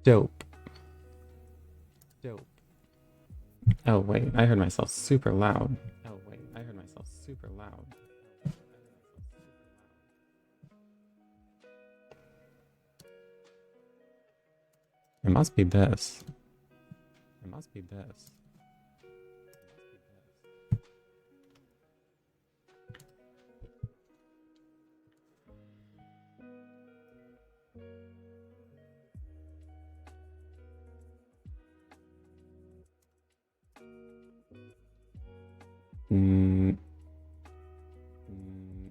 Dope. Dope. Oh wait, I heard myself super loud. Oh wait, I heard myself super loud. It must be this. It must be this. Mm. Mm.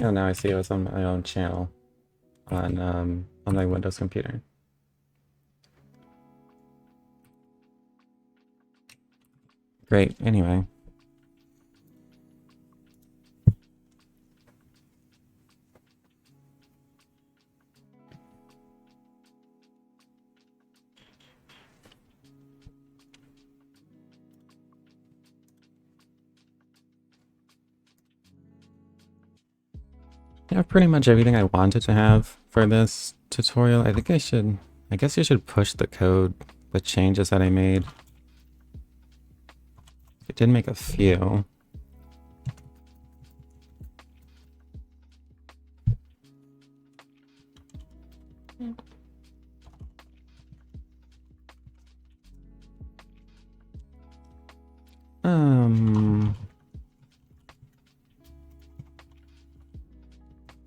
Oh, now I see it was on my own channel on my Windows computer. Great. Anyway. I have pretty much everything I wanted to have for this tutorial. I guess you should push the code, the changes that I made. I did make a few.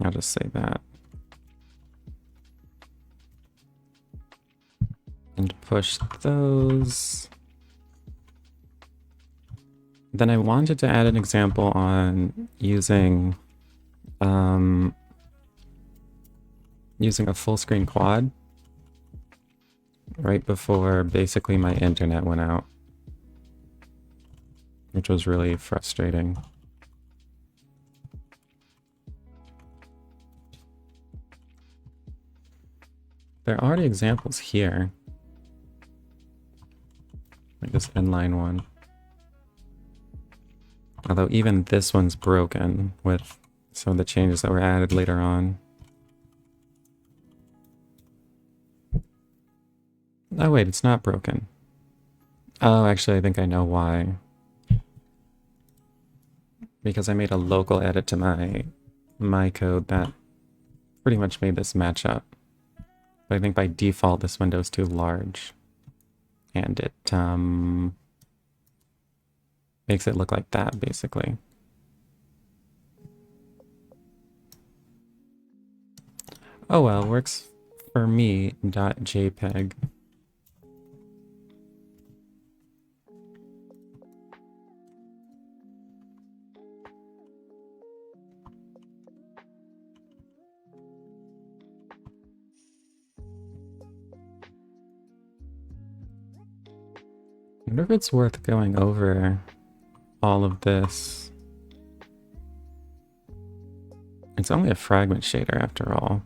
I'll just say that. And push those. Then I wanted to add an example on using a full screen quad right before basically my internet went out, which was really frustrating. There are already examples here, like this inline one. Although even this one's broken with some of the changes that were added later on. Oh wait, it's not broken. Oh, actually I think I know why. Because I made a local edit to my code that pretty much made this match up. But I think by default this window's too large. And it makes it look like that, basically. Oh well, works for me. .jpeg. I wonder if it's worth going over all of this. It's only a fragment shader after all.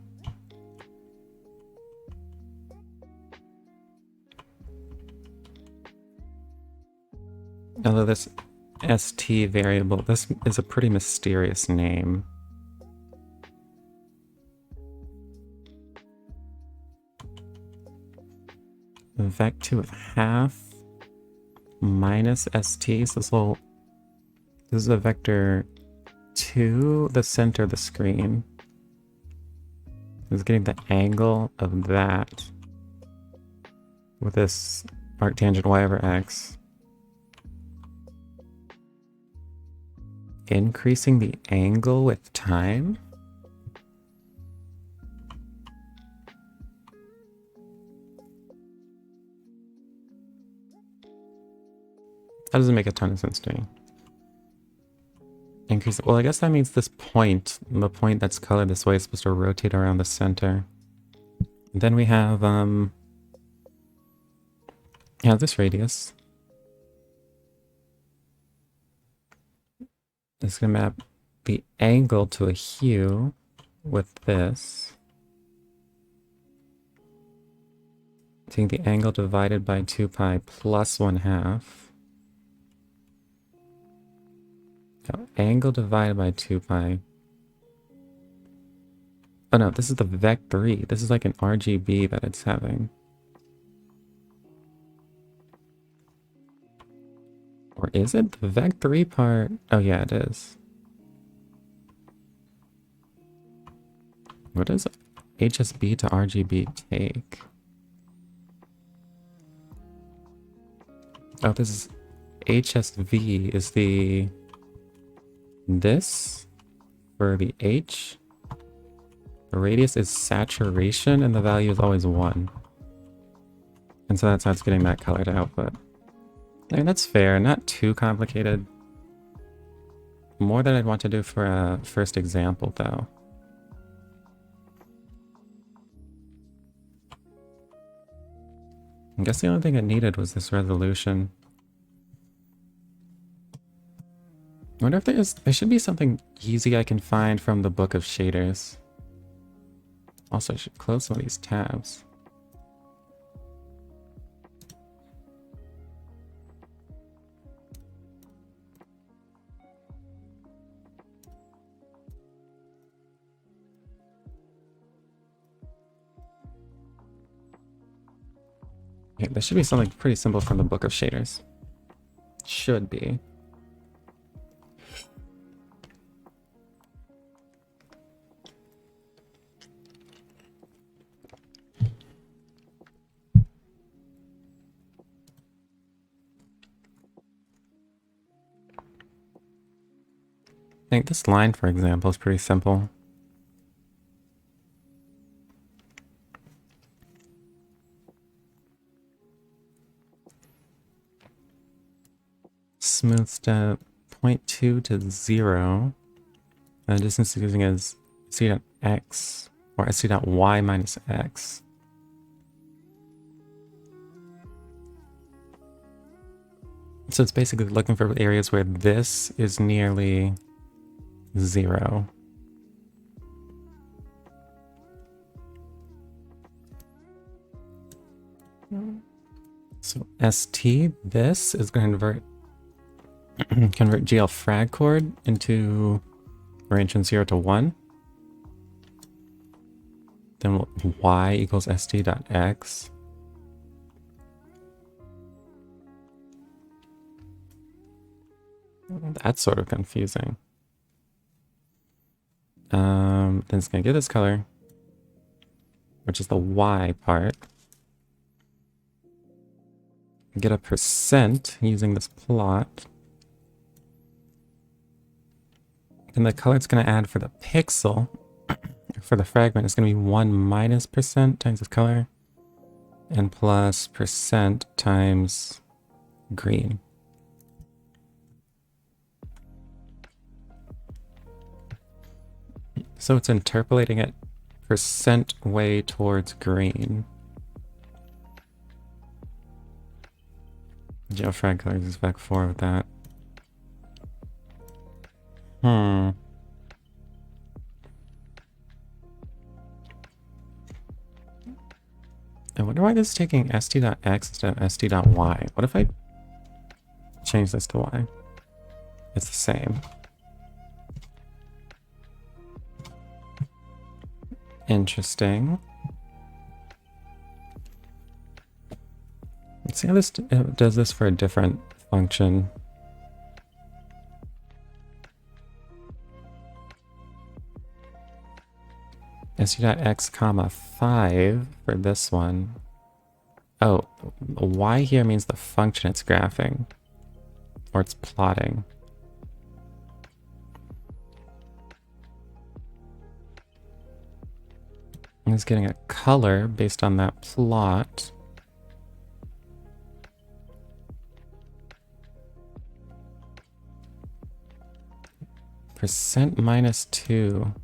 Although this st variable, this is a pretty mysterious name. Vec2 of half minus st, so this is a vector to the center of the screen. It's getting the angle of that with this arctangent y over x. Increasing the angle with time? That doesn't make a ton of sense to me. Increase. Well, I guess that means this point, the point that's colored this way, is supposed to rotate around the center. And then we have this radius. It's gonna map the angle to a hue with this. Taking the angle divided by 2 pi plus 1/2. So angle divided by 2 pi. Oh no, this is the vec3. This is like an RGB that it's having. Or is it the vec3 part? Oh yeah, it is. What does HSB to RGB take? Oh, this is HSV is this for the H. The radius is saturation and the value is always 1. And so that's how it's getting that color to output. I mean, that's fair, not too complicated. More than I'd want to do for a first example though. I guess the only thing it needed was this resolution. I wonder if there should be something easy I can find from the book of shaders. Also, I should close some of these tabs. Yeah, there should be something pretty simple from the book of shaders. Should be. I think this line, for example, is pretty simple. Smooth step 0.2 to 0. And the distance using is c.x or sc.y minus x. So it's basically looking for areas where this is nearly 0. So ST, this is going to convert GL frag chord into arrangement 0 to 1. Then y equals st.x. That's sort of confusing. Then it's going to get this color, which is the y part. Get a percent using this plot. And the color it's going to add for the pixel, for the fragment, is going to be 1 minus percent times this color, and plus percent times green. So it's interpolating it percent way towards green. GeoFrag colors is vec 4 of that. I wonder why this is taking st.x instead of st.y. What if I change this to y? It's the same. Interesting. Let's see how this does this for a different function. st.x comma 5 for this one. Oh, y here means the function it's graphing, or it's plotting. And it's getting a color based on that plot. Percent minus 2.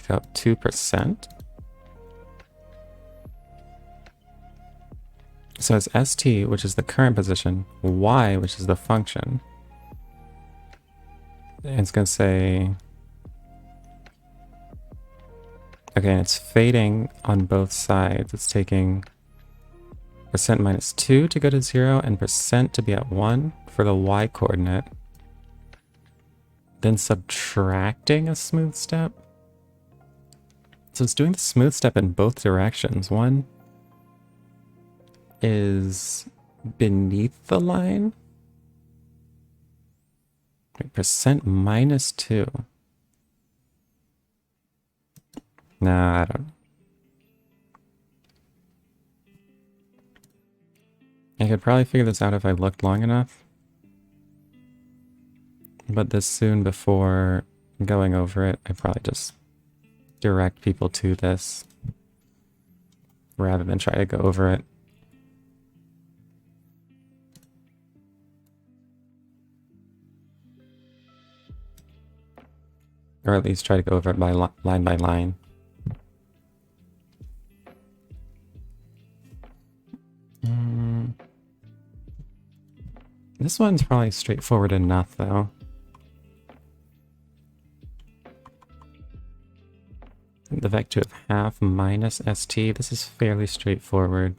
About 2%. So it's st, which is the current position, y, which is the function. And it's going to say, okay, and it's fading on both sides. It's taking percent -2 to go to 0 and percent to be at 1 for the y coordinate. Then subtracting a smooth step. So it's doing the smooth step in both directions. One is beneath the line. Wait, percent -2. Nah, I don't. I could probably figure this out if I looked long enough. But this soon before going over it, I probably just direct people to this rather than try to go over it. Or at least try to go over it by line by line. This one's probably straightforward enough, though. The vector of half minus st. This is fairly straightforward.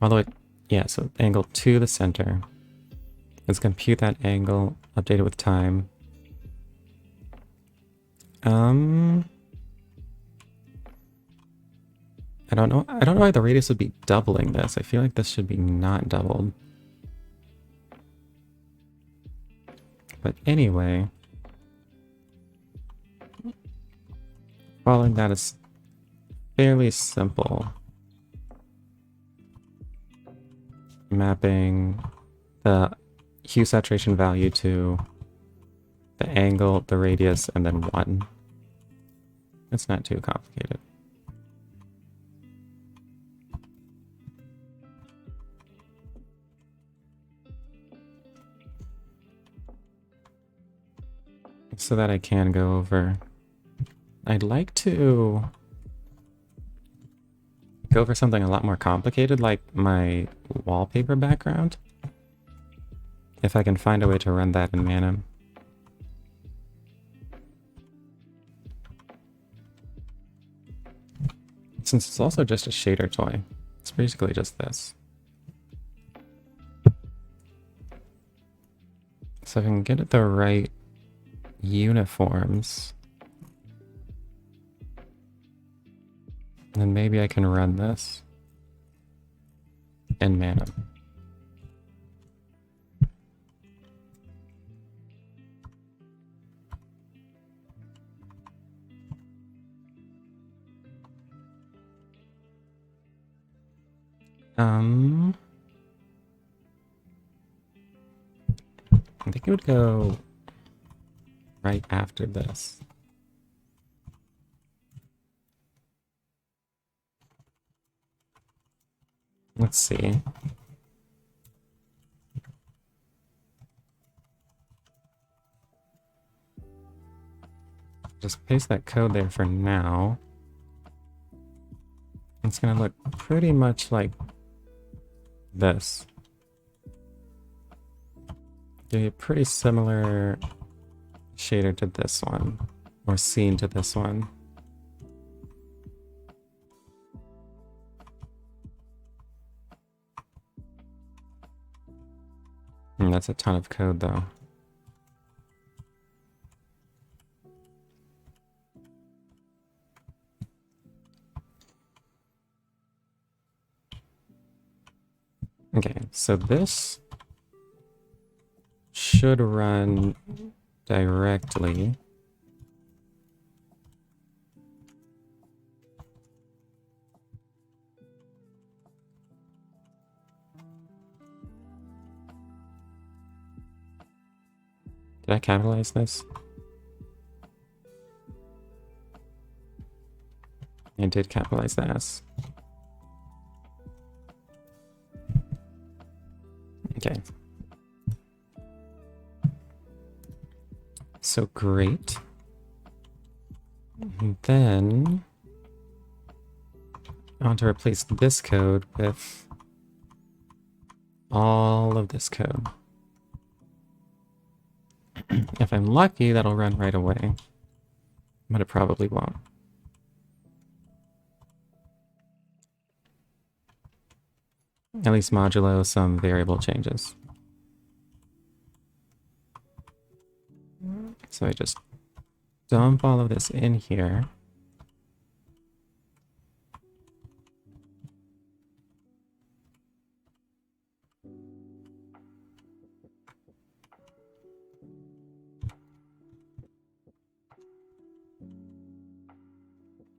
Although it, yeah, so angle to the center. Let's compute that angle, update it with time. I don't know why the radius would be doubling this. I feel like this should be not doubled. But anyway, following that is fairly simple. Mapping the hue saturation value to the angle, the radius, and then 1. It's not too complicated. So that I can go over. I'd like to go over something a lot more complicated, like my wallpaper background. If I can find a way to run that in Manim. Since it's also just a shader toy, it's basically just this. So if I can get it the right uniforms, then maybe I can run this in Manim. I think it would go right after this. Let's see. Just paste that code there for now. It's gonna look pretty much like this. Give you a pretty similar shader to this one, or scene to this one. And that's a ton of code though. Okay, so this should run directly. Did I capitalize this? I did capitalize the S. Okay. So great. And then I want to replace this code with all of this code. If I'm lucky, that'll run right away. But it probably won't. At least modulo some variable changes. So I just dump all of this in here.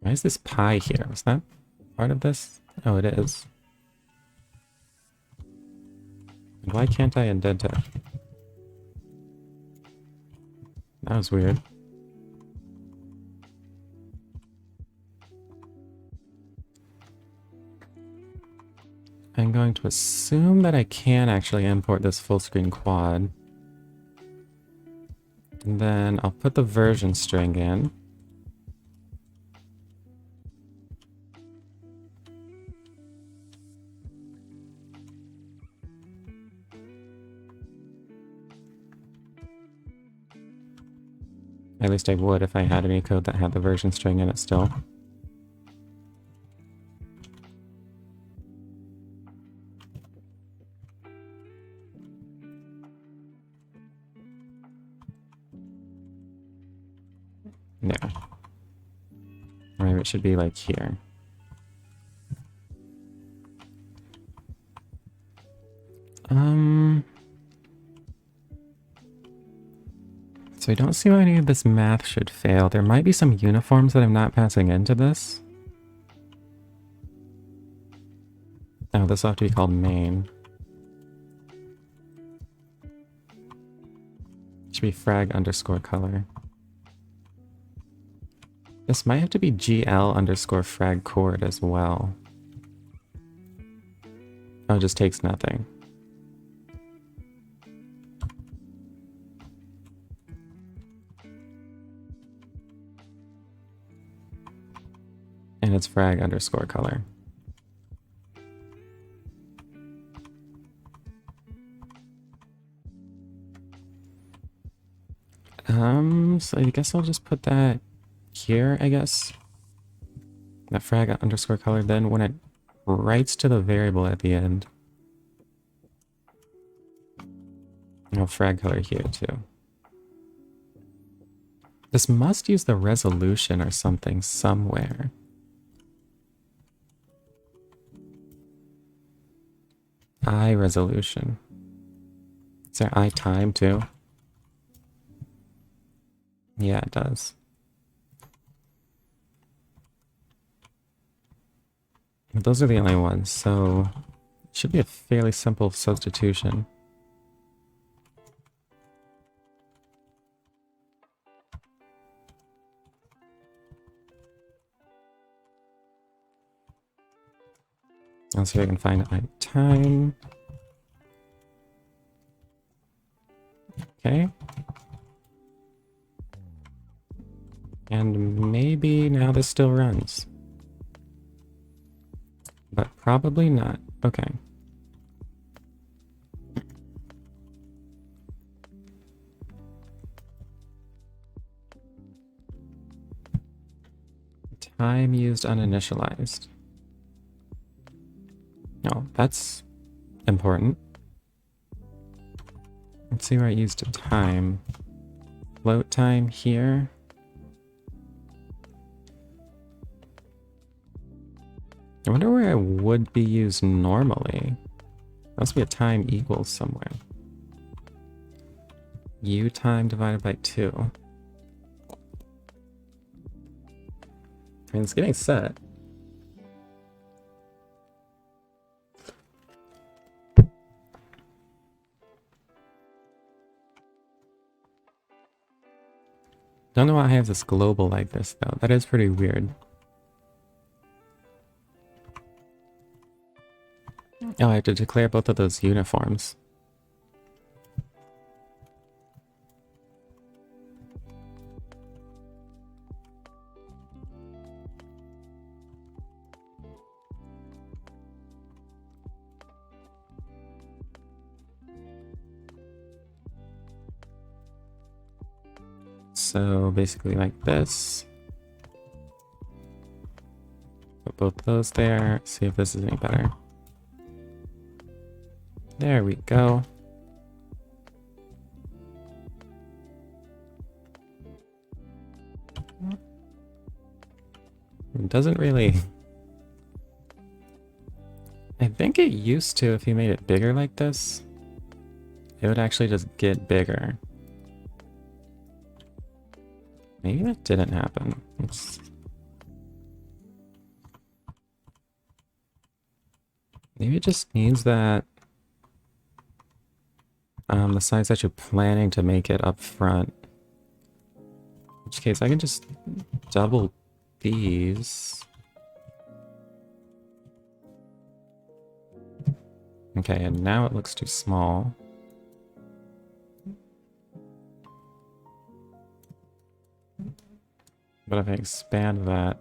Why is this pi here? Was that part of this? Oh, it is. And why can't I indent it? That was weird. I'm going to assume that I can actually import this full screen quad. And then I'll put the version string in. At least I would if I had any code that had the version string in it still. No. Or it should be like here. So I don't see why any of this math should fail. There might be some uniforms that I'm not passing into this. Oh, this will have to be called main. Should be frag underscore color. This might have to be GL underscore frag chord as well. Oh, it just takes nothing. And it's frag underscore color. So I guess I'll just put that here, I guess. That frag underscore color, then when it writes to the variable at the end. I'll frag color here too. This must use the resolution or something somewhere. I resolution. Is there I time too? Yeah, it does. But those are the only ones, so it should be a fairly simple substitution. I'll see if I can find I time. Okay. And maybe now this still runs. But probably not. Okay. Time used uninitialized. Oh, that's important. Let's see where I used time. Float time here. I wonder where I would be used normally. There must be a time equals somewhere. U time divided by 2. I mean, it's getting set. Don't know why I have this global like this, though. That is pretty weird. Oh, I have to declare both of those uniforms. So basically like this. Put both those there. See if this is any better. There we go. It doesn't really... I think it used to, if you made it bigger like this, it would actually just get bigger. Maybe that didn't happen. Maybe it just means that the size that you're planning to make it up front. In which case, I can just double these. Okay, and now it looks too small. But if I expand that,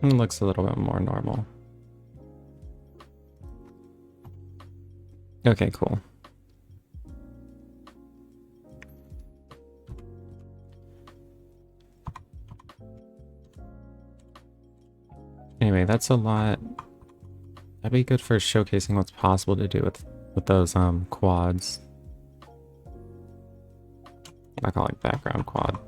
it looks a little bit more normal. Okay, cool. Anyway, that's a lot. That'd be good for showcasing what's possible to do with those quads. I call it background quad.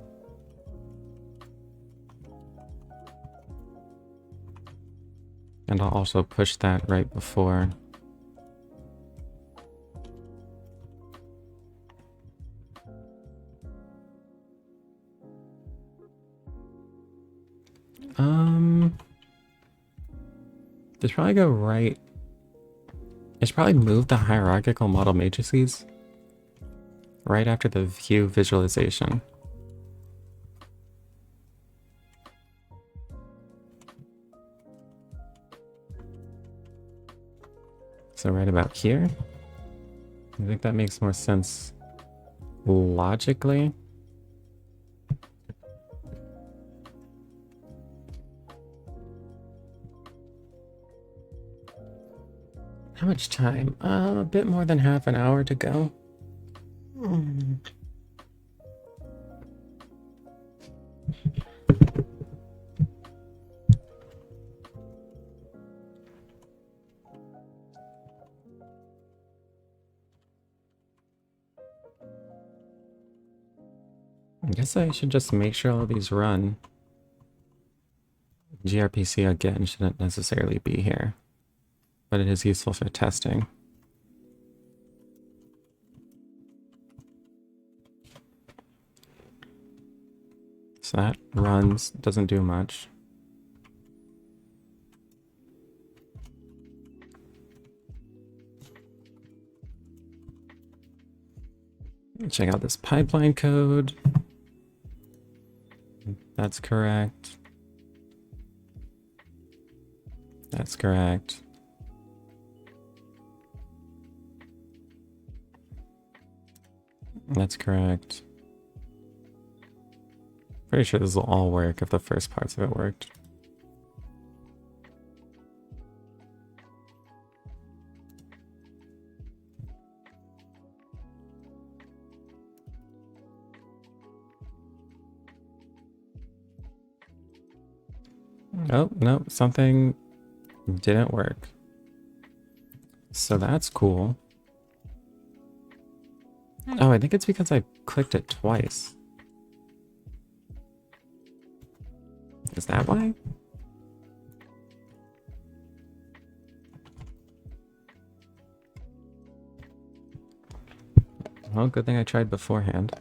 And I'll also push that right before. Just probably go right. I should probably move the hierarchical model matrices right after the view visualization. So right about here. I think that makes more sense logically. How much time? A bit more than half an hour to go. I guess I should just make sure all of these run. gRPC again shouldn't necessarily be here, but it is useful for testing. So that runs, doesn't do much. Check out this pipeline code. That's correct. That's correct. That's correct. Pretty sure this will all work if the first parts of it worked. Oh, no, something didn't work. So that's cool. Oh, I think it's because I clicked it twice. Is that why? Well, good thing I tried beforehand.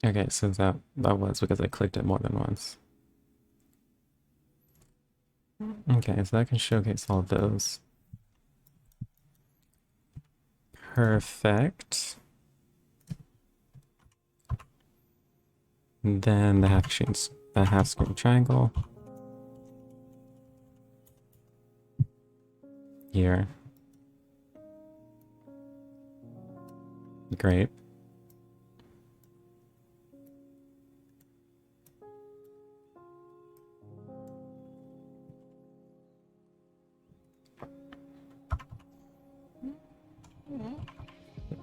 Okay, so that was because I clicked it more than once. Okay, so that can showcase all of those. Perfect. And then the half screen triangle here. Great.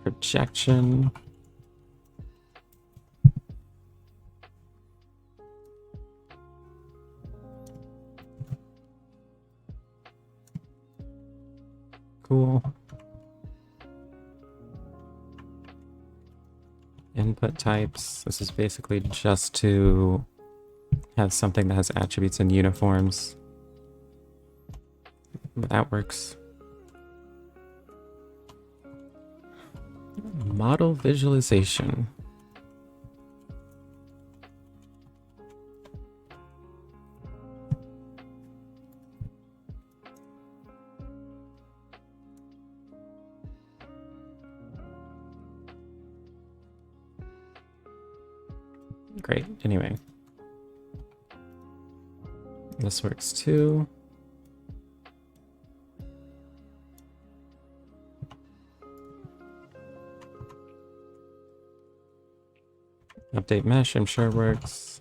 Projection. Cool. Input types. This is basically just to have something that has attributes and uniforms. But that works. Model visualization. Great. Anyway. This works too. Update mesh, I'm sure works.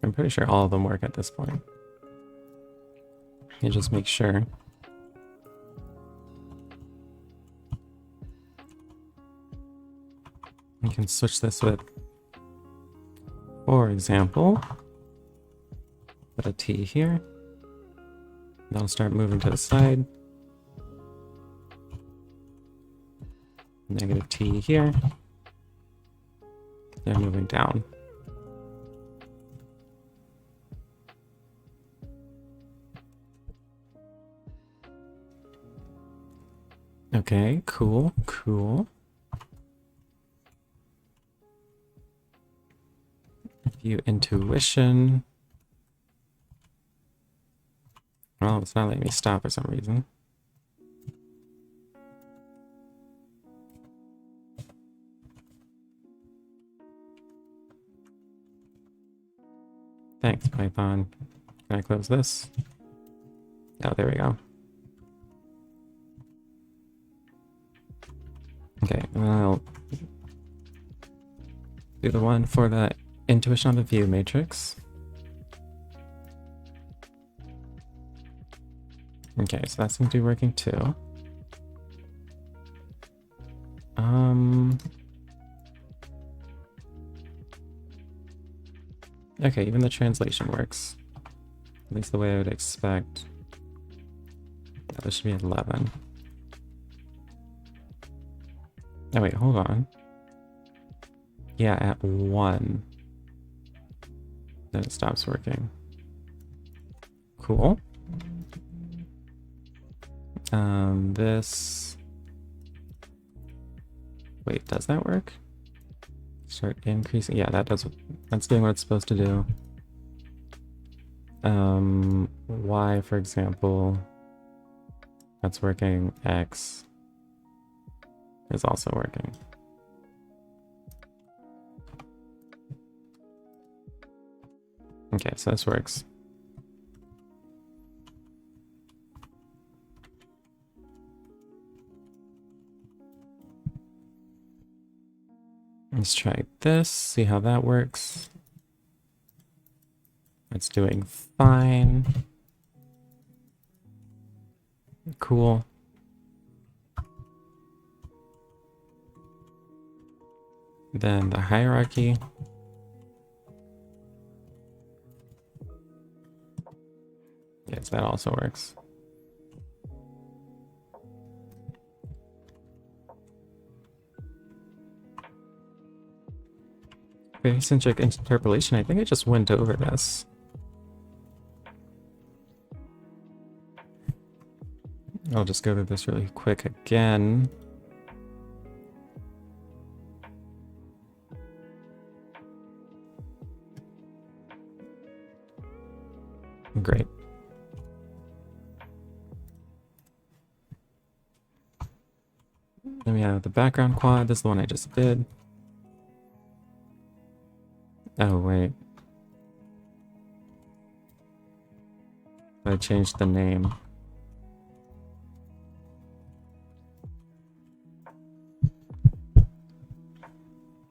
I'm pretty sure all of them work at this point. You just make sure. You can switch this with, for example, put a T here. That'll start moving to the side. Negative T here. They're moving down. Okay, cool, cool. View intuition. Well, it's not letting me stop for some reason. Thanks, Python. Can I close this? Oh, there we go. Okay, I'll do the one for the intuition on the view matrix. Okay, so that seems to be working too. Okay, even the translation works. At least the way I would expect. Yeah, this should be 11. Oh wait, hold on. Yeah, at 1. Then it stops working. Cool. This... Wait, does that work? Start increasing. Yeah, that does. That's doing what it's supposed to do. Y, for example, that's working. X is also working. Okay, so this works. Let's try this, see how that works. It's doing fine. Cool. Then the hierarchy. Yes, that also works. Base-centric interpolation, I think I just went over this. I'll just go through this really quick again. Great. Then we have the background quad. This is the one I just did. Oh, wait. I changed the name.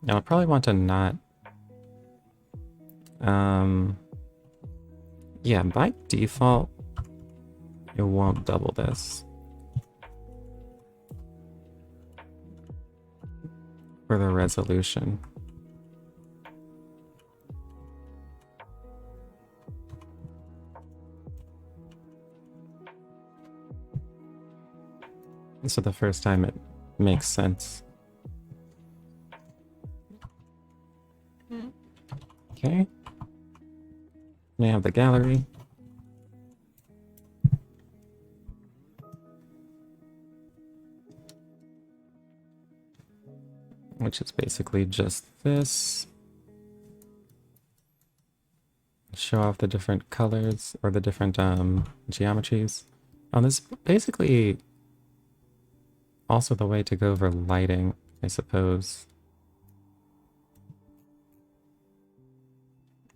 I'll probably want to not... Yeah, by default, it won't double this. For the resolution. So the first time it makes sense. Okay. Now I have the gallery. Which is basically just this. Show off the different colors or the different geometries. This is basically also the way to go over lighting, I suppose.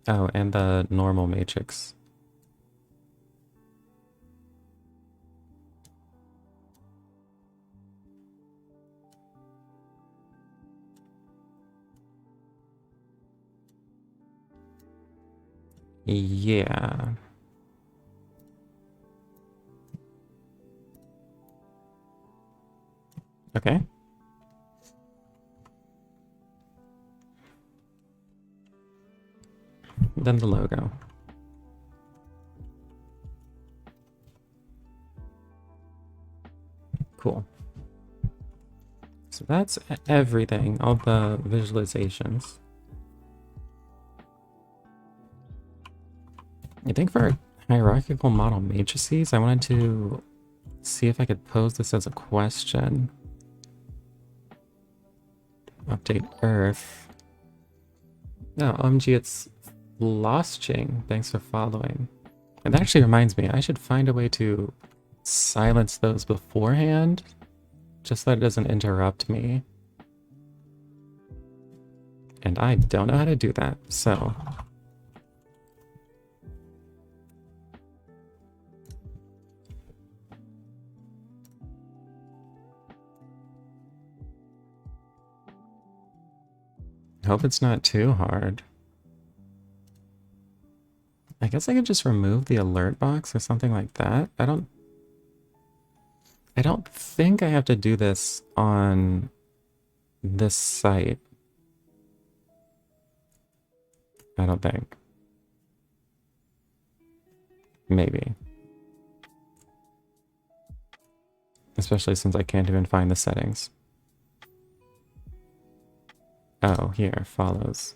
Oh, and the normal matrix. Yeah. Okay. Then the logo. Cool. So that's everything, all the visualizations. I think for hierarchical model matrices, I wanted to see if I could pose this as a question. Update Earth. No, OMG, it's Lostching. Thanks for following. And that actually reminds me, I should find a way to silence those beforehand, just so that it doesn't interrupt me. And I don't know how to do that, so... Hope it's not too hard. I guess I could just remove the alert box or something like that. I don't think I have to do this on this site. I don't think. Maybe. Especially since I can't even find the settings. Oh, here, follows.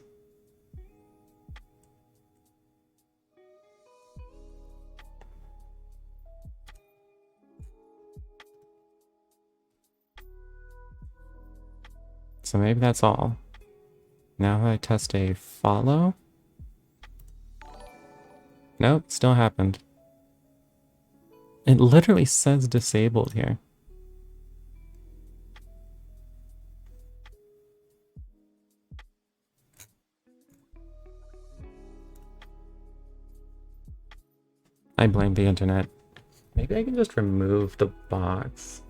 So maybe that's all. Now I test a follow. Nope, still happened. It literally says disabled here. I blame the internet. Maybe I can just remove the box.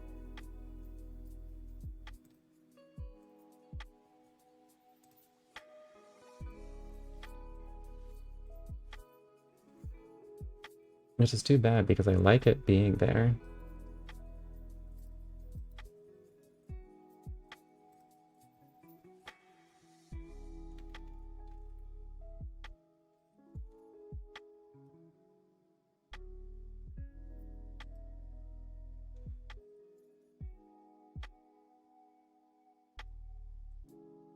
Which is too bad because I like it being there.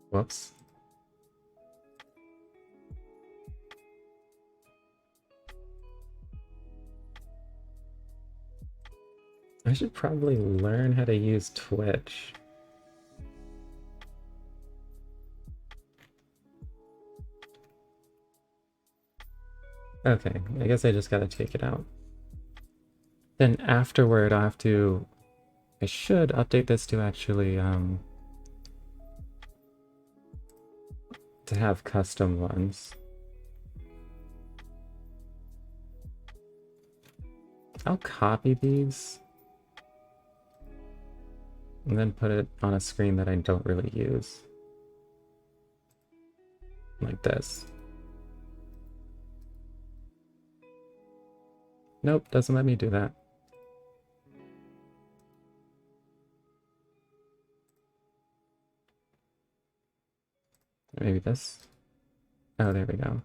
Whoops. I should probably learn how to use Twitch. Okay, I guess I just gotta take it out. Then afterward, I'll have to... I should update this to actually, to have custom ones. I'll copy these and then put it on a screen that I don't really use. Like this. Nope, doesn't let me do that. Maybe this? Oh, there we go.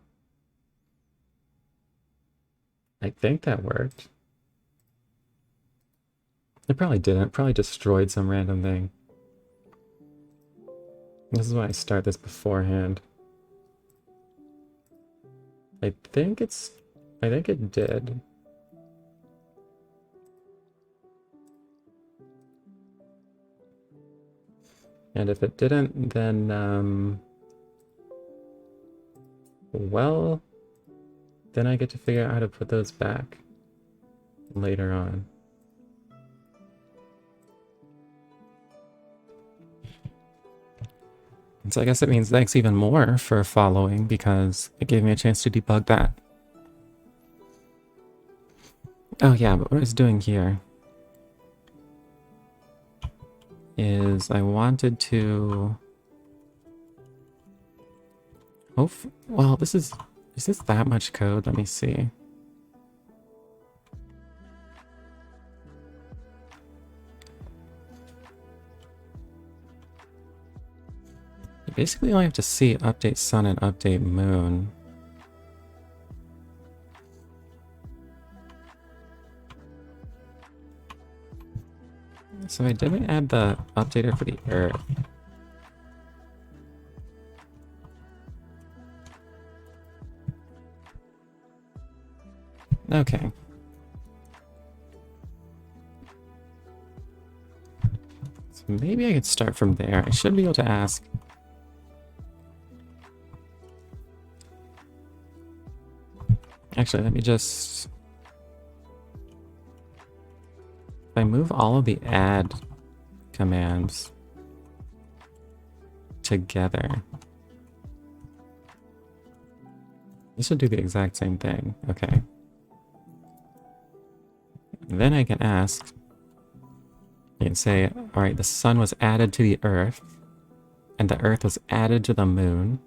I think that worked. It probably didn't. It probably destroyed some random thing. This is why I start this beforehand. I think it did. And if it didn't, then, well, then I get to figure out how to put those back later on. So I guess it means thanks even more for following, because it gave me a chance to debug that. Oh yeah, but what I was doing here is I wanted to... well, is this that much code? Let me see. You basically only have to see update sun and update moon. So I didn't add the updater for the Earth. Okay. So maybe I could start from there. I should be able to ask. Actually, let me just... If I move all of the add commands together, this should do the exact same thing. Okay. Then I can ask, you can say, all right, the sun was added to the Earth, and the Earth was added to the moon,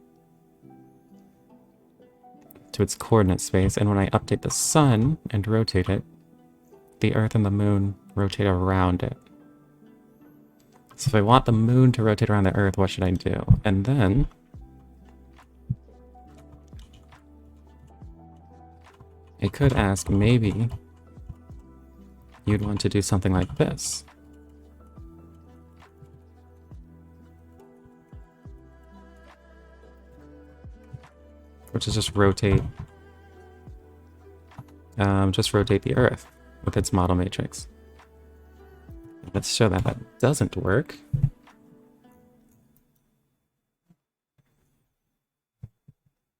to its coordinate space, and when I update the sun and rotate it, the Earth and the moon rotate around it. So if I want the moon to rotate around the Earth, what should I do? And then I could ask, maybe you'd want to do something like this. Which is just rotate the Earth with its model matrix. Let's show that that doesn't work.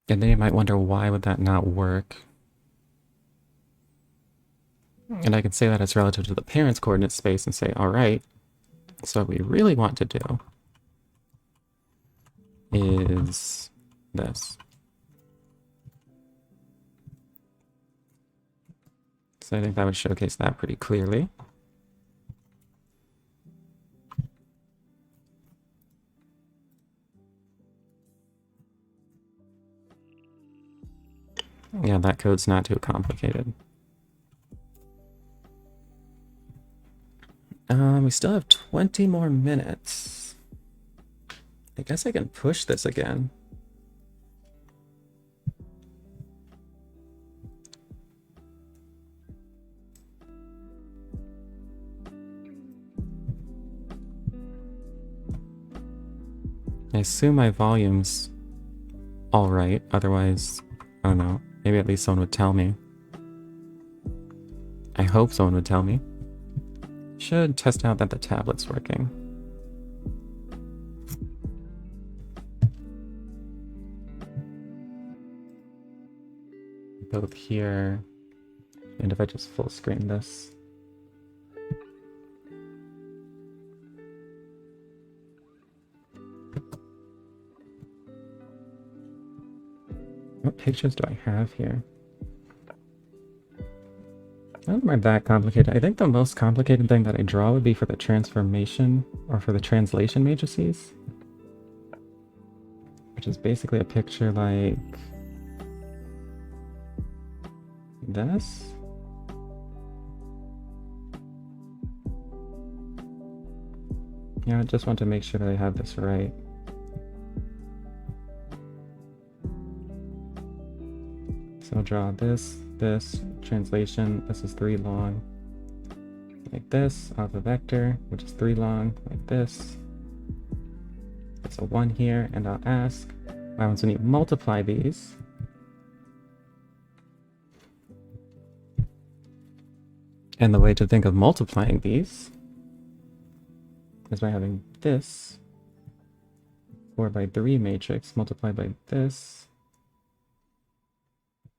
And then you might wonder, why would that not work? And I can say that it's relative to the parent's coordinate space and say, all right, so what we really want to do is this. So I think that would showcase that pretty clearly. Yeah, that code's not too complicated. We still have 20 more minutes. I guess I can push this again. I assume my volume's all right, otherwise, I don't know, maybe at least someone would tell me. I hope someone would tell me. Should test out that the tablet's working. both here, and if I just full screen this. What pictures do I have here? I don't mind that complicated. I think the most complicated thing that I draw would be for the transformation, or for the translation matrices. Which is basically a picture like this. Yeah, I just want to make sure that I have this right. So I'll draw this, translation, this is 3 long, like this, off a vector, which is 3 long, like this. It's a 1 here, and I'll ask, what happens when you multiply these? And the way to think of multiplying these is by having this 4×3 matrix multiplied by this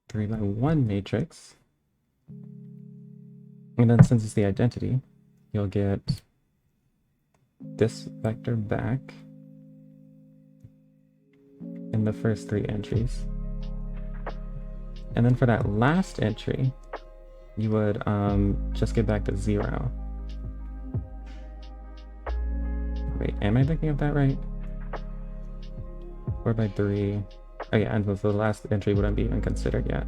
3×1 matrix. And then since it's the identity, you'll get this vector back in the first 3 entries. And then for that last entry, you would just get back to 0. Wait, am I thinking of that right? 4×3. Oh yeah, and the last entry wouldn't be even considered yet,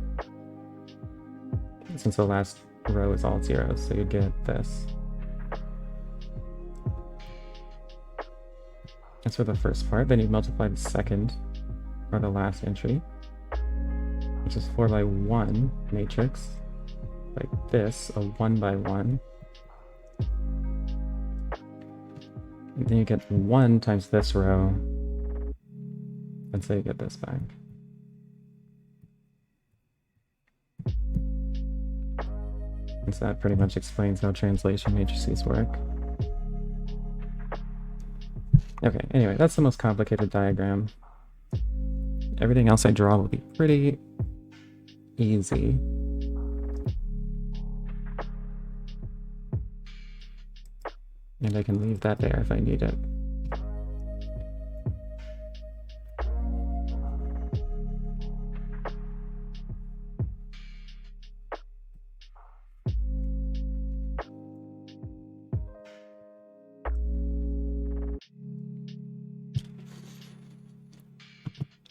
since the last row is all zeros, so you get this. That's for the first part. Then you multiply the second, or the last entry, which is 4×1 matrix, like this, a 1×1. And then you get 1 times this row, and so you get this back. And so that pretty much explains how translation matrices work. Okay, anyway, that's the most complicated diagram. Everything else I draw will be pretty easy. And I can leave that there if I need it.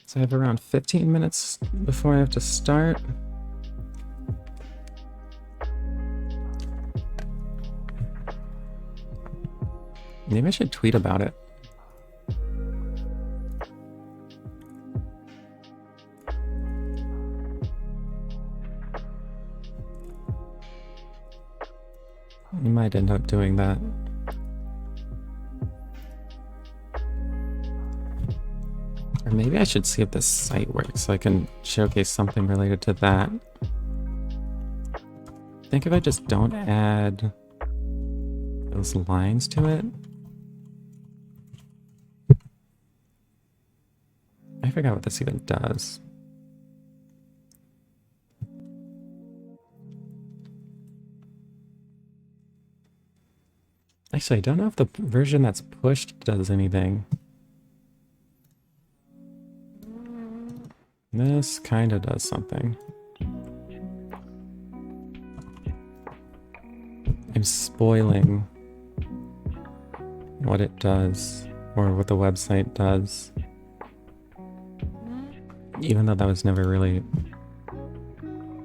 So I have around 15 minutes before I have to start. Maybe I should tweet about it. You might end up doing that. Or maybe I should see if this site works so I can showcase something related to that. I think if I just don't add those lines to it. I forgot what this even does. Actually, I don't know if the version that's pushed does anything. This kind of does something. I'm spoiling what it does, or what the website does. Even though that was never really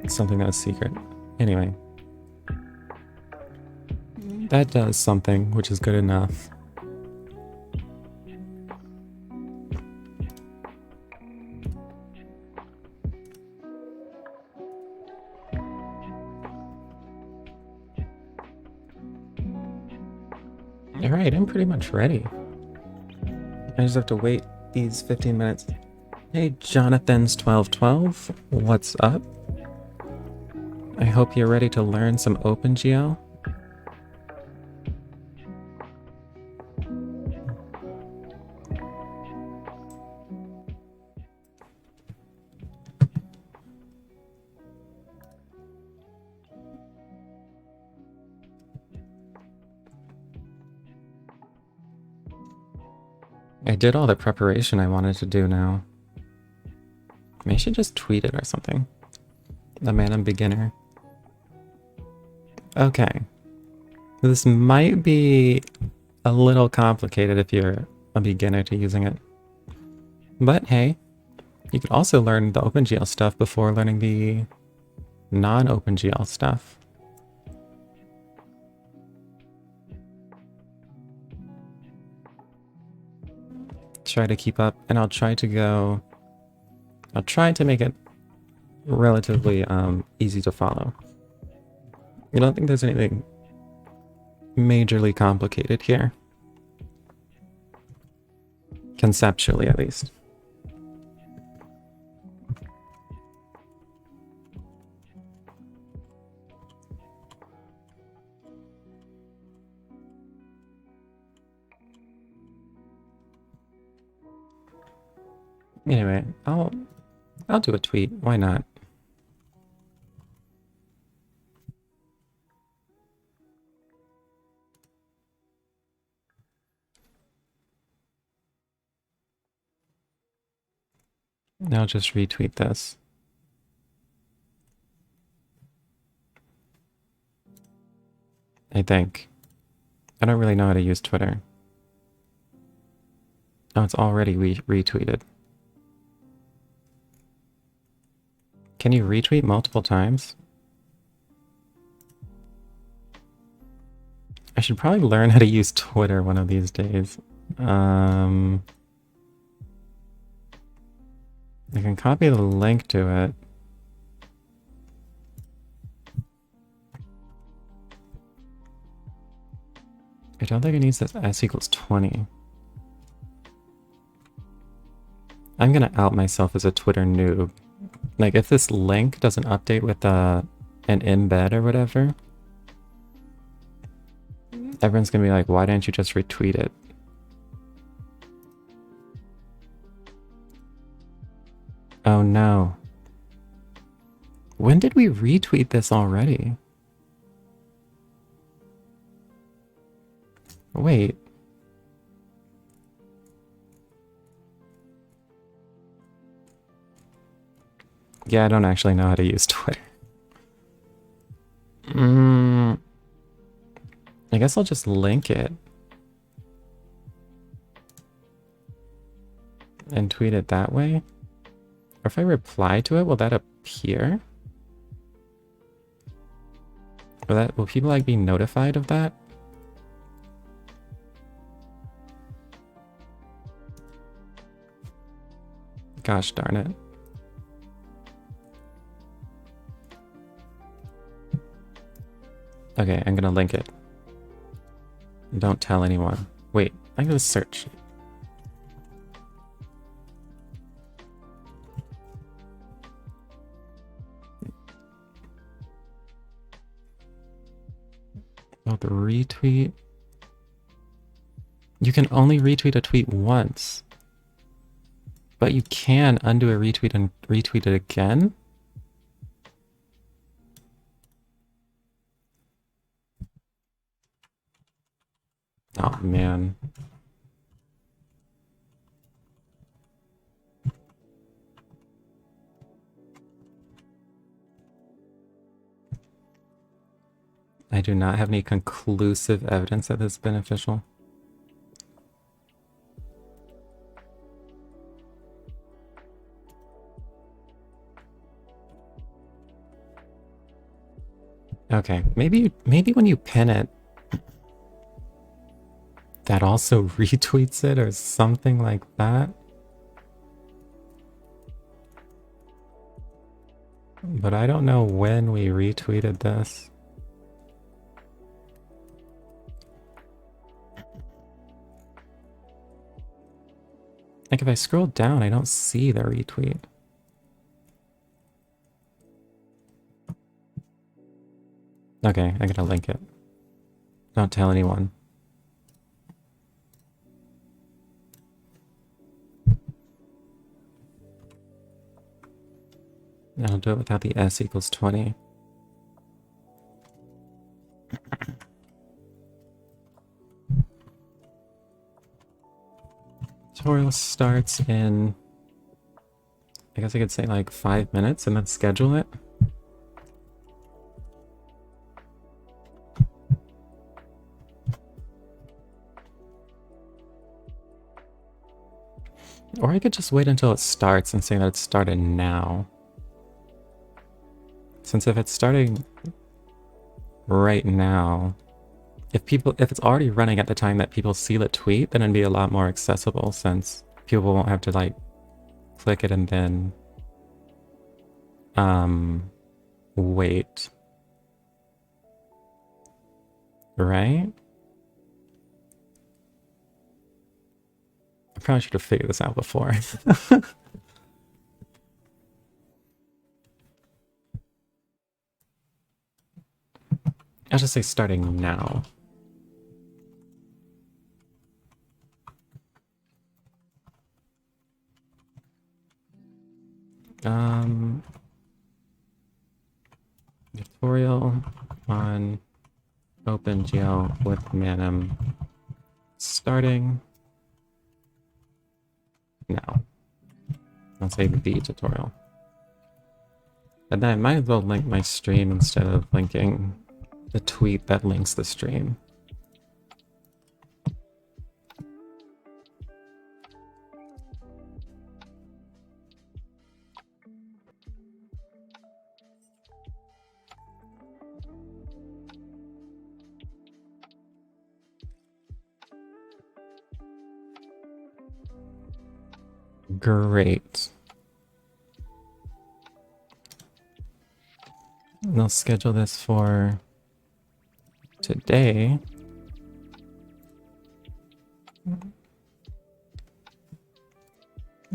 something that was secret. Anyway. That does something, which is good enough. Alright, I'm pretty much ready. I just have to wait these 15 minutes. Hey, Jonathan's1212, what's up? I hope you're ready to learn some OpenGL. I did all the preparation I wanted to do now. Maybe I should just tweet it or something. The Manim beginner. Okay. This might be a little complicated if you're a beginner to using it. But hey, you could also learn the OpenGL stuff before learning the non-OpenGL stuff. Try to keep up, and I'll try to make it relatively easy to follow. I don't think there's anything majorly complicated here. Conceptually, at least. Anyway, I'll do a tweet. Why not? I'll just retweet this. I think. I don't really know how to use Twitter. Oh, it's already retweeted. Can you retweet multiple times? I should probably learn how to use Twitter one of these days. I can copy the link to it. I don't think it needs this s equals 20. I'm gonna out myself as a Twitter noob. Like, if this link doesn't update with an embed or whatever, everyone's gonna be like, why didn't you just retweet it? Oh no. When did we retweet this already? Wait. Yeah, I don't actually know how to use Twitter. I guess I'll just link it. And tweet it that way? Or if I reply to it, will that appear? Will people like be notified of that? Gosh darn it. Okay, I'm gonna link it. Don't tell anyone. Wait, I'm gonna search. Oh, the retweet. You can only retweet a tweet once. But you can undo a retweet and retweet it again? Oh, man. I do not have any conclusive evidence that this is beneficial. Okay, maybe when you pin it, that also retweets it or something like that. But I don't know when we retweeted this. Like, if I scroll down, I don't see the retweet. Okay, I gotta link it. Don't tell anyone. I'll do it without the s equals 20. Tutorial starts in, I guess I could say like 5 minutes and then schedule it. Or I could just wait until it starts and say that it started now. Since if it's starting right now, if it's already running at the time that people see the tweet, then it'd be a lot more accessible since people won't have to like click it and then wait. Right? I probably should have figured this out before. I'll just say starting now. Tutorial on OpenGL with Manim starting now. I'll say the tutorial. And then I might as well link my stream instead of linking the tweet that links the stream. Great. And I'll schedule this for today.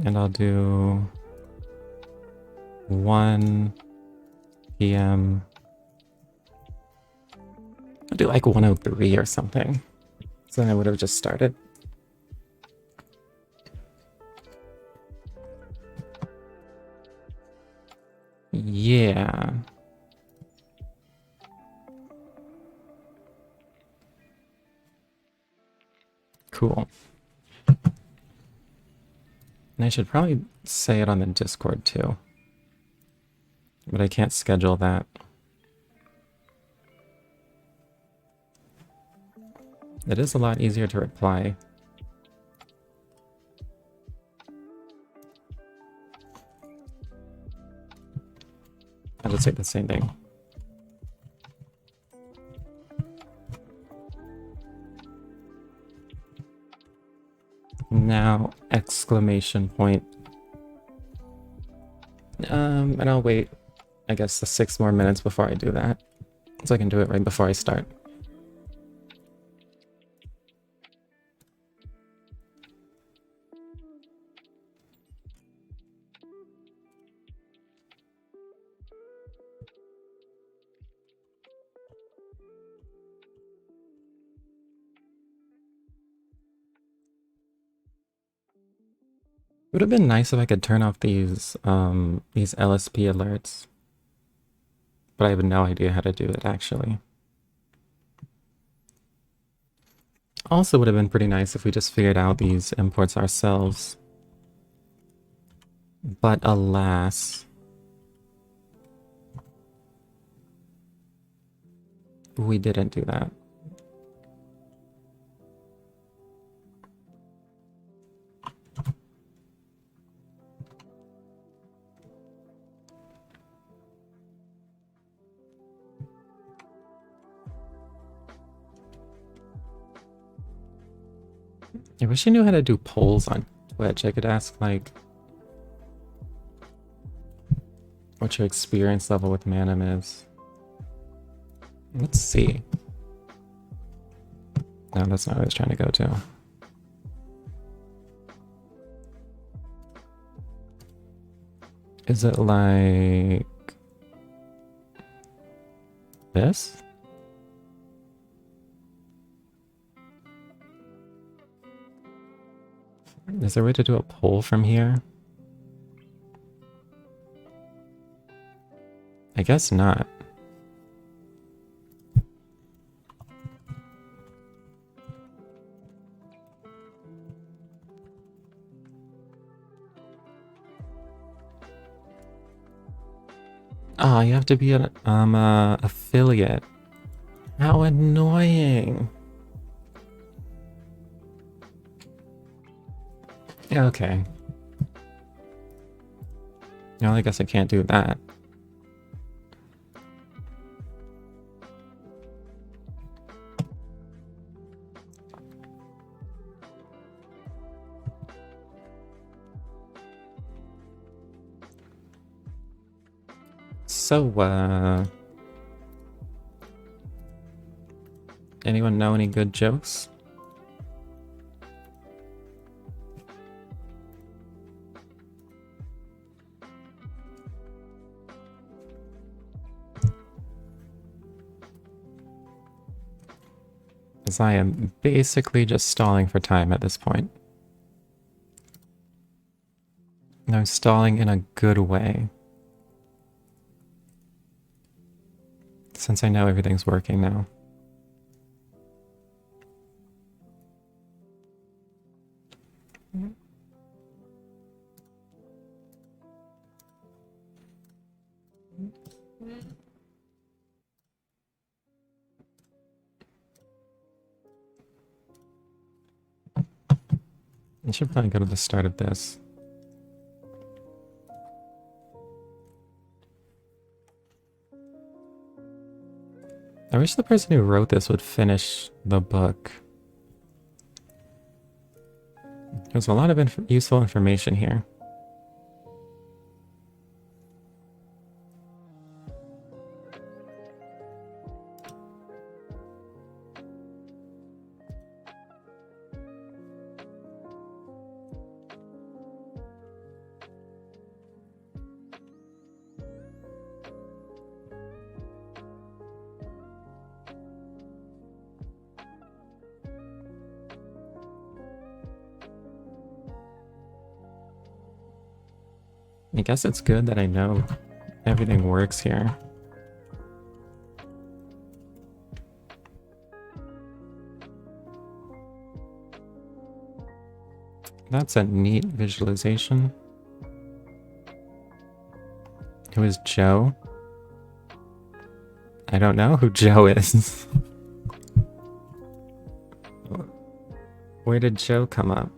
And I'll do 1 p.m. I'll do like 1:03 or something. So then I would have just started. Yeah. Cool. And I should probably say it on the Discord too. But I can't schedule that. It is a lot easier to reply. I'll just say the same thing. Now, exclamation point. And I'll wait, I guess, the 6 more minutes before I do that. So I can do it right before I start. It would have been nice if I could turn off these LSP alerts. But I have no idea how to do it, actually. Also would have been pretty nice if we just figured out these imports ourselves. But alas, we didn't do that. I wish I knew how to do polls on Twitch. I could ask, like, what your experience level with Manim is. Let's see. No, that's not what I was trying to go to. Is it like this? Is there a way to do a poll from here? I guess not. Ah, you have to be an affiliate. How annoying. Okay. Well, I guess I can't do that. So, anyone know any good jokes? As I am basically just stalling for time at this point. And I'm stalling in a good way. Since I know everything's working now. I should probably go to the start of this. I wish the person who wrote this would finish the book. There's a lot of useful information here. I guess it's good that I know everything works here. That's a neat visualization. Who is Joe? I don't know who Joe is. Where did Joe come up?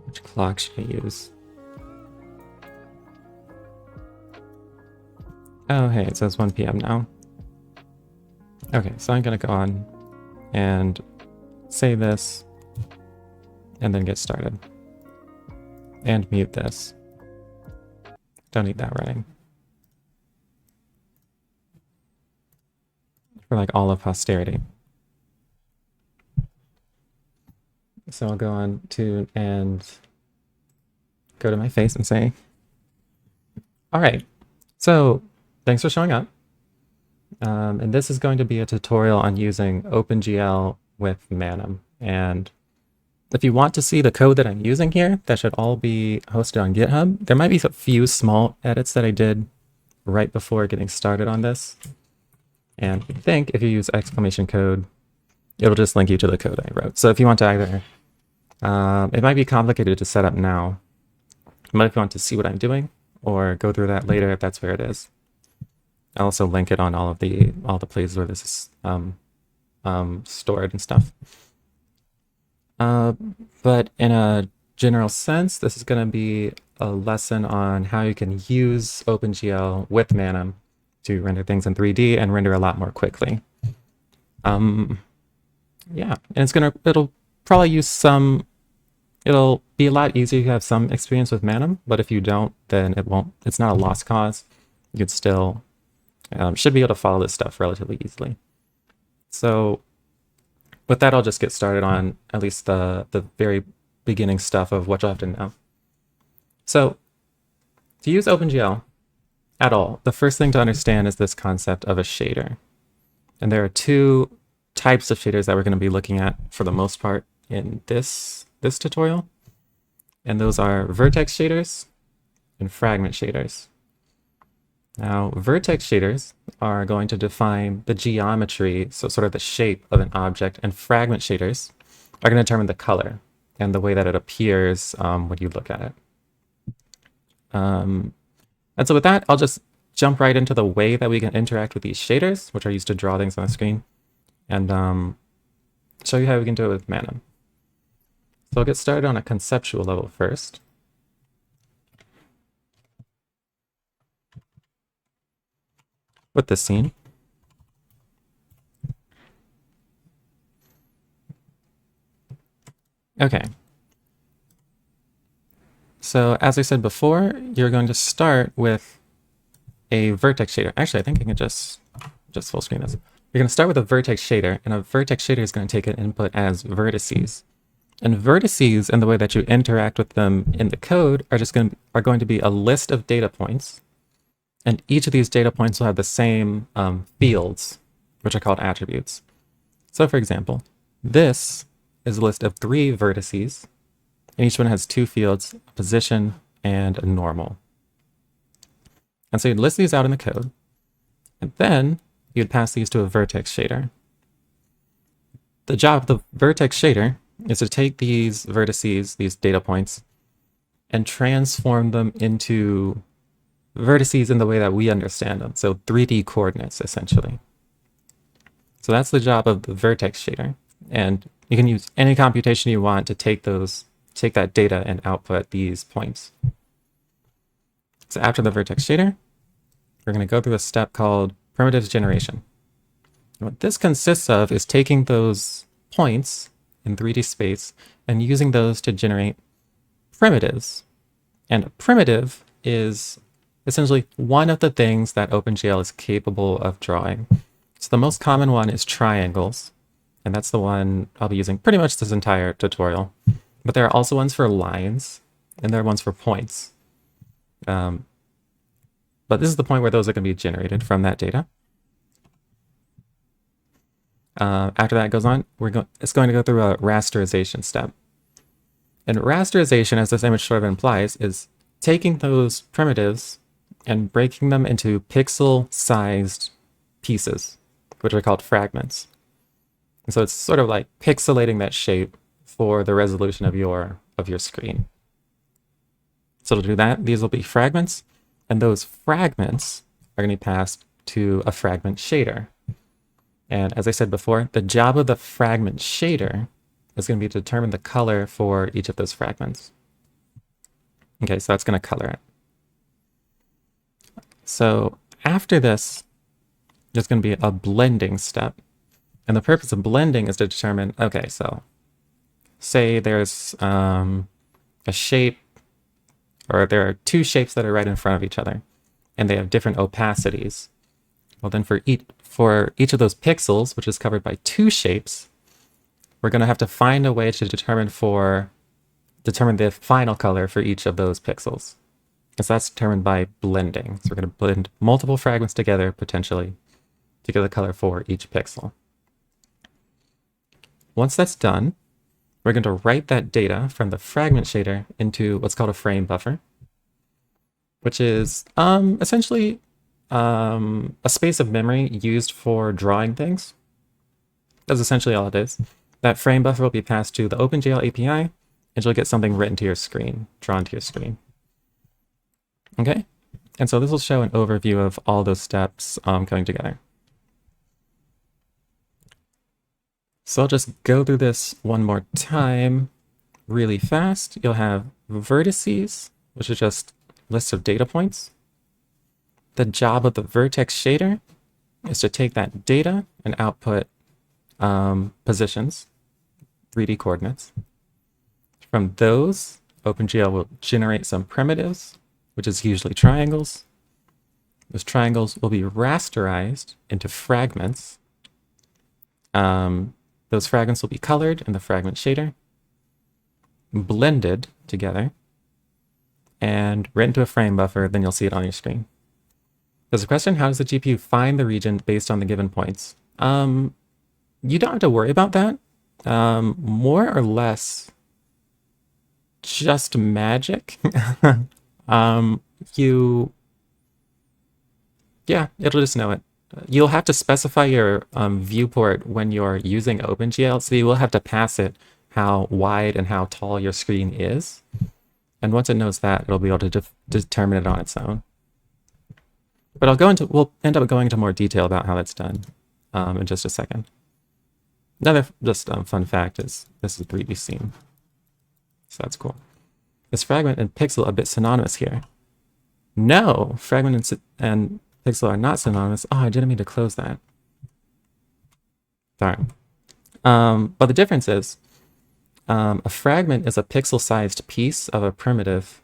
Which clock should I use? Oh, hey, it says 1 p.m. now. Okay, so I'm gonna go on and say this and then get started. And mute this. Don't need that running. For like all of posterity. So I'll go on to and go to my face and say, all right, so thanks for showing up. And this is going to be a tutorial on using OpenGL with Manim. And if you want to see the code that I'm using here, that should all be hosted on GitHub. There might be a few small edits that I did right before getting started on this. And I think if you use exclamation code, it'll just link you to the code I wrote. So if you want to either, it might be complicated to set up now, but if you want to see what I'm doing or go through that later, if that's where it is. I'll also link it on all the places where this is stored and stuff. But in a general sense, this is going to be a lesson on how you can use OpenGL with Manim to render things in 3D and render a lot more quickly. Yeah, and it'll probably use it'll be a lot easier if you have some experience with Manim, but if you don't, then it's not a lost cause. You could still, should be able to follow this stuff relatively easily. So with that, I'll just get started on at least the very beginning stuff of what you'll have to know. So to use OpenGL at all, the first thing to understand is this concept of a shader. And there are two types of shaders that we're going to be looking at for the most part in this tutorial. And those are vertex shaders and fragment shaders. Now, vertex shaders are going to define the geometry, so sort of the shape of an object, and fragment shaders are going to determine the color and the way that it appears when you look at it. And so with that, I'll just jump right into the way that we can interact with these shaders, which are used to draw things on the screen, and show you how we can do it with Manim. So I'll get started on a conceptual level first. With this scene. Okay. So as I said before, you're going to start with a vertex shader. Actually, I think I can just full screen this. You're going to start with a vertex shader, and a vertex shader is going to take an input as vertices. And vertices, and the way that you interact with them in the code, are going to be a list of data points. And each of these data points will have the same fields, which are called attributes. So for example, this is a list of 3 vertices, and each one has 2 fields, a position and a normal. And so you'd list these out in the code, and then you'd pass these to a vertex shader. The job of the vertex shader is to take these vertices, these data points, and transform them into vertices in the way that we understand them. So 3D coordinates, essentially. So that's the job of the vertex shader. And you can use any computation you want to take that data and output these points. So after the vertex shader, we're going to go through a step called primitives generation. And what this consists of is taking those points in 3D space and using those to generate primitives. And a primitive is essentially one of the things that OpenGL is capable of drawing. So the most common one is triangles, and that's the one I'll be using pretty much this entire tutorial. But there are also ones for lines, and there are ones for points. But this is the point where those are going to be generated from that data. After that goes on, it's going to go through a rasterization step. And rasterization, as this image sort of implies, is taking those primitives and breaking them into pixel-sized pieces, which are called fragments. And so it's sort of like pixelating that shape for the resolution of your screen. So to do that, these will be fragments, and those fragments are going to be passed to a fragment shader. And as I said before, the job of the fragment shader is going to be to determine the color for each of those fragments. Okay, so that's going to color it. So after this, there's going to be a blending step. And the purpose of blending is to determine, okay, so say there's a shape, or there are 2 shapes that are right in front of each other, and they have different opacities. Well, then for each of those pixels, which is covered by 2 shapes, we're going to have to find a way to determine the final color for each of those pixels. And so that's determined by blending. So we're going to blend multiple fragments together, potentially, to get the color for each pixel. Once that's done, we're going to write that data from the fragment shader into what's called a frame buffer, which is essentially a space of memory used for drawing things. That's essentially all it is. That frame buffer will be passed to the OpenGL API, and you'll get something written to your screen, drawn to your screen. Okay, and so this will show an overview of all those steps coming together. So I'll just go through this one more time really fast. You'll have vertices, which is just lists of data points. The job of the vertex shader is to take that data and output positions, 3D coordinates. From those, OpenGL will generate some primitives, which is usually triangles. Those triangles will be rasterized into fragments. Those fragments will be colored in the fragment shader, blended together, and written to a frame buffer. Then you'll see it on your screen. There's a question: how does the GPU find the region based on the given points? You don't have to worry about that. More or less just magic. um, you, yeah, it'll just know it. You'll have to specify your viewport when you're using OpenGL, so you will have to pass it how wide and how tall your screen is. And once it knows that, it'll be able to determine it on its own. But we'll end up going into more detail about how that's done in just a second. Another just fun fact is this is 3D scene. So that's cool. Is fragment and pixel a bit synonymous here? No, fragment and pixel are not synonymous. Oh, I didn't mean to close that. Darn. But the difference is a fragment is a pixel-sized piece of a primitive,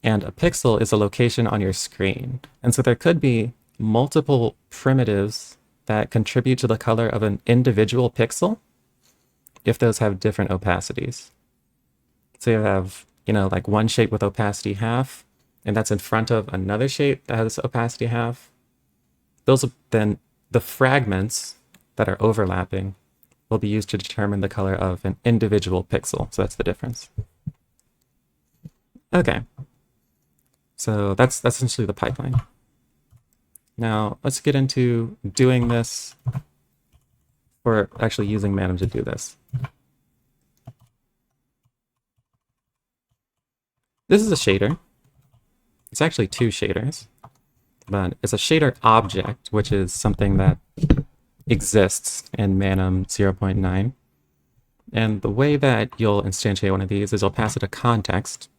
and a pixel is a location on your screen. And so there could be multiple primitives that contribute to the color of an individual pixel if those have different opacities. So you have, like one shape with opacity half, and that's in front of another shape that has opacity half. Those then the fragments that are overlapping will be used to determine the color of an individual pixel. So that's the difference. Okay. So that's essentially the pipeline. Now let's get into doing this, or actually using Manim to do this. This is a shader. It's actually two shaders, but it's a shader object, which is something that exists in Manim 0.9. And the way that you'll instantiate one of these is you'll pass it a context,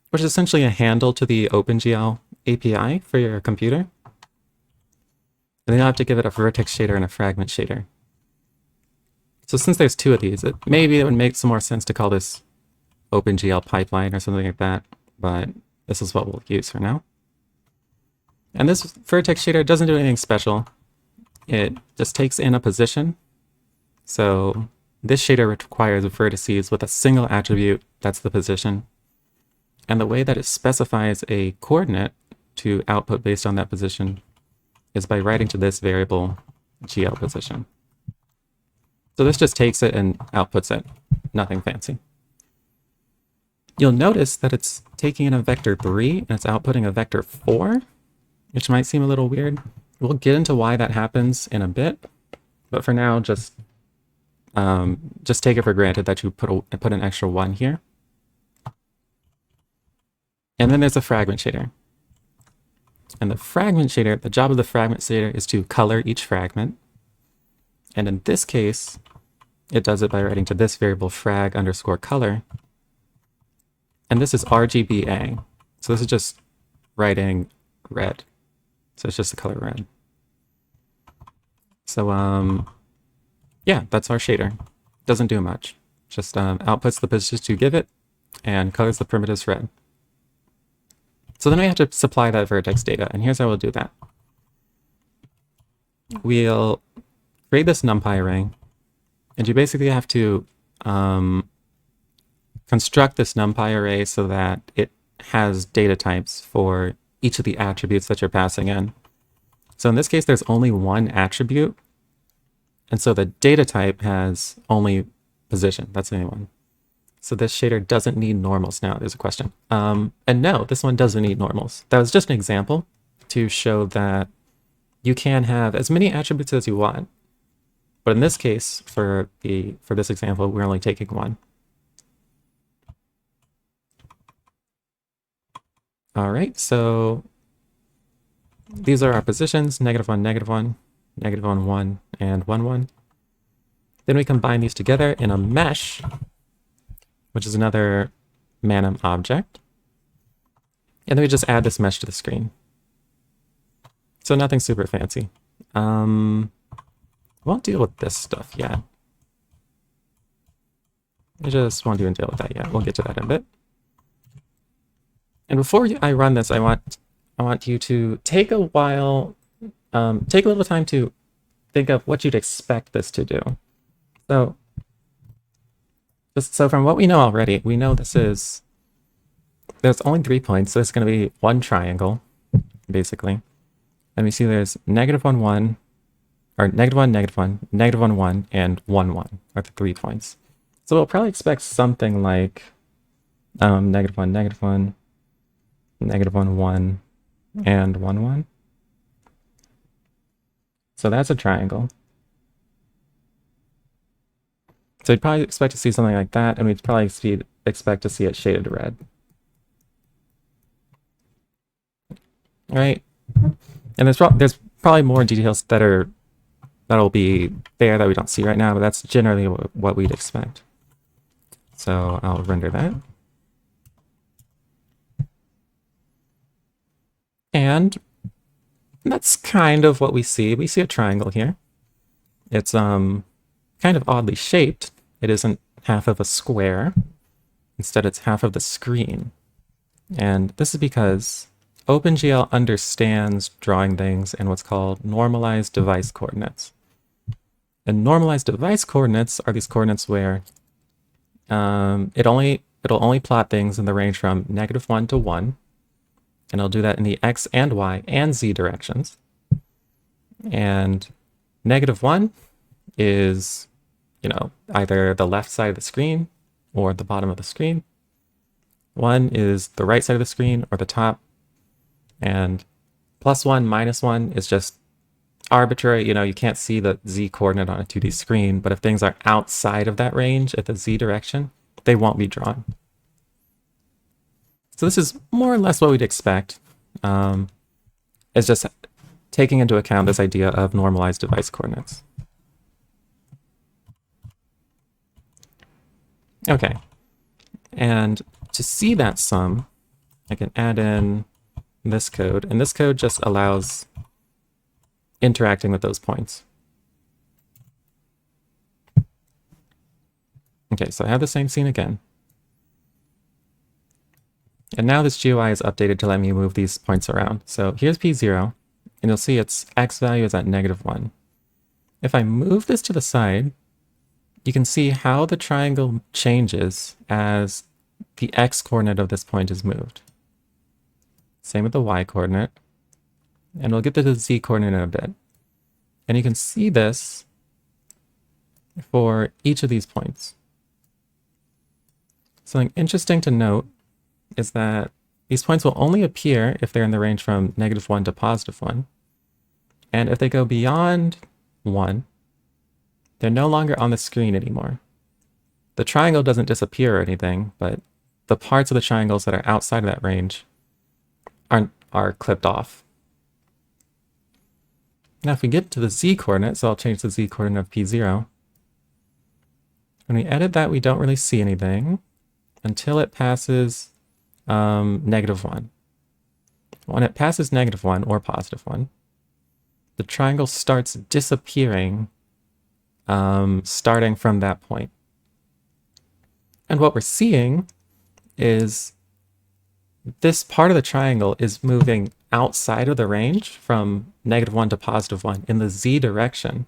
which is essentially a handle to the OpenGL API for your computer. And then you'll have to give it a vertex shader and a fragment shader. So since there's two of these, maybe it would make some more sense to call this OpenGL pipeline or something like that, but this is what we'll use for now. And this vertex shader doesn't do anything special. It just takes in a position. So this shader requires vertices with a single attribute, that's the position. And the way that it specifies a coordinate to output based on that position is by writing to this variable GL position. So this just takes it and outputs it, nothing fancy. You'll notice that it's taking in a vector 3 and it's outputting a vector 4, which might seem a little weird. We'll get into why that happens in a bit, but for now, just take it for granted that you put an extra 1 here. And then there's a fragment shader. And the fragment shader, the job of the fragment shader is to color each fragment. And in this case, it does it by writing to this variable frag underscore color. And this is RGBA. So this is just writing red. So it's just the color red. So yeah, that's our shader. Doesn't do much. Just outputs the positions to give it and colors the primitives red. So then we have to supply that vertex data, and here's how we'll do that. We'll create this NumPy array, and you basically have to construct this NumPy array so that it has data types for each of the attributes that you're passing in. So in this case, there's only one attribute, and so the data type has only position. That's the only one. So this shader doesn't need normals. Now there's a question. And no, this one doesn't need normals. That was just an example to show that you can have as many attributes as you want. But in this case, for this example, we're only taking one. All right, so these are our positions, -1, -1, -1, 1, and 1, 1. Then we combine these together in a mesh, which is another Manim object. And then we just add this mesh to the screen. So nothing super fancy. Won't deal with this stuff yet. I just won't even deal with that yet. We'll get to that in a bit. And before I run this, I want you to take a while, take a little time to think of what you'd expect this to do. So from what we know already, we know there's only 3 points, so it's going to be one triangle, basically. And we see there's -1, 1, or -1, -1, -1, 1, and 1, 1 are the 3 points. So we'll probably expect something like -1, -1, -1, 1, and 1, 1. So that's a triangle. So we'd probably expect to see something like that, and we'd probably expect to see it shaded red. Right? And there's probably more details that'll be there that we don't see right now, but that's generally what we'd expect. So I'll render that. And that's kind of what we see. We see a triangle here. It's kind of oddly shaped. It isn't half of a square. Instead, it's half of the screen. And this is because OpenGL understands drawing things in what's called normalized device coordinates. And normalized device coordinates are these coordinates where it'll only plot things in the range from -1 to 1, and it'll do that in the x and y and z directions. And -1 is, either the left side of the screen or the bottom of the screen. 1 is the right side of the screen or the top. And +1, -1 is just arbitrary. You can't see the z coordinate on a 2D screen, but if things are outside of that range at the z direction, they won't be drawn. So this is more or less what we'd expect. It's just taking into account this idea of normalized device coordinates. Okay, and to see that sum, I can add in this code, and this code just allows interacting with those points. Okay, so I have the same scene again. And now this GUI is updated to let me move these points around. So here's P0, and you'll see its x value is at -1. If I move this to the side, you can see how the triangle changes as the x coordinate of this point is moved. Same with the y coordinate. And we'll get to the z coordinate in a bit. And you can see this for each of these points. Something interesting to note is that these points will only appear if they're in the range from -1 to +1. And if they go beyond 1, they're no longer on the screen anymore. The triangle doesn't disappear or anything, but the parts of the triangles that are outside of that range are clipped off. Now if we get to the z coordinate, so I'll change the z coordinate of P0. When we edit that, we don't really see anything until it passes -1. When it passes -1 or +1, the triangle starts disappearing starting from that point. And what we're seeing is this part of the triangle is moving outside of the range from -1 to +1 in the z direction.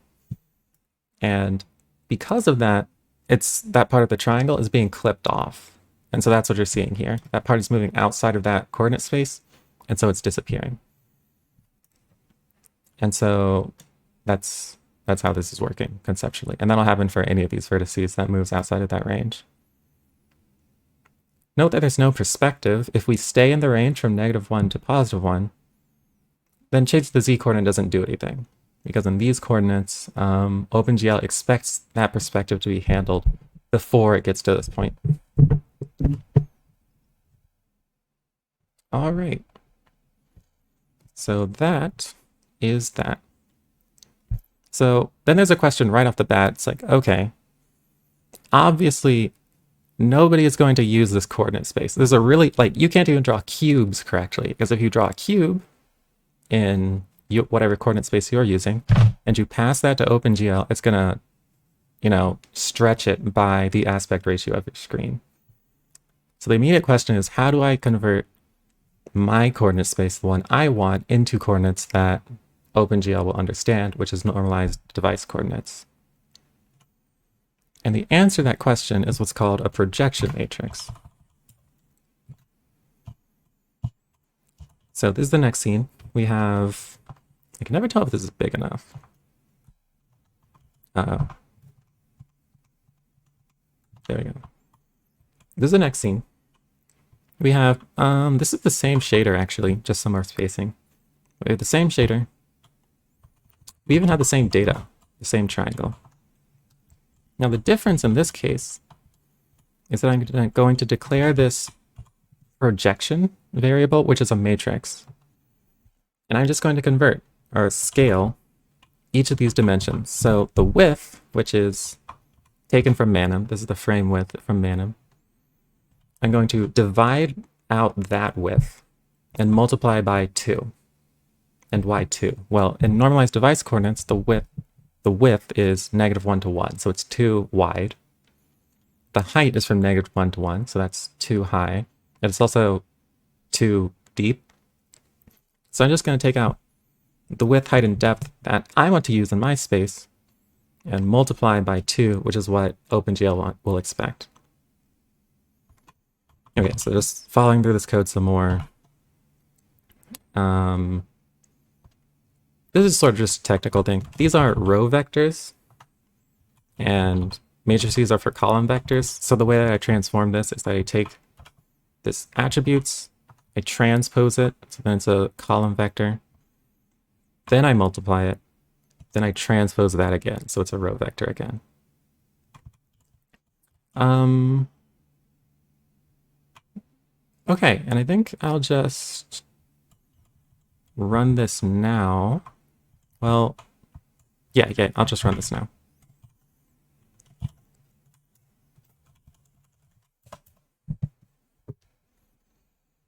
And because of that, that part of the triangle is being clipped off. And so that's what you're seeing here. That part is moving outside of that coordinate space, and so it's disappearing. And so that's how this is working conceptually. And that'll happen for any of these vertices that moves outside of that range. Note that there's no perspective. If we stay in the range from -1 to +1, then change the z coordinate doesn't do anything. Because in these coordinates, OpenGL expects that perspective to be handled before it gets to this point. All right. So that is that. So then there's a question right off the bat. It's like, okay, obviously nobody is going to use this coordinate space. There's a really, you can't even draw cubes correctly, because if you draw a cube in whatever coordinate space you're using, and you pass that to OpenGL, it's gonna, stretch it by the aspect ratio of your screen. So the immediate question is, how do I convert my coordinate space, the one I want, into coordinates that OpenGL will understand, which is normalized device coordinates? And the answer to that question is what's called a projection matrix. So this is the next scene. We have, I can never tell if this is big enough. Uh-oh. There we go. This is the next scene. We have, this is the same shader actually, just some more spacing. We have the same shader. We even have the same data, the same triangle. Now the difference in this case is that I'm going to declare this projection variable, which is a matrix. And I'm just going to convert or scale each of these dimensions. So the width, which is taken from Manim, this is the frame width from Manim, I'm going to divide out that width and multiply by 2. And why 2? Well, in normalized device coordinates, the width is -1 to 1, so it's 2 wide. The height is from -1 to 1, so that's 2 high. And it's also 2 deep. So I'm just going to take out the width, height, and depth that I want to use in my space and multiply by 2, which is what OpenGL will expect. Okay, so just following through this code some more. This is sort of just a technical thing. These are row vectors, and matrices are for column vectors. So the way that I transform this is that I take this attributes, I transpose it, so then it's a column vector. Then I multiply it, then I transpose that again, so it's a row vector again. Okay, and I think I'll just run this now. Well, yeah, I'll just run this now.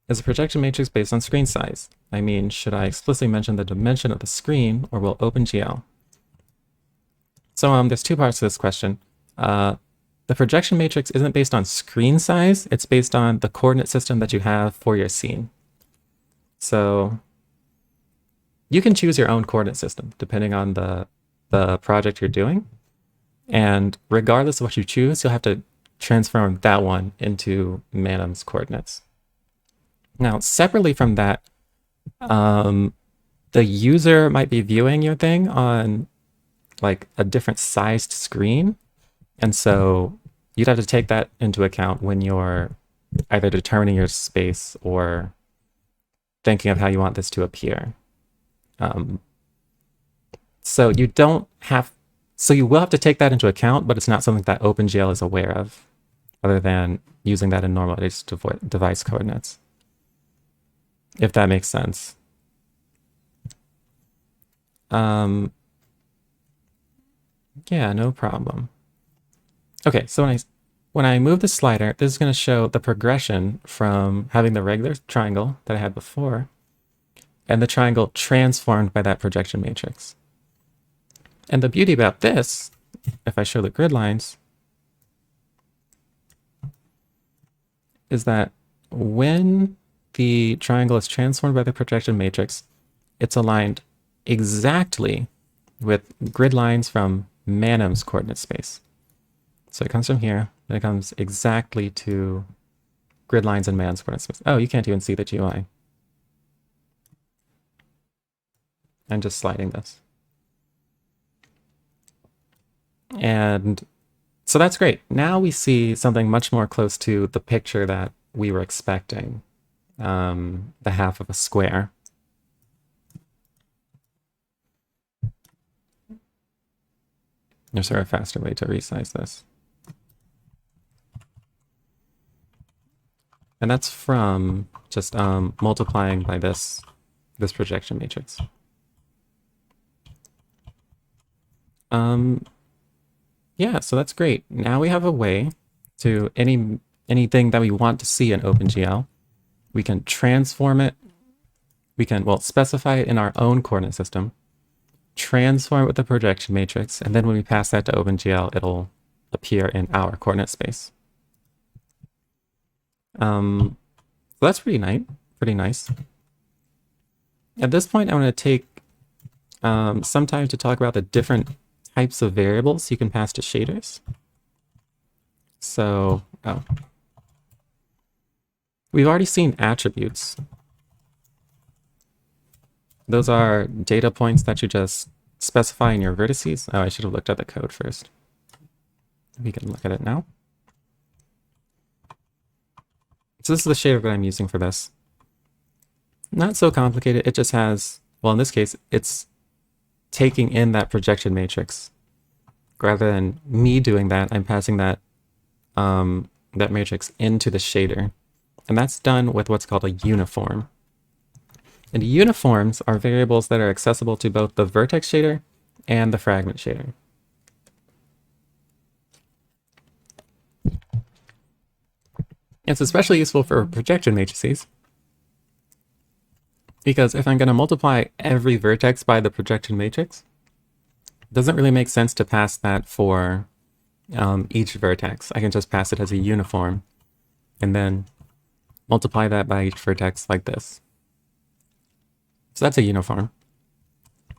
Is a projection matrix based on screen size? I mean, should I explicitly mention the dimension of the screen, or will OpenGL? So there's two parts to this question. The projection matrix isn't based on screen size, it's based on the coordinate system that you have for your scene. So you can choose your own coordinate system depending on the project you're doing. And regardless of what you choose, you'll have to transform that one into Manim's coordinates. Now, separately from that, the user might be viewing your thing on like a different sized screen. And so you'd have to take that into account when you're either determining your space or thinking of how you want this to appear. So you will have to take that into account, but it's not something that OpenGL is aware of, other than using that in normalized device coordinates. If that makes sense. Yeah, no problem. Okay, so when I move the slider, this is going to show the progression from having the regular triangle that I had before and the triangle transformed by that projection matrix. And the beauty about this, if I show the grid lines, is that when the triangle is transformed by the projection matrix, it's aligned exactly with grid lines from Manim's coordinate space. So it comes from here, and it comes exactly to grid lines in Manim's coordinate space. Oh, you can't even see the GUI. I'm just sliding this. And so that's great. Now we see something much more close to the picture that we were expecting. The half of a square. There's a faster way to resize this. And that's from just multiplying by this projection matrix. Yeah, so that's great. Now we have a way to anything that we want to see in OpenGL. We can transform it. We can, well, specify it in our own coordinate system, transform it with the projection matrix, and then when we pass that to OpenGL, it'll appear in our coordinate space. So that's pretty nice. At this point, I'm going to take some time to talk about the different types of variables you can pass to shaders. So, we've already seen attributes. Those are data points that you just specifying your vertices. Oh, I should have looked at the code first. We can look at it now. So this is the shader that I'm using for this. Not so complicated. It just has, well, in this case, it's taking in that projection matrix. Rather than me doing that, I'm passing that that matrix into the shader. And that's done with what's called a uniform. And uniforms are variables that are accessible to both the vertex shader and the fragment shader. It's especially useful for projection matrices, because if I'm going to multiply every vertex by the projection matrix, it doesn't really make sense to pass that for each vertex. I can just pass it as a uniform and then multiply that by each vertex like this. So that's a uniform.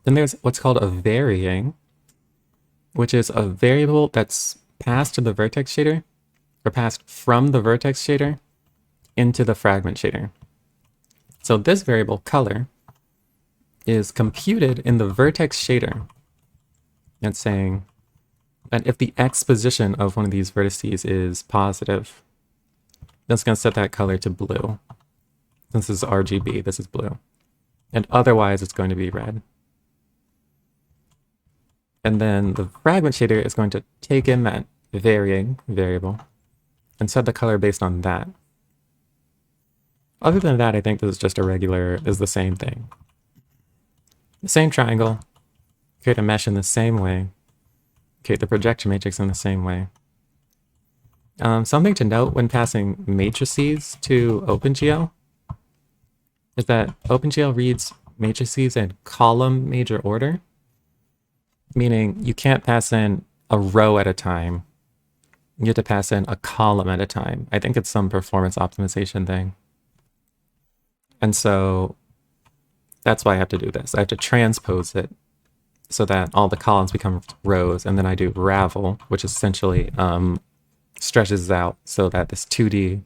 Then there's what's called a varying, which is a variable that's passed to the vertex shader, or passed from the vertex shader into the fragment shader. So this variable, color, is computed in the vertex shader. It's saying that if the x position of one of these vertices is positive, that's going to set that color to blue. Since this is RGB, this is blue. And otherwise, it's going to be red. And then the fragment shader is going to take in that varying variable and set the color based on that. Other than that, I think this is just a regular, is the same thing. The same triangle, create a mesh in the same way, create the projection matrix in the same way. Something to note when passing matrices to OpenGL is that OpenGL reads matrices in column major order, meaning you can't pass in a row at a time. You have to pass in a column at a time. I think it's some performance optimization thing. And so that's why I have to do this. I have to transpose it so that all the columns become rows, and then I do ravel, which essentially stretches out so that this 2D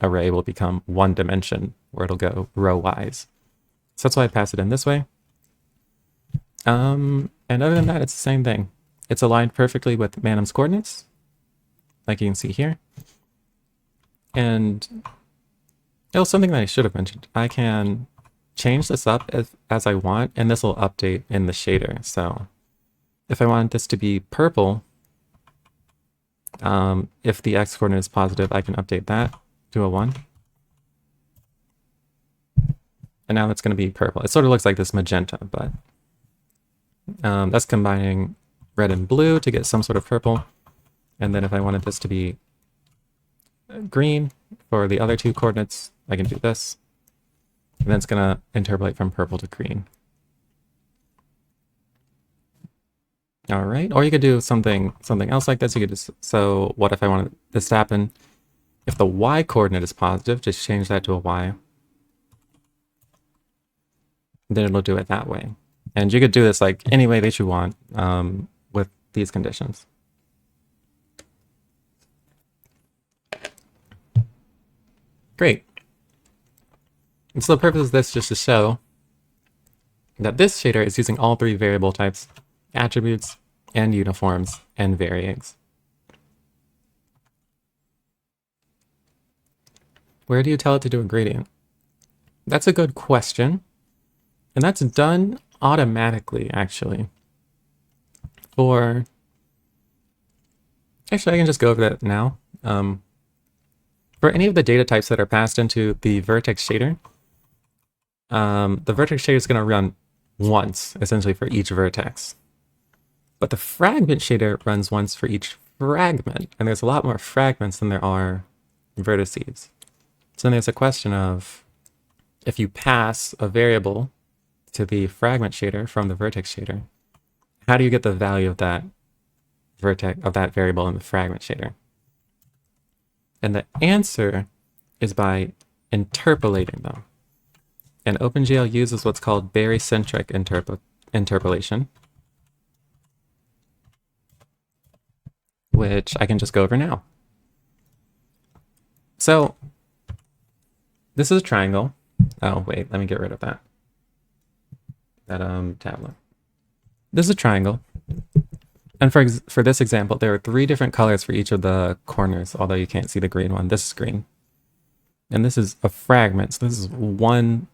array will become one dimension, where it'll go row-wise. So that's why I pass it in this way. And other than that, it's the same thing. It's aligned perfectly with Manim's coordinates, like you can see here. And it was something that I should have mentioned. I can change this up as I want, and this will update in the shader. So if I want this to be purple, if the x coordinate is positive, I can update that to a 1. And now it's going to be purple. It sort of looks like this magenta, but that's combining red and blue to get some sort of purple. And then if I wanted this to be green for the other two coordinates, I can do this. And then it's going to interpolate from purple to green. All right, or you could do something else like this. You could just, so what if I wanted this to happen? If the y coordinate is positive, just change that to a y. Then it'll do it that way. And you could do this like any way that you want with these conditions. Great. And so the purpose of this is just to show that this shader is using all three variable types: attributes and uniforms and varyings. Where do you tell it to do a gradient? That's a good question. And that's done automatically, actually. Actually, I can just go over that now. For any of the data types that are passed into the vertex shader, the vertex shader is going to run once, essentially, for each vertex. But the fragment shader runs once for each fragment, and there's a lot more fragments than there are vertices. So then there's a question of, if you pass a variable to the fragment shader from the vertex shader, how do you get the value of that variable in the fragment shader? And the answer is by interpolating them. And OpenGL uses what's called barycentric interpolation, which I can just go over now. So this is a triangle. Oh, wait, let me get rid of that tablet. this is a triangle. And for this example, there are 3 different colors for each of the corners, although you can't see the green one. This is green. And this is a fragment, so this is one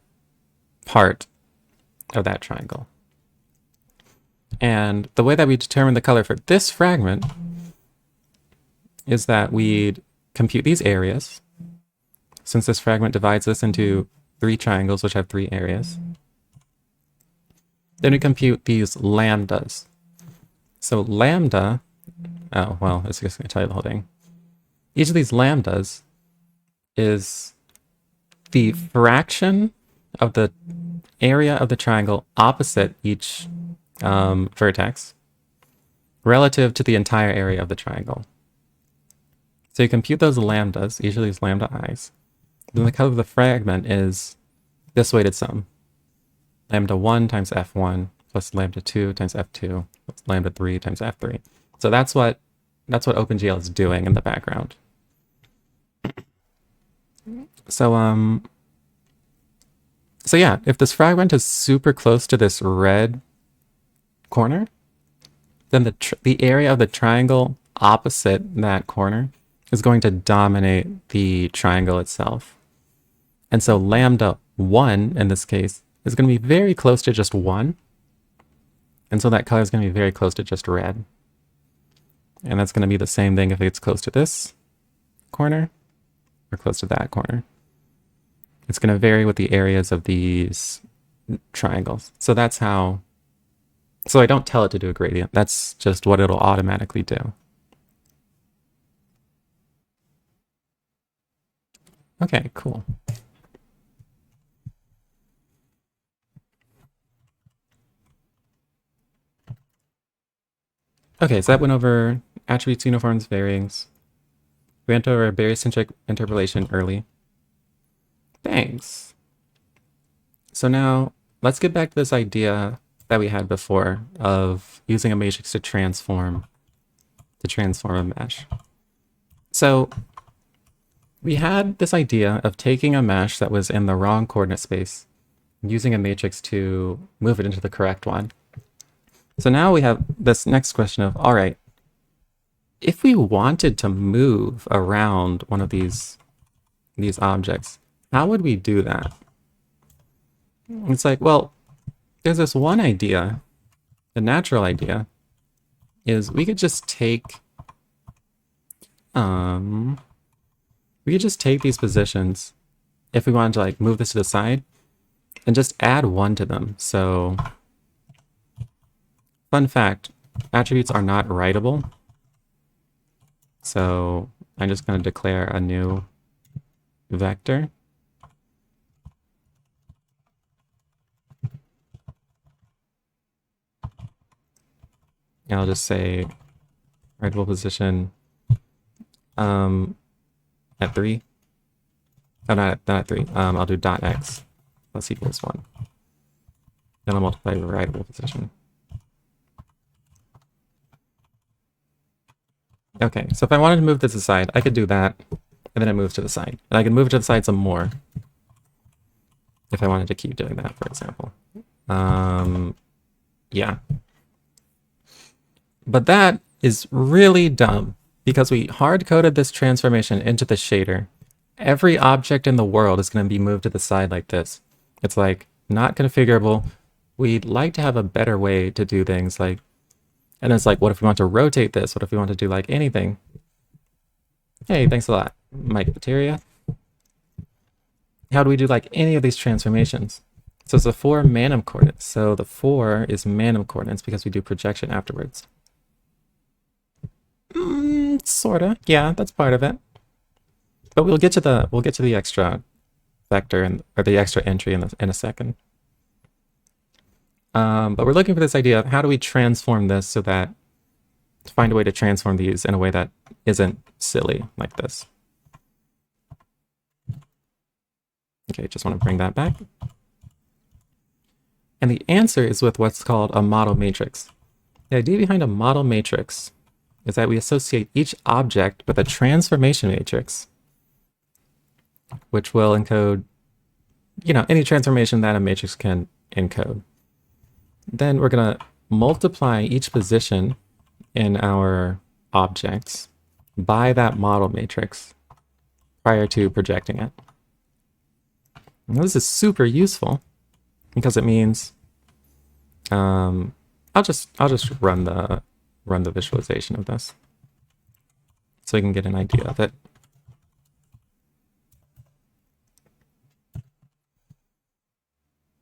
part of that triangle. And the way that we determine the color for this fragment is that we'd compute these areas, since this fragment divides this into 3 triangles which have 3 areas. Then we compute these lambdas. So lambda, oh, well, it's just going to tell you the whole thing. Each of these lambdas is the fraction of the area of the triangle opposite each vertex relative to the entire area of the triangle. So you compute those lambdas, each of these lambda i's. Then the color of the fragment is this weighted sum. Lambda 1 times f1 plus lambda 2 times f2 plus lambda 3 times f3. So that's what OpenGL is doing in the background. So yeah, if this fragment is super close to this red corner, then the area of the triangle opposite that corner is going to dominate the triangle itself. And so lambda 1 in this case is going to be very close to just 1. And so that color is going to be very close to just red. And that's going to be the same thing if it's close to this corner or close to that corner. It's going to vary with the areas of these triangles. So that's how, so I don't tell it to do a gradient. That's just what it'll automatically do. Okay, cool. Okay, so that went over attributes, uniforms, variance. We went over barycentric interpolation early. Thanks. So now let's get back to this idea that we had before of using a matrix to transform a mesh. So we had this idea of taking a mesh that was in the wrong coordinate space, using a matrix to move it into the correct one. So now we have this next question of, all right, if we wanted to move around one of these objects, how would we do that? It's like, well, there's this one idea, the natural idea, is we could just take these positions if we wanted to like move this to the side and just add 1 to them. So fun fact, attributes are not writable. So I'm just going to declare a new vector. And I'll just say writable position at 3. Oh, not at 3. I'll do dot x plus equals 1. Then I'll multiply the writable position. Okay, so if I wanted to move this aside, I could do that, and then it moves to the side. And I can move it to the side some more if I wanted to keep doing that, for example. Yeah. But that is really dumb, because we hard-coded this transformation into the shader. Every object in the world is going to be moved to the side like this. It's like not configurable. We'd like to have a better way to do things like, and it's like, what if we want to rotate this? What if we want to do like anything? Hey, thanks a lot, Mike Materia. How do we do like any of these transformations? So it's the 4 Manim coordinates. So the 4 is Manim coordinates because we do projection afterwards. Sorta, yeah, that's part of it. But we'll get to the extra vector or the extra entry in a second. But we're looking for this idea of how do we transform this so that to find a way to transform these in a way that isn't silly like this. Okay, just want to bring that back. And the answer is with what's called a model matrix. The idea behind a model matrix is that we associate each object with a transformation matrix, which will encode, any transformation that a matrix can encode. Then we're going to multiply each position in our objects by that model matrix prior to projecting it. Now, this is super useful because it means I'll just run the visualization of this so you can get an idea of it.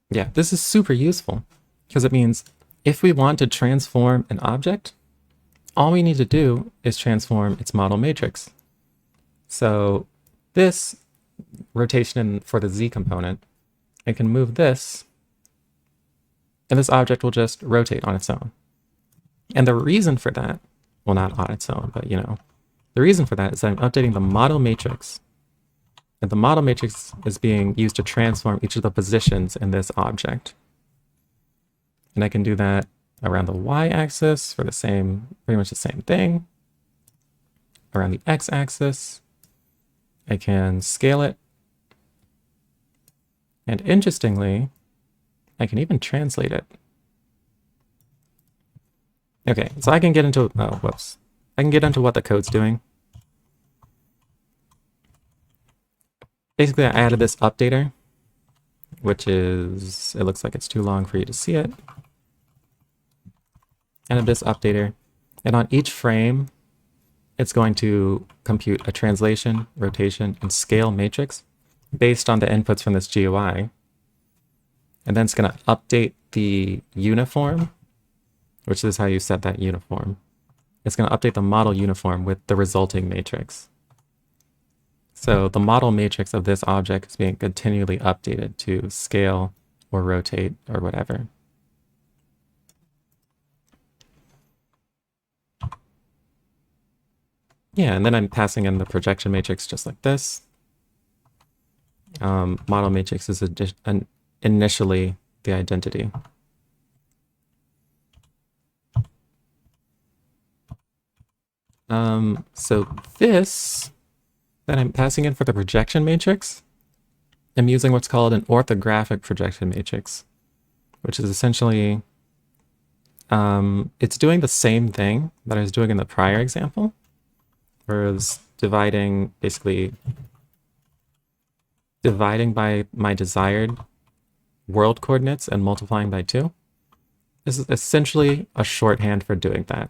Yeah, this is super useful because it means if we want to transform an object, all we need to do is transform its model matrix. So this rotation for the Z component, I can move this, and this object will just rotate on its own. And the reason for that, well, not on its own, but the reason for that is that I'm updating the model matrix. And the model matrix is being used to transform each of the positions in this object. And I can do that around the y-axis for pretty much the same thing. Around the x-axis, I can scale it. And interestingly, I can even translate it. Okay, so I can get into, I can get into what the code's doing. Basically, I added this updater, which is, it looks like it's too long for you to see it. Added this updater, and on each frame, it's going to compute a translation, rotation, and scale matrix based on the inputs from this GUI. And then it's going to update the uniform, which is how you set that uniform. It's going to update the model uniform with the resulting matrix. So the model matrix of this object is being continually updated to scale or rotate or whatever. Yeah, and then I'm passing in the projection matrix just like this. Model matrix is initially the identity. So this that I'm passing in for the projection matrix, I'm using what's called an orthographic projection matrix, which is essentially, it's doing the same thing that I was doing in the prior example, whereas basically dividing by my desired world coordinates and multiplying by 2. This is essentially a shorthand for doing that.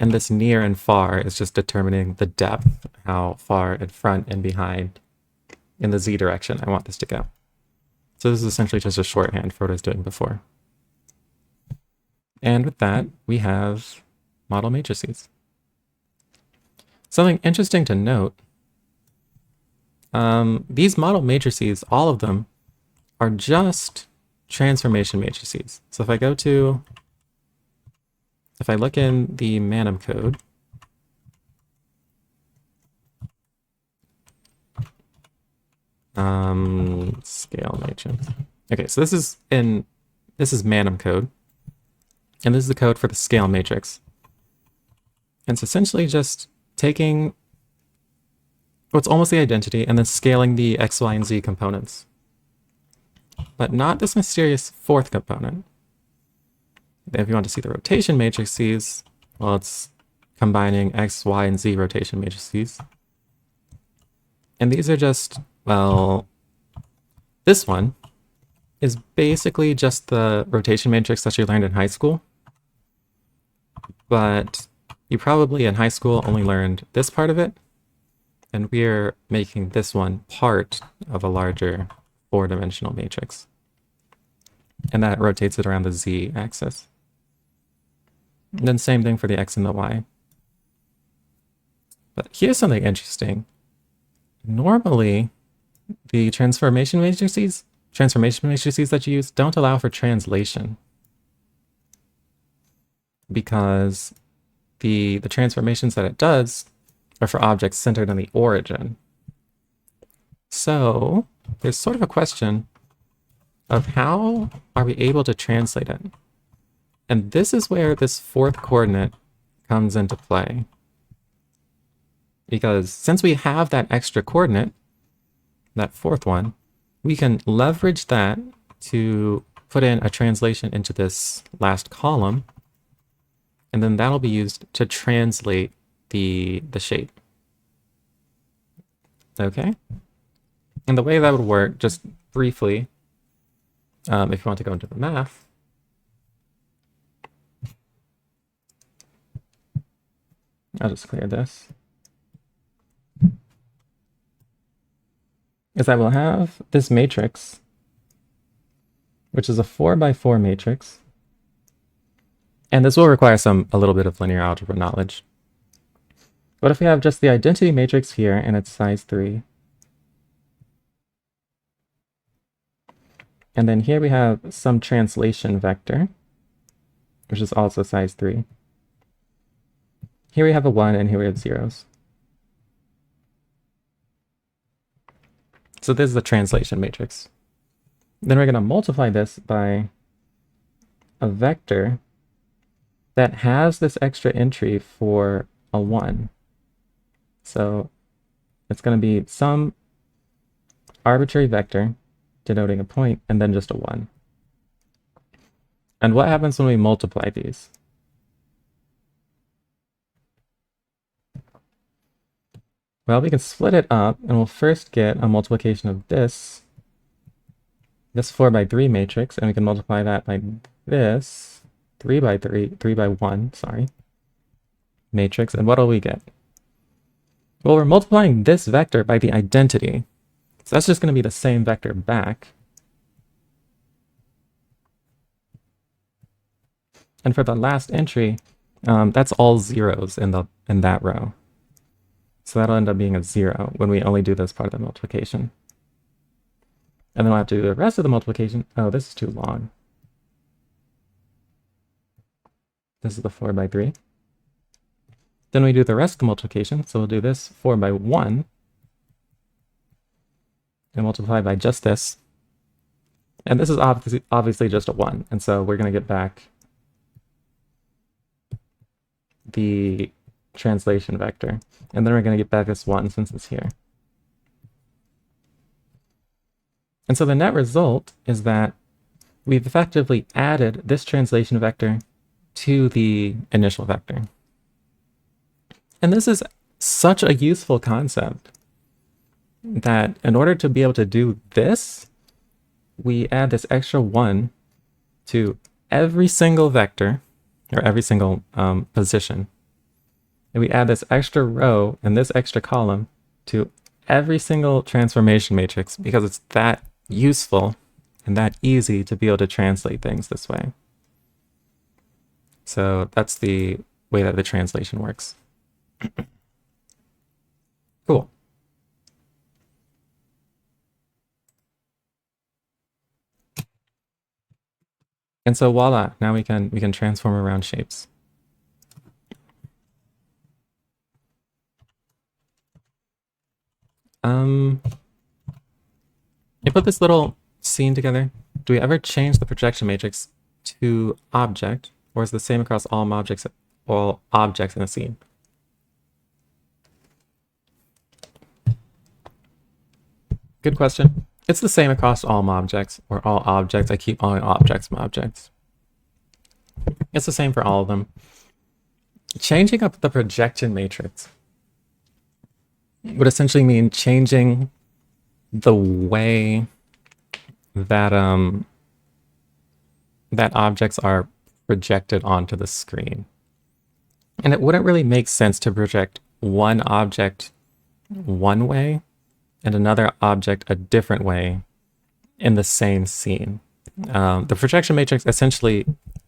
And this near and far is just determining the depth, how far in front and behind in the Z direction I want this to go. So this is essentially just a shorthand for what I was doing before. And with that, we have model matrices. Something interesting to note, these model matrices, all of them, are just transformation matrices. So if I look in the Manim code, scale matrix. Okay, so this is Manim code, and this is the code for the scale matrix. And it's essentially just taking what's almost the identity and then scaling the X, Y, and Z components. But not this mysterious fourth component. If you want to see the rotation matrices, well, it's combining X, Y, and Z rotation matrices. And these are just, well, this one is basically just the rotation matrix that you learned in high school. But you probably in high school only learned this part of it. And we're making this one part of a larger 4-dimensional matrix. And that rotates it around the Z axis. And then same thing for the X and the Y. But here's something interesting. Normally, the transformation matrices that you use don't allow for translation. Because the transformations that it does are for objects centered on the origin. So there's sort of a question of how are we able to translate it? And this is where this fourth coordinate comes into play. Because since we have that extra coordinate, that fourth one, we can leverage that to put in a translation into this last column, and then that'll be used to translate the shape. Okay? And the way that would work, just briefly, if you want to go into the math, I'll just clear this, is I will have this matrix, which is a 4x4 matrix. And this will require a little bit of linear algebra knowledge. But if we have just the identity matrix here and it's size 3, and then here we have some translation vector, which is also size 3. Here we have a 1 and here we have zeros. So this is the translation matrix. Then we're going to multiply this by a vector that has this extra entry for a 1. So it's going to be some arbitrary vector denoting a point and then just a 1. And what happens when we multiply these? Well, we can split it up, and we'll first get a multiplication of this 4x3 matrix, and we can multiply that by this 3x1, sorry, matrix, and what will we get? Well, we're multiplying this vector by the identity, so that's just going to be the same vector back. And for the last entry, that's all zeros in that row. So that'll end up being a 0 when we only do this part of the multiplication. And then we'll have to do the rest of the multiplication. Oh, this is too long. This is the 4x3. Then we do the rest of the multiplication. So we'll do this 4x1 and multiply by just this. And this is obviously just a 1. And so we're going to get back the translation vector. And then we're going to get back this 1 since it's here. And so the net result is that we've effectively added this translation vector to the initial vector. And this is such a useful concept that in order to be able to do this, we add this extra 1 to every single vector, or every single position. And we add this extra row and this extra column to every single transformation matrix because it's that useful and that easy to be able to translate things this way. So that's the way that the translation works. Cool. And so voila, now we can transform around shapes. You put this little scene together. Do we ever change the projection matrix to object, or is it the same across all objects in a scene? Good question. It's the same across all objects, or all objects. I keep calling objects objects. It's the same for all of them. Changing up the projection matrix would essentially mean changing the way that that objects are projected onto the screen. And it wouldn't really make sense to project one object one way and another object a different way in the same scene. The projection matrix, essentially,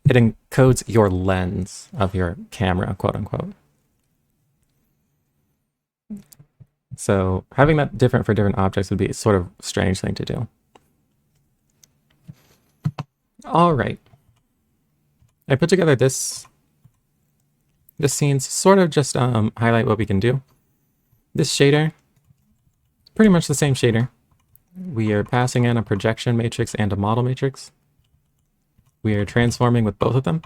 it encodes your lens of your camera, quote unquote. So having that different for different objects would be a sort of strange thing to do. All right. I put together this scene to sort of just highlight what we can do. This shader, pretty much the same shader. We are passing in a projection matrix and a model matrix. We are transforming with both of them.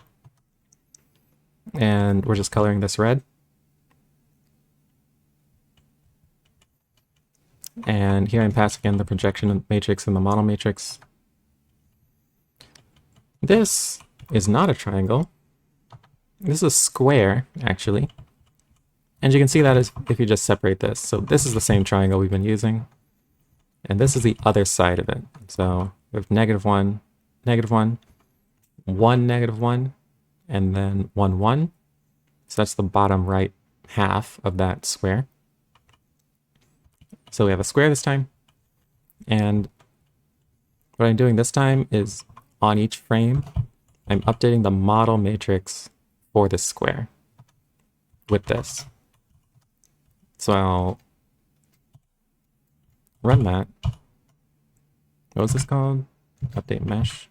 And we're just coloring this red. And here I'm passing in the projection matrix and the model matrix. This is not a triangle. This is a square, actually. And you can see that if you just separate this. So this is the same triangle we've been using. And this is the other side of it. So we have -1, -1, 1, -1, and then 1, 1. So that's the bottom right half of that square. So we have a square this time. And what I'm doing this time is on each frame, I'm updating the model matrix for this square with this. So I'll run that. What was this called? Update mesh.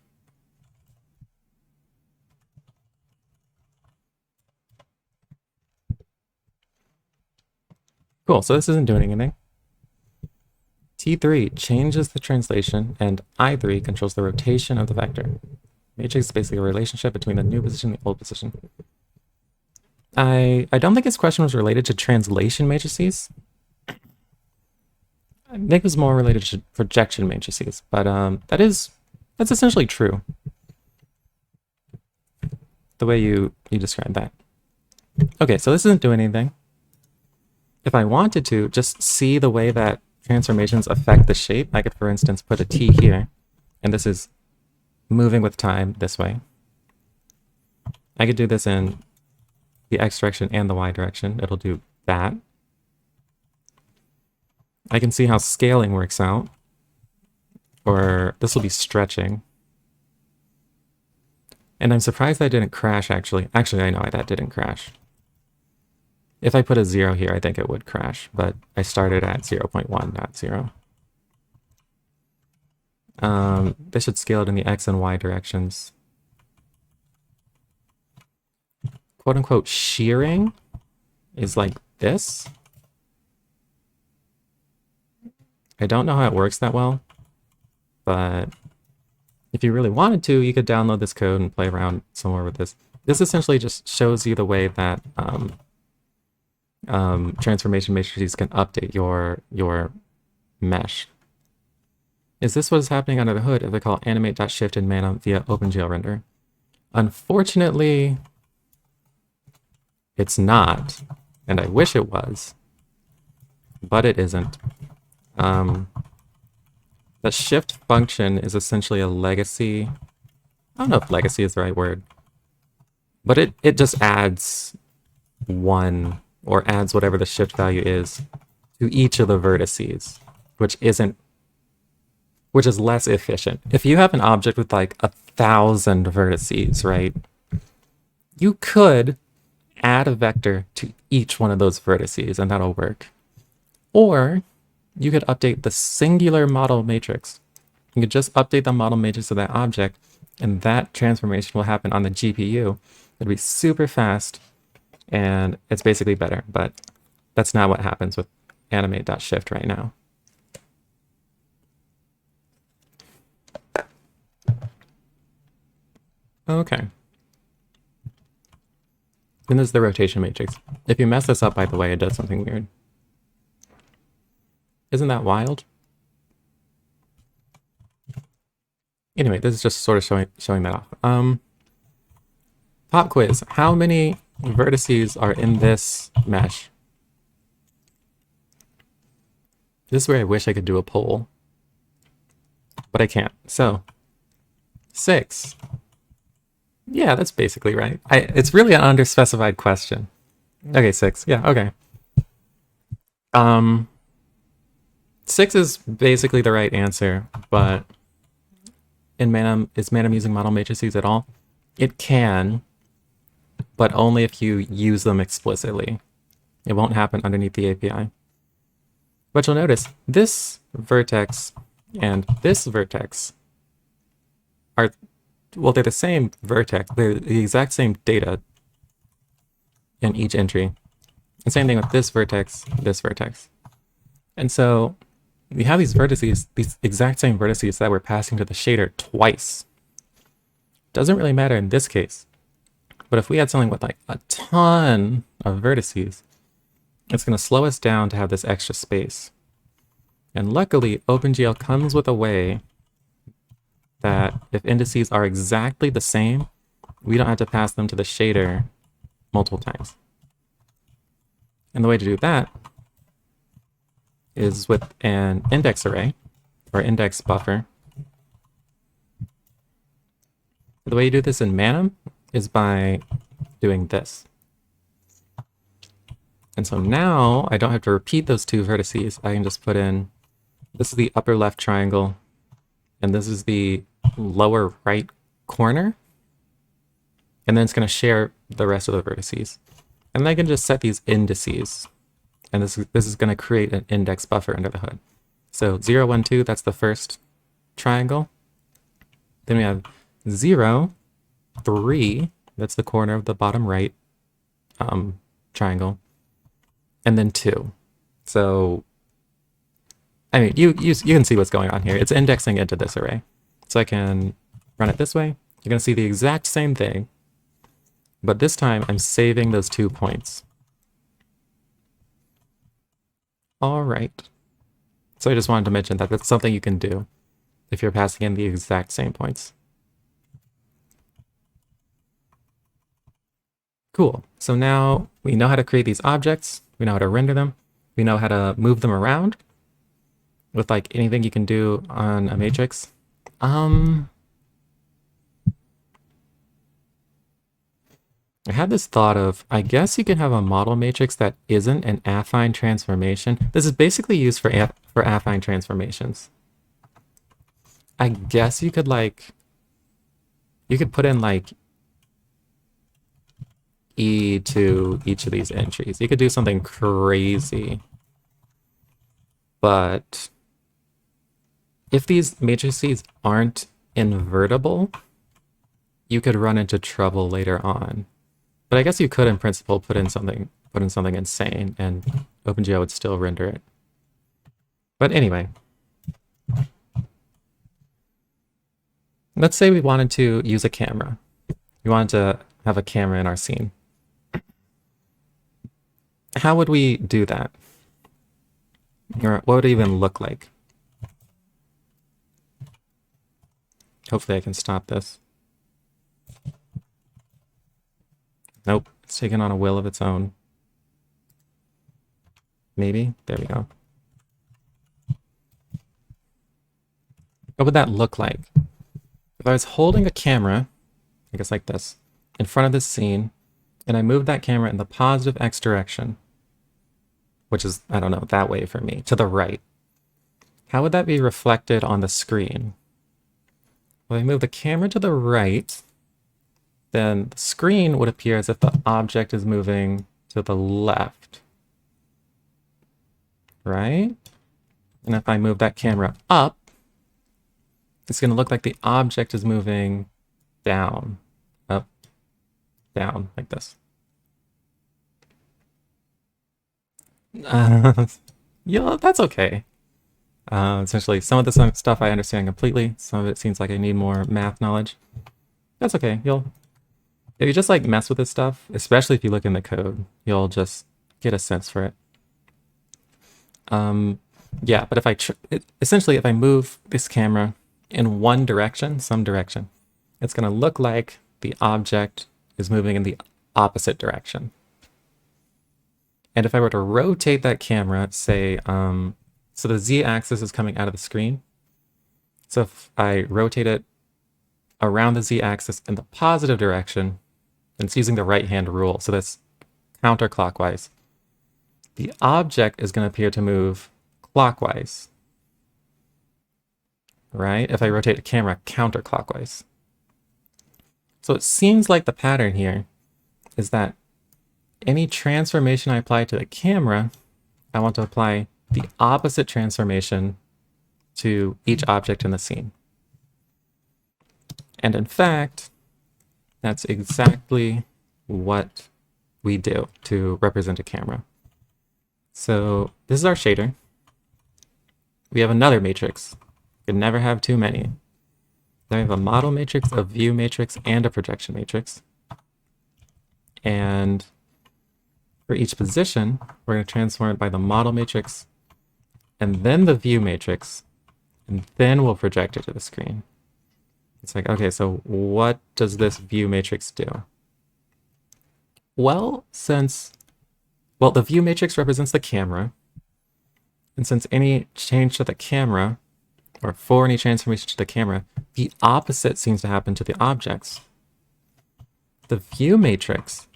Cool, so this isn't doing anything. T3 changes the translation, and I3 controls the rotation of the vector. Matrix is basically a relationship between the new position and the old position. I don't think his question was related to translation matrices. I think it was more related to projection matrices, but that's essentially true. The way you described that. Okay, so this isn't doing anything. If I wanted to just see the way that transformations affect the shape, I could, for instance, put a T here, and this is moving with time this way. I could do this in the X direction and the Y direction. It'll do that. I can see how scaling works out, or this will be stretching. And I'm surprised that didn't crash, actually. Actually, I know why that didn't crash. If I put a 0 here, I think it would crash, but I started at 0.1, not 0. They should scale it in the X and Y directions. Quote unquote shearing is like this. I don't know how it works that well, but if you really wanted to, you could download this code and play around somewhere with this. This essentially just shows you the way that transformation matrices can update your mesh. Is this what is happening under the hood if I call animate.shift in Manim via OpenGL render? Unfortunately, it's not, and I wish it was, but it isn't. The shift function is essentially a legacy. I don't know if legacy is the right word, but it just adds 1 or adds whatever the shift value is to each of the vertices, which is less efficient. If you have an object with like 1,000 vertices, right, you could add a vector to each one of those vertices and that'll work. Or you could update the singular model matrix. You could just update the model matrix of that object and that transformation will happen on the GPU. It'll be super fast and it's basically better, but that's not what happens with animate.shift right now. Okay. Then there's the rotation matrix. If you mess this up, by the way, it does something weird. Isn't that wild? Anyway, this is just sort of showing that off. Pop quiz. How many vertices are in this mesh? This is where I wish I could do a poll, but I can't. So 6. Yeah, that's basically right. It's really an underspecified question. Okay, 6. Yeah, okay. 6 is basically the right answer, but in Manim, is Manim using model matrices at all? It can, but only if you use them explicitly. It won't happen underneath the API. But you'll notice this vertex and this vertex are, well, they're the same vertex. They're the exact same data in each entry. The same thing with this vertex, this vertex. And so we have these vertices, these exact same vertices that we're passing to the shader twice. Doesn't really matter in this case. But if we had something with like a ton of vertices, it's going to slow us down to have this extra space. And luckily, OpenGL comes with a way that if indices are exactly the same, we don't have to pass them to the shader multiple times. And the way to do that is with an index array or index buffer. The way you do this in Manim is by doing this. And so now I don't have to repeat those two vertices. I can just put in, this is the upper left triangle, and this is the lower right corner. And then it's going to share the rest of the vertices. And I can just set these indices. And this is going to create an index buffer under the hood. So 0, 1, 2, that's the first triangle. Then we have 0, 3, that's the corner of the bottom right triangle. And then 2. So, I mean, you can see what's going on here. It's indexing into this array. So I can run it this way. You're going to see the exact same thing. But this time, I'm saving those 2 points. All right. So I just wanted to mention that that's something you can do if you're passing in the exact same points. Cool. So now we know how to create these objects. We know how to render them. We know how to move them around with like anything you can do on a matrix. I had this thought of, I guess you can have a model matrix that isn't an affine transformation. This is basically used for affine transformations. I guess you could put in like E to each of these entries. You could do something crazy. But if these matrices aren't invertible, you could run into trouble later on. But I guess you could in principle put in something insane and OpenGL would still render it. But anyway, let's say we wanted to use a camera. We wanted to have a camera in our scene. How would we do that? Or what would it even look like? Hopefully I can stop this. Nope, it's taken on a will of its own. Maybe? There we go. What would that look like? If I was holding a camera, I guess like this, in front of this scene, and I moved that camera in the positive X direction, which is, I don't know, that way for me, to the right. How would that be reflected on the screen? Well, I move the camera to the right, then the screen would appear as if the object is moving to the left, right? And if I move that camera up, it's going to look like the object is moving down, up, down, like this. Yeah, that's okay. Essentially, some of this stuff I understand completely. Some of it seems like I need more math knowledge. That's okay. If you just like mess with this stuff, especially if you look in the code, you'll just get a sense for it. Yeah, but if essentially if I move this camera in one direction, some direction, it's going to look like the object is moving in the opposite direction. And if I were to rotate that camera, say, so the z-axis is coming out of the screen. So if I rotate it around the z-axis in the positive direction, and it's using the right-hand rule, so that's counterclockwise, the object is going to appear to move clockwise, right? If I rotate the camera counterclockwise. So it seems like the pattern here is that any transformation I apply to the camera, I want to apply the opposite transformation to each object in the scene. And in fact, that's exactly what we do to represent a camera. So this is our shader. We have another matrix. You can never have too many. Then we have a model matrix, a view matrix, and a projection matrix. And for each position, we're going to transform it by the model matrix, and then the view matrix, and then we'll project it to the screen. It's like, okay, so what does this view matrix do? Well, the view matrix represents the camera, and since any change to the camera, or for any transformation to the camera, the opposite seems to happen to the objects. The view matrix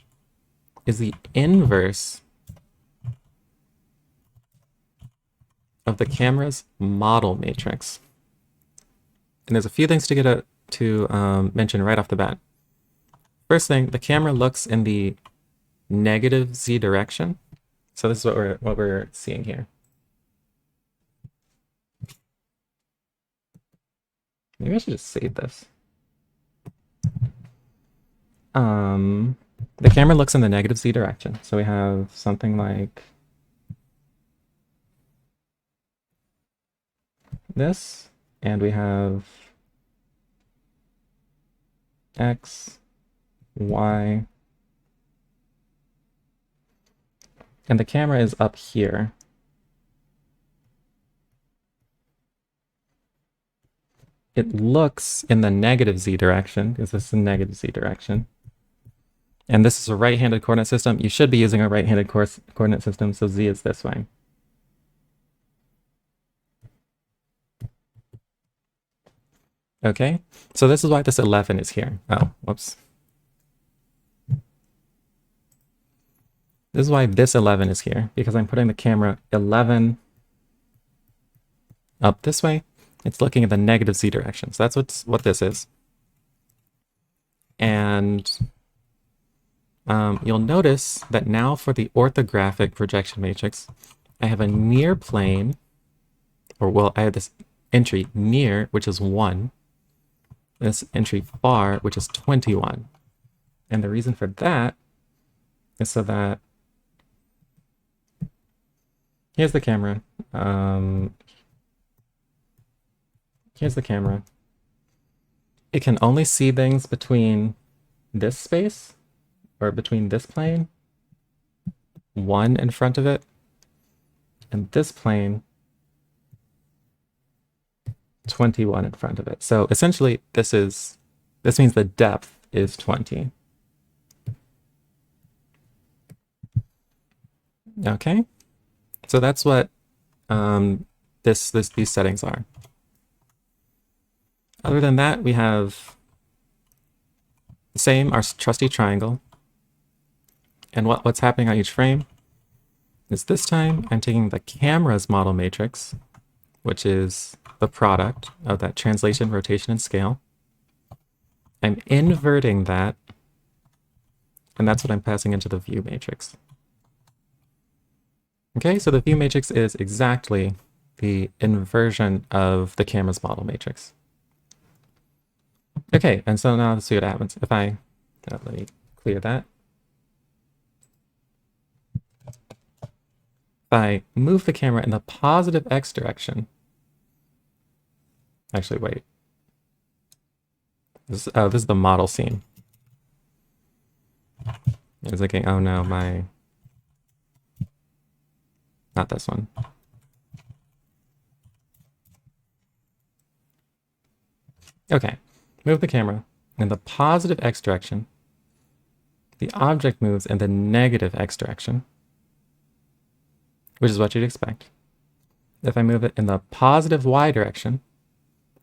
is the inverse of the camera's model matrix. And there's a few things to mention right off the bat. First thing, the camera looks in the negative z direction. So this is what we're seeing here. Maybe I should just save this. The camera looks in the negative z direction. So we have something like this, and we have x, y, and the camera is up here. It looks in the negative z direction, because this is the negative z direction. And this is a right-handed coordinate system. You should be using a right-handed coordinate system, so z is this way. Okay, so this is why this 11 is here. Oh, whoops. This is why this 11 is here, because I'm putting the camera 11 up this way. It's looking at the negative z direction. So that's what this is. And you'll notice that now for the orthographic projection matrix, I have a near plane, I have this entry near, which is 1, this entry far, which is 21. And the reason for that is so that here's the camera. Here's the camera. It can only see things between this space, or between this plane, 1 in front of it, and this plane, 21 in front of it. So essentially, this means the depth is 20. Okay, so that's what these settings are. Other than that, we have the same, our trusty triangle. And what's happening on each frame is this time I'm taking the camera's model matrix, which is the product of that translation, rotation, and scale. I'm inverting that, and that's what I'm passing into the view matrix. Okay, so the view matrix is exactly the inversion of the camera's model matrix. Okay, and so now let's see what happens. If let me clear that. If I move the camera in the positive x direction, actually, wait. This is the model scene. I was thinking, oh no, not this one. Okay, move the camera in the positive x direction. The object moves in the negative x direction, which is what you'd expect. If I move it in the positive y direction,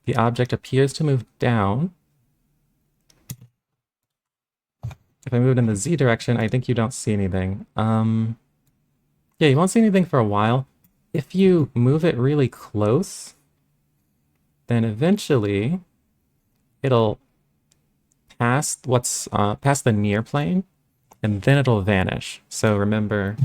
the object appears to move down. If I move it in the z direction, I think you don't see anything. Yeah, you won't see anything for a while. If you move it really close, then eventually it'll pass past the near plane, and then it'll vanish. So remember,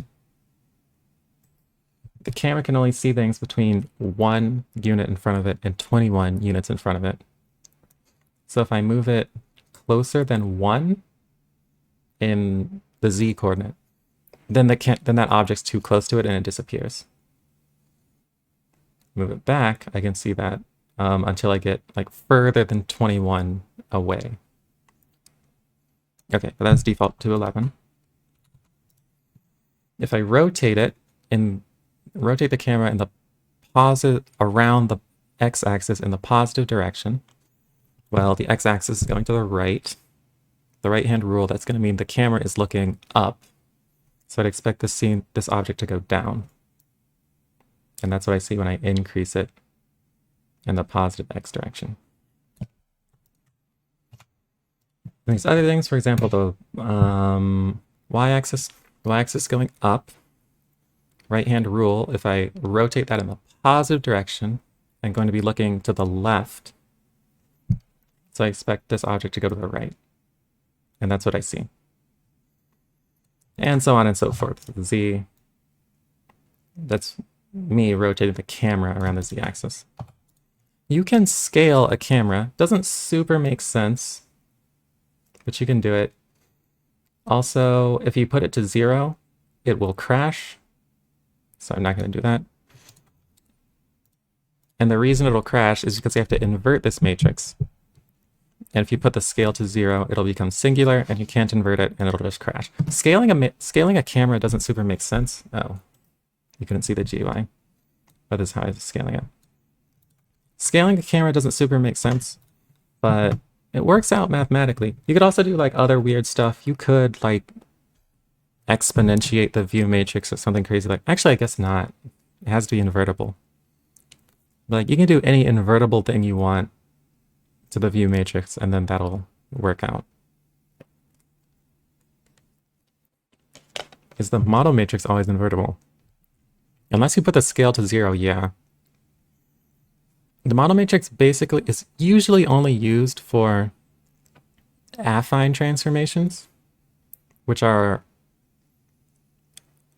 the camera can only see things between 1 unit in front of it and 21 units in front of it. So if I move it closer than 1 in the z coordinate, then that object's too close to it and it disappears. Move it back, I can see that until I get like further than 21 away. Okay, but that's default to 11. If I rotate the camera in the around the x-axis in the positive direction, Well, the x-axis is going to the right. The right-hand rule, that's going to mean the camera is looking up. So I'd expect this object to go down. And that's what I see when I increase it in the positive x direction. And these other things, for example, the y-axis going up, right-hand rule, if I rotate that in the positive direction, I'm going to be looking to the left. So I expect this object to go to the right. And that's what I see. And so on and so forth. Z, that's me rotating the camera around the z-axis. You can scale a camera. Doesn't super make sense, but you can do it. Also, if you put it to 0, it will crash. So I'm not going to do that. And the reason it'll crash is because you have to invert this matrix. And if you put the scale to 0, it'll become singular, and you can't invert it, and it'll just crash. Scaling a camera doesn't super make sense. Oh, you couldn't see the GUI. That is how I was scaling it. Scaling a camera doesn't super make sense, but it works out mathematically. You could also do like other weird stuff. You could like exponentiate the view matrix or something crazy like. Actually, I guess not. It has to be invertible. Like you can do any invertible thing you want to the view matrix, and then that'll work out. Is the model matrix always invertible? Unless you put the scale to 0, yeah. The model matrix basically is usually only used for affine transformations, which are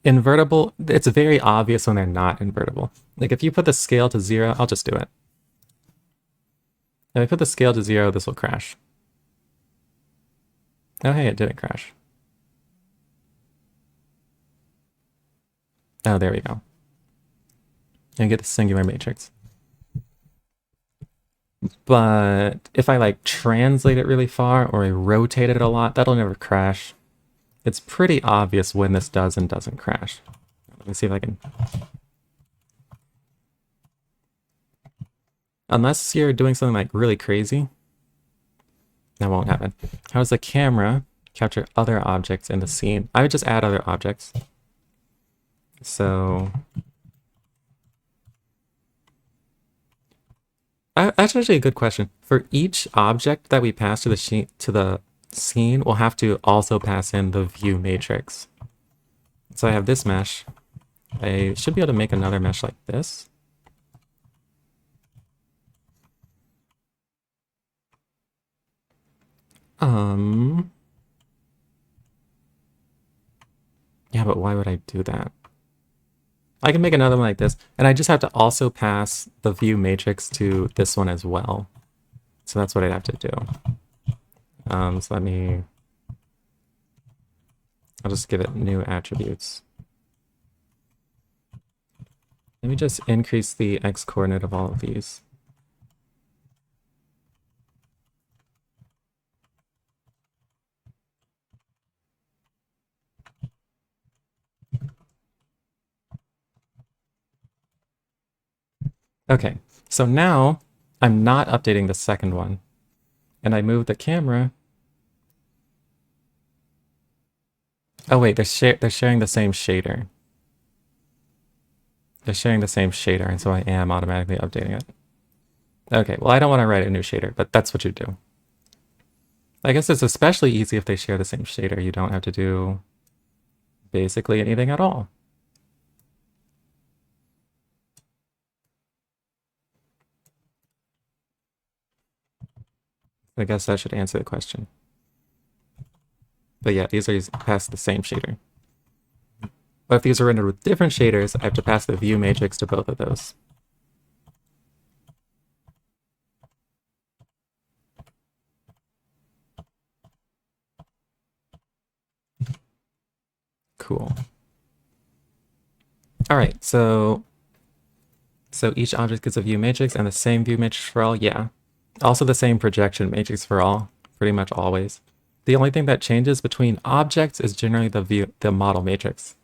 invertible. It's very obvious when they're not invertible. Like if you put the scale to 0, I'll just do it. If I put the scale to 0, this will crash. Oh, hey, it didn't crash. Oh, there we go. And get the singular matrix. But if I like translate it really far or I rotate it a lot, that'll never crash. It's pretty obvious when this does and doesn't crash. Let me see if I can... Unless you're doing something like really crazy, that won't happen. How does the camera capture other objects in the scene? I would just add other objects. So... That's actually a good question. For each object that we pass to the scene, we'll have to also pass in the view matrix. So I have this mesh. I should be able to make another mesh like this. Yeah, but why would I do that? I can make another one like this, and I just have to also pass the view matrix to this one as well. So that's what I'd have to do. So I'll just give it new attributes. Let me just increase the x coordinate of all of these. Okay, so now I'm not updating the second one, and I move the camera. Oh wait, they're sharing the same shader. They're sharing the same shader, and so I am automatically updating it. Okay, well I don't want to write a new shader, but that's what you do. I guess it's especially easy if they share the same shader. You don't have to do basically anything at all. I guess that should answer the question. But yeah, these are past the same shader. But if these are rendered with different shaders, I have to pass the view matrix to both of those. Cool. All right, so each object gets a view matrix and the same view matrix for all, yeah. Also the same projection matrix for all, pretty much always. The only thing that changes between objects is generally the model matrix.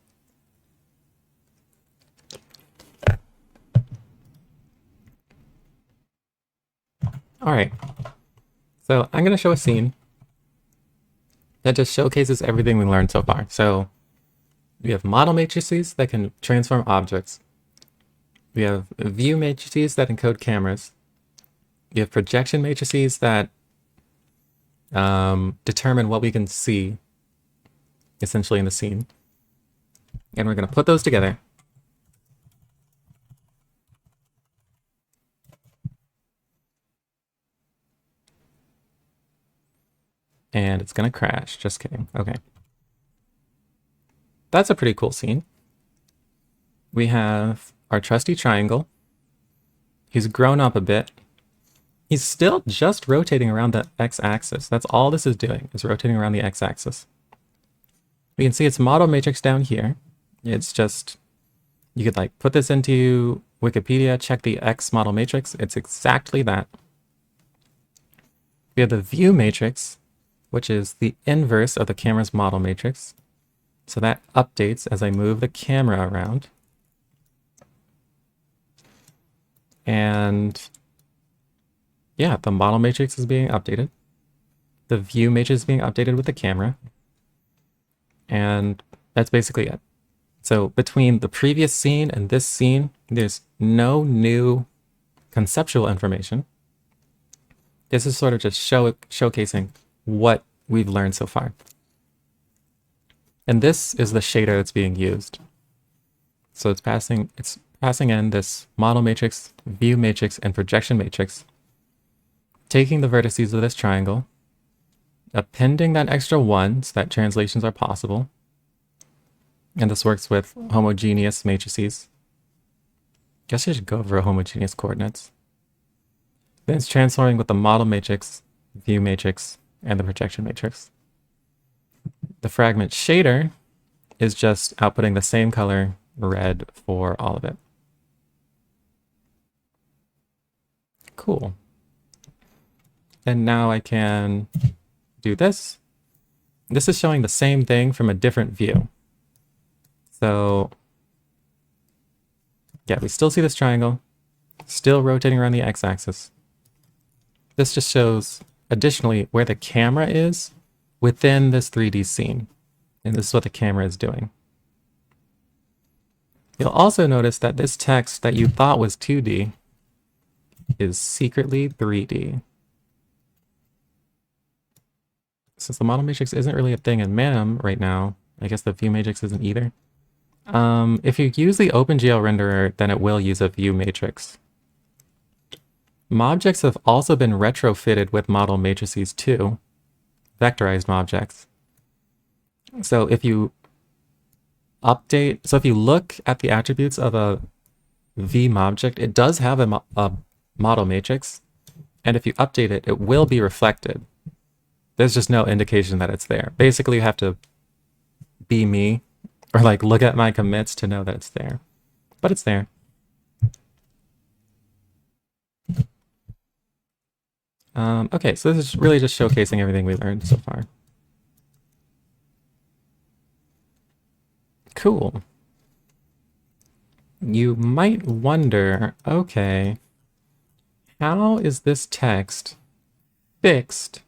All right. So I'm going to show a scene that just showcases everything we learned so far. So we have model matrices that can transform objects. We have view matrices that encode cameras. We have projection matrices that determine what we can see essentially in the scene. And we're going to put those together. And it's going to crash. Just kidding. Okay. That's a pretty cool scene. We have our trusty triangle. He's grown up a bit. He's still just rotating around the x-axis. That's all this is doing, is rotating around the x-axis. We can see its model matrix down here. It's just, you could like put this into Wikipedia, check the X model matrix. It's exactly that. We have the view matrix, which is the inverse of the camera's model matrix. So that updates as I move the camera around. And yeah, the model matrix is being updated. The view matrix is being updated with the camera. And that's basically it. So between the previous scene and this scene, there's no new conceptual information. This is sort of just showcasing what we've learned so far. And this is the shader that's being used. So it's passing in this model matrix, view matrix, and projection matrix, taking the vertices of this triangle, appending that extra 1 so that translations are possible. And this works with homogeneous matrices. Guess I should go over homogeneous coordinates. Then it's transforming with the model matrix, view matrix, and the projection matrix. The fragment shader is just outputting the same color, red, for all of it. Cool. And now I can do this. This is showing the same thing from a different view. So yeah, we still see this triangle, still rotating around the x-axis. This just shows additionally where the camera is within this 3D scene. And this is what the camera is doing. You'll also notice that this text that you thought was 2D is secretly 3D. Since the model matrix isn't really a thing in Manim right now, I guess the view matrix isn't either. If you use the OpenGL renderer, then it will use a view matrix. Mobjects have also been retrofitted with model matrices too, vectorized mobjects. So if you if you look at the attributes of a vMobject, it does have a model matrix, and if you update it, it will be reflected. There's just no indication that it's there. Basically, you have to be me, or like look at my commits to know that it's there. But it's there. Okay, so this is really just showcasing everything we learned so far. Cool. You might wonder, okay, how is this text fixed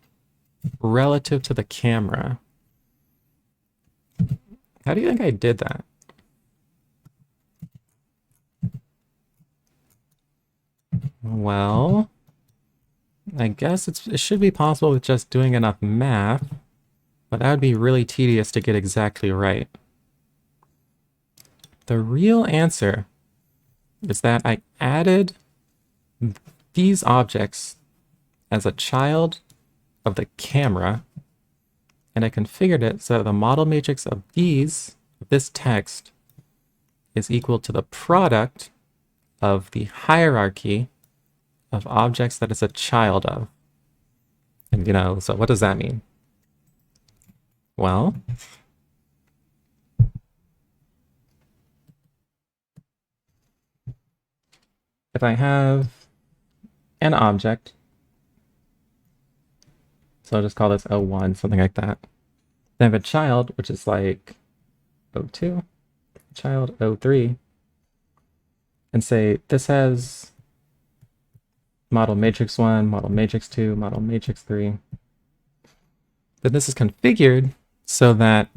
relative to the camera? How do you think I did that? Well, I guess it should be possible with just doing enough math, but that would be really tedious to get exactly right. The real answer is that I added these objects as a child of the camera, and I configured it so that the model matrix of this text, is equal to the product of the hierarchy of objects that it's a child of. And you know, so what does that mean? Well, if I have an object, so I'll just call this O1, something like that. Then I have a child, which is like O2, child O3, and say this has model matrix 1, model matrix 2, model matrix 3. But this is configured so that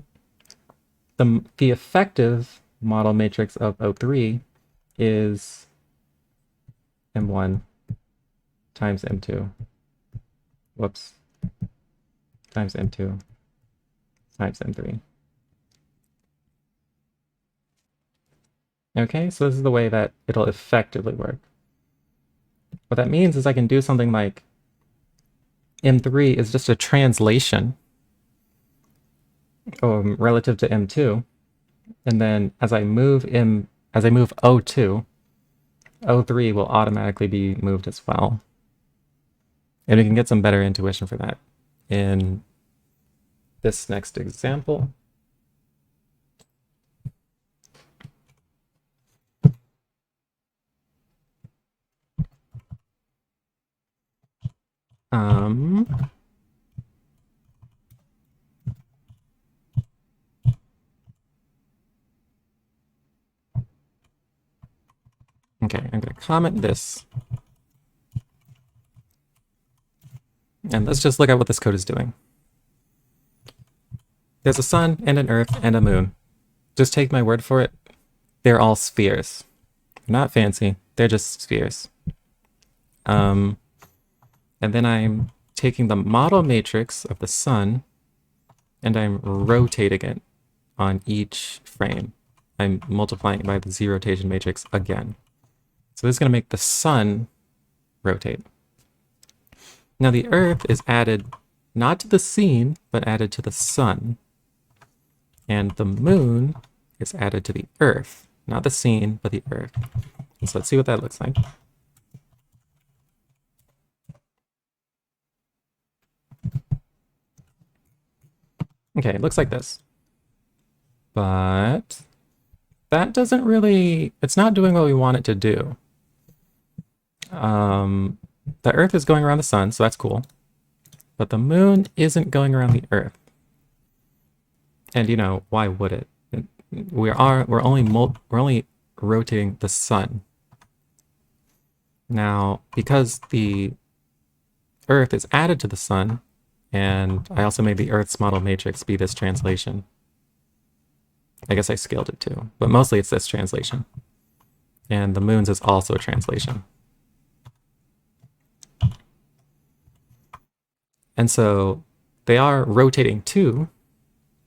the effective model matrix of O3 is M1 times M2. Whoops. Times M2 times M3. Okay, so this is the way that it'll effectively work. What that means is I can do something like M3 is just a translation relative to M2, and then as I move O2, O3 will automatically be moved as well. And we can get some better intuition for that in this next example. Okay, I'm going to comment this. And let's just look at what this code is doing. There's a sun and an earth and a moon. Just take my word for it. They're all spheres. They're not fancy. They're just spheres. And then I'm taking the model matrix of the sun and I'm rotating it on each frame. I'm multiplying it by the Z rotation matrix again. So this is going to make the sun rotate. Now the earth is added not to the scene, but added to the sun. And the moon is added to the earth. Not the scene, but the earth. And so let's see what that looks like. Okay, it looks like this. But that doesn't really, it's not doing what we want it to do. The earth is going around the sun, so that's cool. But the moon isn't going around the earth. And you know, why would it? We're only rotating the sun. Now, because the earth is added to the sun, and I also made the earth's model matrix be this translation. I guess I scaled it too, but mostly it's this translation. And the moon's is also a translation. And so they are rotating too.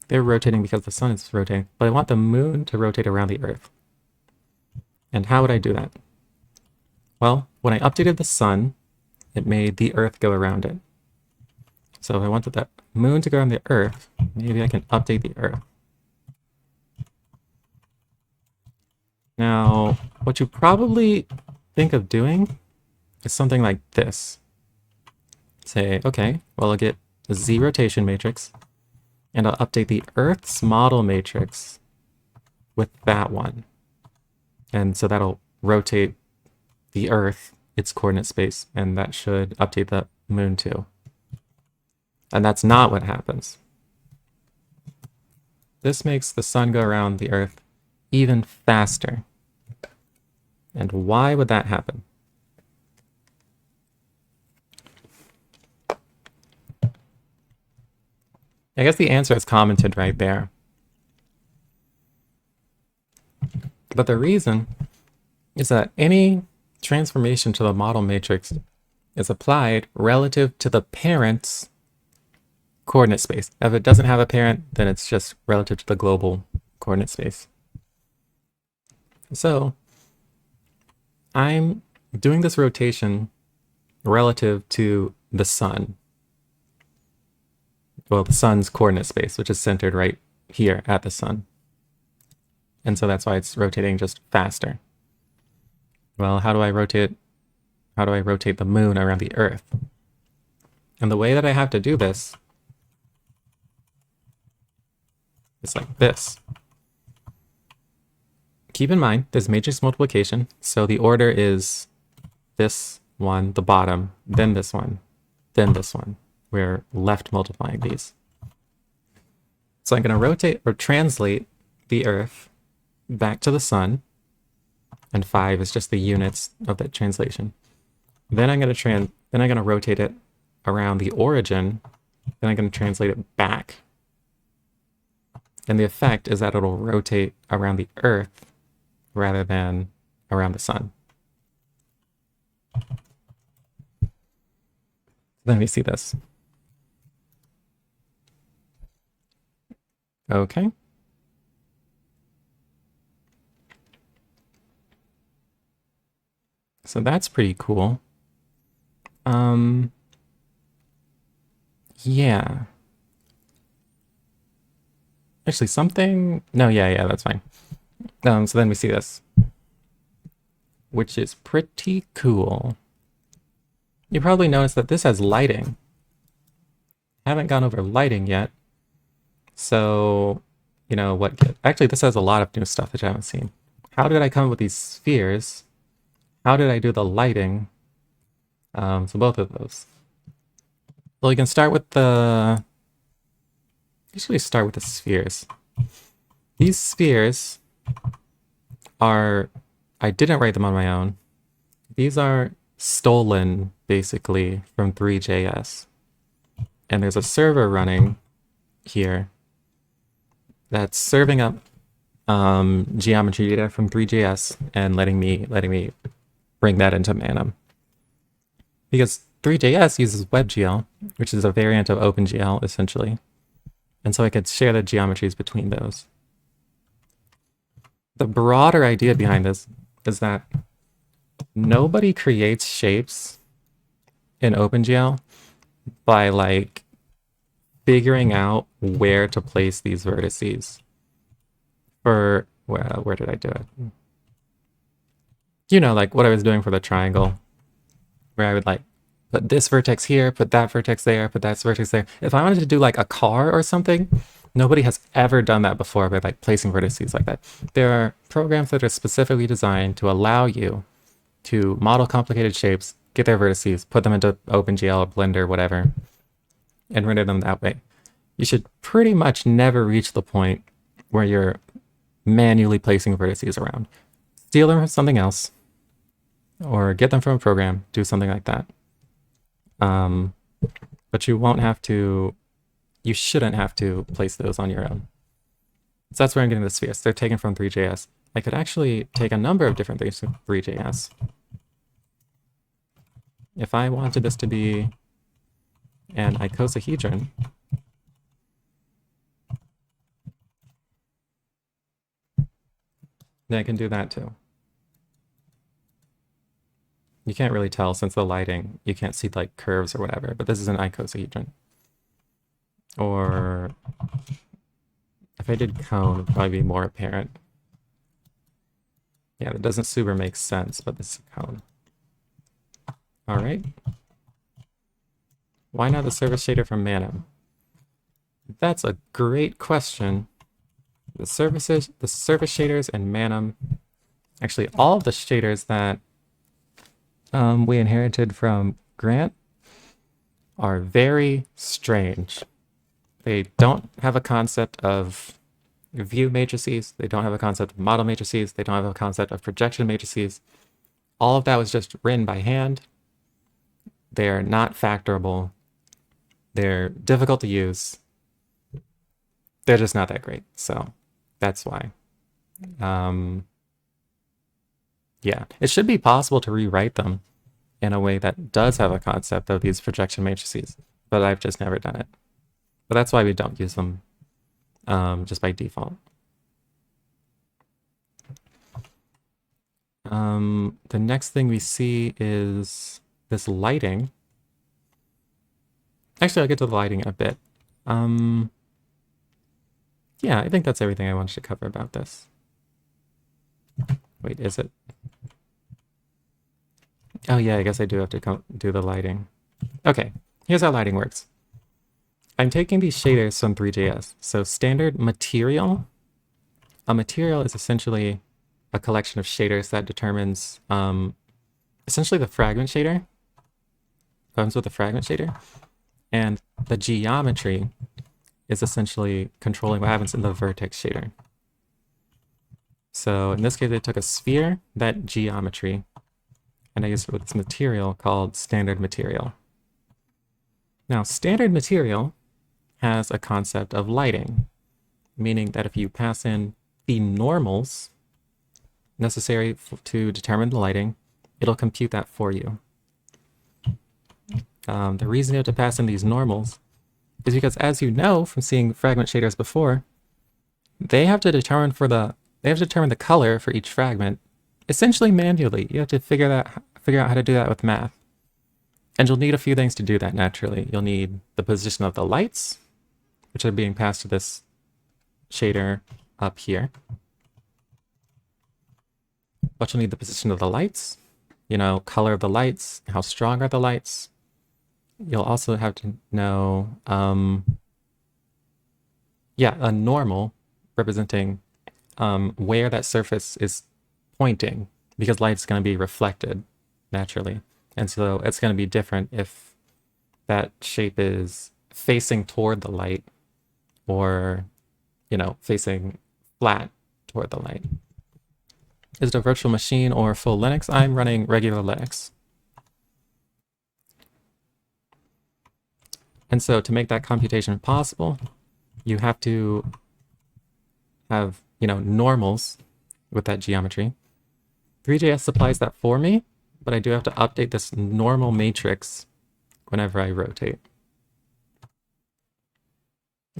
They're rotating because the sun is rotating, but I want the moon to rotate around the earth. And how would I do that? Well, when I updated the sun, it made the earth go around it. So if I wanted that moon to go around the earth, maybe I can update the earth. Now, what you probably think of doing is something like this. Say, okay, well, I'll get the Z rotation matrix, and I'll update the Earth's model matrix with that one. And so that'll rotate the Earth, its coordinate space, and that should update the moon too. And that's not what happens. This makes the sun go around the Earth even faster. And why would that happen? I guess the answer is commented right there. But the reason is that any transformation to the model matrix is applied relative to the parent's coordinate space. If it doesn't have a parent, then it's just relative to the global coordinate space. So I'm doing this rotation relative to the sun. Well, the sun's coordinate space, which is centered right here at the sun. And so that's why it's rotating just faster. Well, how do I rotate the moon around the Earth? And the way that I have to do this is like this. Keep in mind, there's matrix multiplication, so the order is this one, the bottom, then this one, then this one. We're left multiplying these. So I'm going to rotate or translate the Earth back to the sun, and 5 is just the units of that translation. Then I'm gonna rotate it around the origin. Then I'm gonna translate it back. And the effect is that it'll rotate around the Earth rather than around the sun. Let me see this. Okay. So that's pretty cool. Yeah. Actually, something... No, yeah, that's fine. So then we see this, which is pretty cool. You probably noticed that this has lighting. Haven't gone over lighting yet. So, you know what? Actually, this has a lot of new stuff that you haven't seen. How did I come up with these spheres? How did I do the lighting? So both of those. Well, you can start with the... Usually start with the spheres. These spheres are... I didn't write them on my own. These are stolen, basically, from 3JS. And there's a server running here that's serving up geometry data from 3JS and letting me bring that into Manim. Because 3JS uses WebGL, which is a variant of OpenGL, essentially. And so I could share the geometries between those. The broader idea behind this is that nobody creates shapes in OpenGL by like figuring out where to place these vertices. For where did I do it? You know, like what I was doing for the triangle, where I would like put this vertex here, put that vertex there, put that vertex there. If I wanted to do like a car or something, nobody has ever done that before by like placing vertices like that. There are programs that are specifically designed to allow you to model complicated shapes, get their vertices, put them into OpenGL or Blender, whatever, and render them that way. You should pretty much never reach the point where you're manually placing vertices around. Steal them from something else, or get them from a program, do something like that. But you won't have to, you shouldn't have to place those on your own. So that's where I'm getting the spheres. They're taken from 3JS. I could actually take a number of different things from 3JS. If I wanted this to be an icosahedron, then I can do that too. You can't really tell since the lighting, you can't see like curves or whatever, but this is an icosahedron. Or if I did cone, it would probably be more apparent. Yeah, that doesn't super make sense, but this is a cone. All right. Why not the surface shader from Manim? That's a great question. The surface shaders and Manim, actually all of the shaders that we inherited from Grant are very strange. They don't have a concept of view matrices. They don't have a concept of model matrices. They don't have a concept of projection matrices. All of that was just written by hand. They're not factorable. They're difficult to use. They're just not that great. So that's why. Yeah, it should be possible to rewrite them in a way that does have a concept of these projection matrices, but I've just never done it. But that's why we don't use them just by default. The next thing we see is this lighting. Actually, I'll get to the lighting in a bit. Yeah, I think that's everything I wanted to cover about this. Wait, is it? Oh yeah, I guess I do have to do the lighting. Okay, here's how lighting works. I'm taking these shaders from 3JS. So standard material. A material is essentially a collection of shaders that determines essentially the fragment shader. Comes with the fragment shader. And the geometry is essentially controlling what happens in the vertex shader. So in this case, they took a sphere, that geometry, and I use it with this material called standard material. Now, standard material has a concept of lighting, meaning that if you pass in the normals necessary to determine the lighting, it'll compute that for you. The reason you have to pass in these normals is because, as you know from seeing fragment shaders before, they have to determine the color for each fragment essentially manually. You have to figure out how to do that with math. And you'll need a few things to do that naturally. You'll need the position of the lights, which are being passed to this shader up here. But you'll need the position of the lights, color of the lights, how strong are the lights. You'll also have to know, a normal representing where that surface is pointing, because light's going to be reflected naturally. And so it's going to be different if that shape is facing toward the light or, facing flat toward the light. Is it a virtual machine or full Linux? I'm running regular Linux. And so to make that computation possible, you have to have, normals with that geometry. Three.js supplies that for me, but I do have to update this normal matrix whenever I rotate.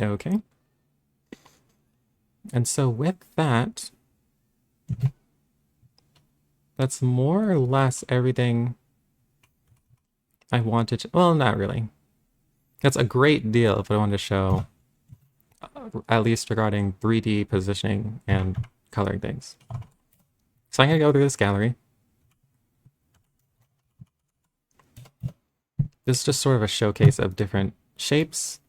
Okay. And so with that, that's more or less everything I wanted to, well, not really. That's a great deal of what I wanted to show, at least regarding 3D positioning and coloring things. So I'm going to go through this gallery. This is just sort of a showcase of different shapes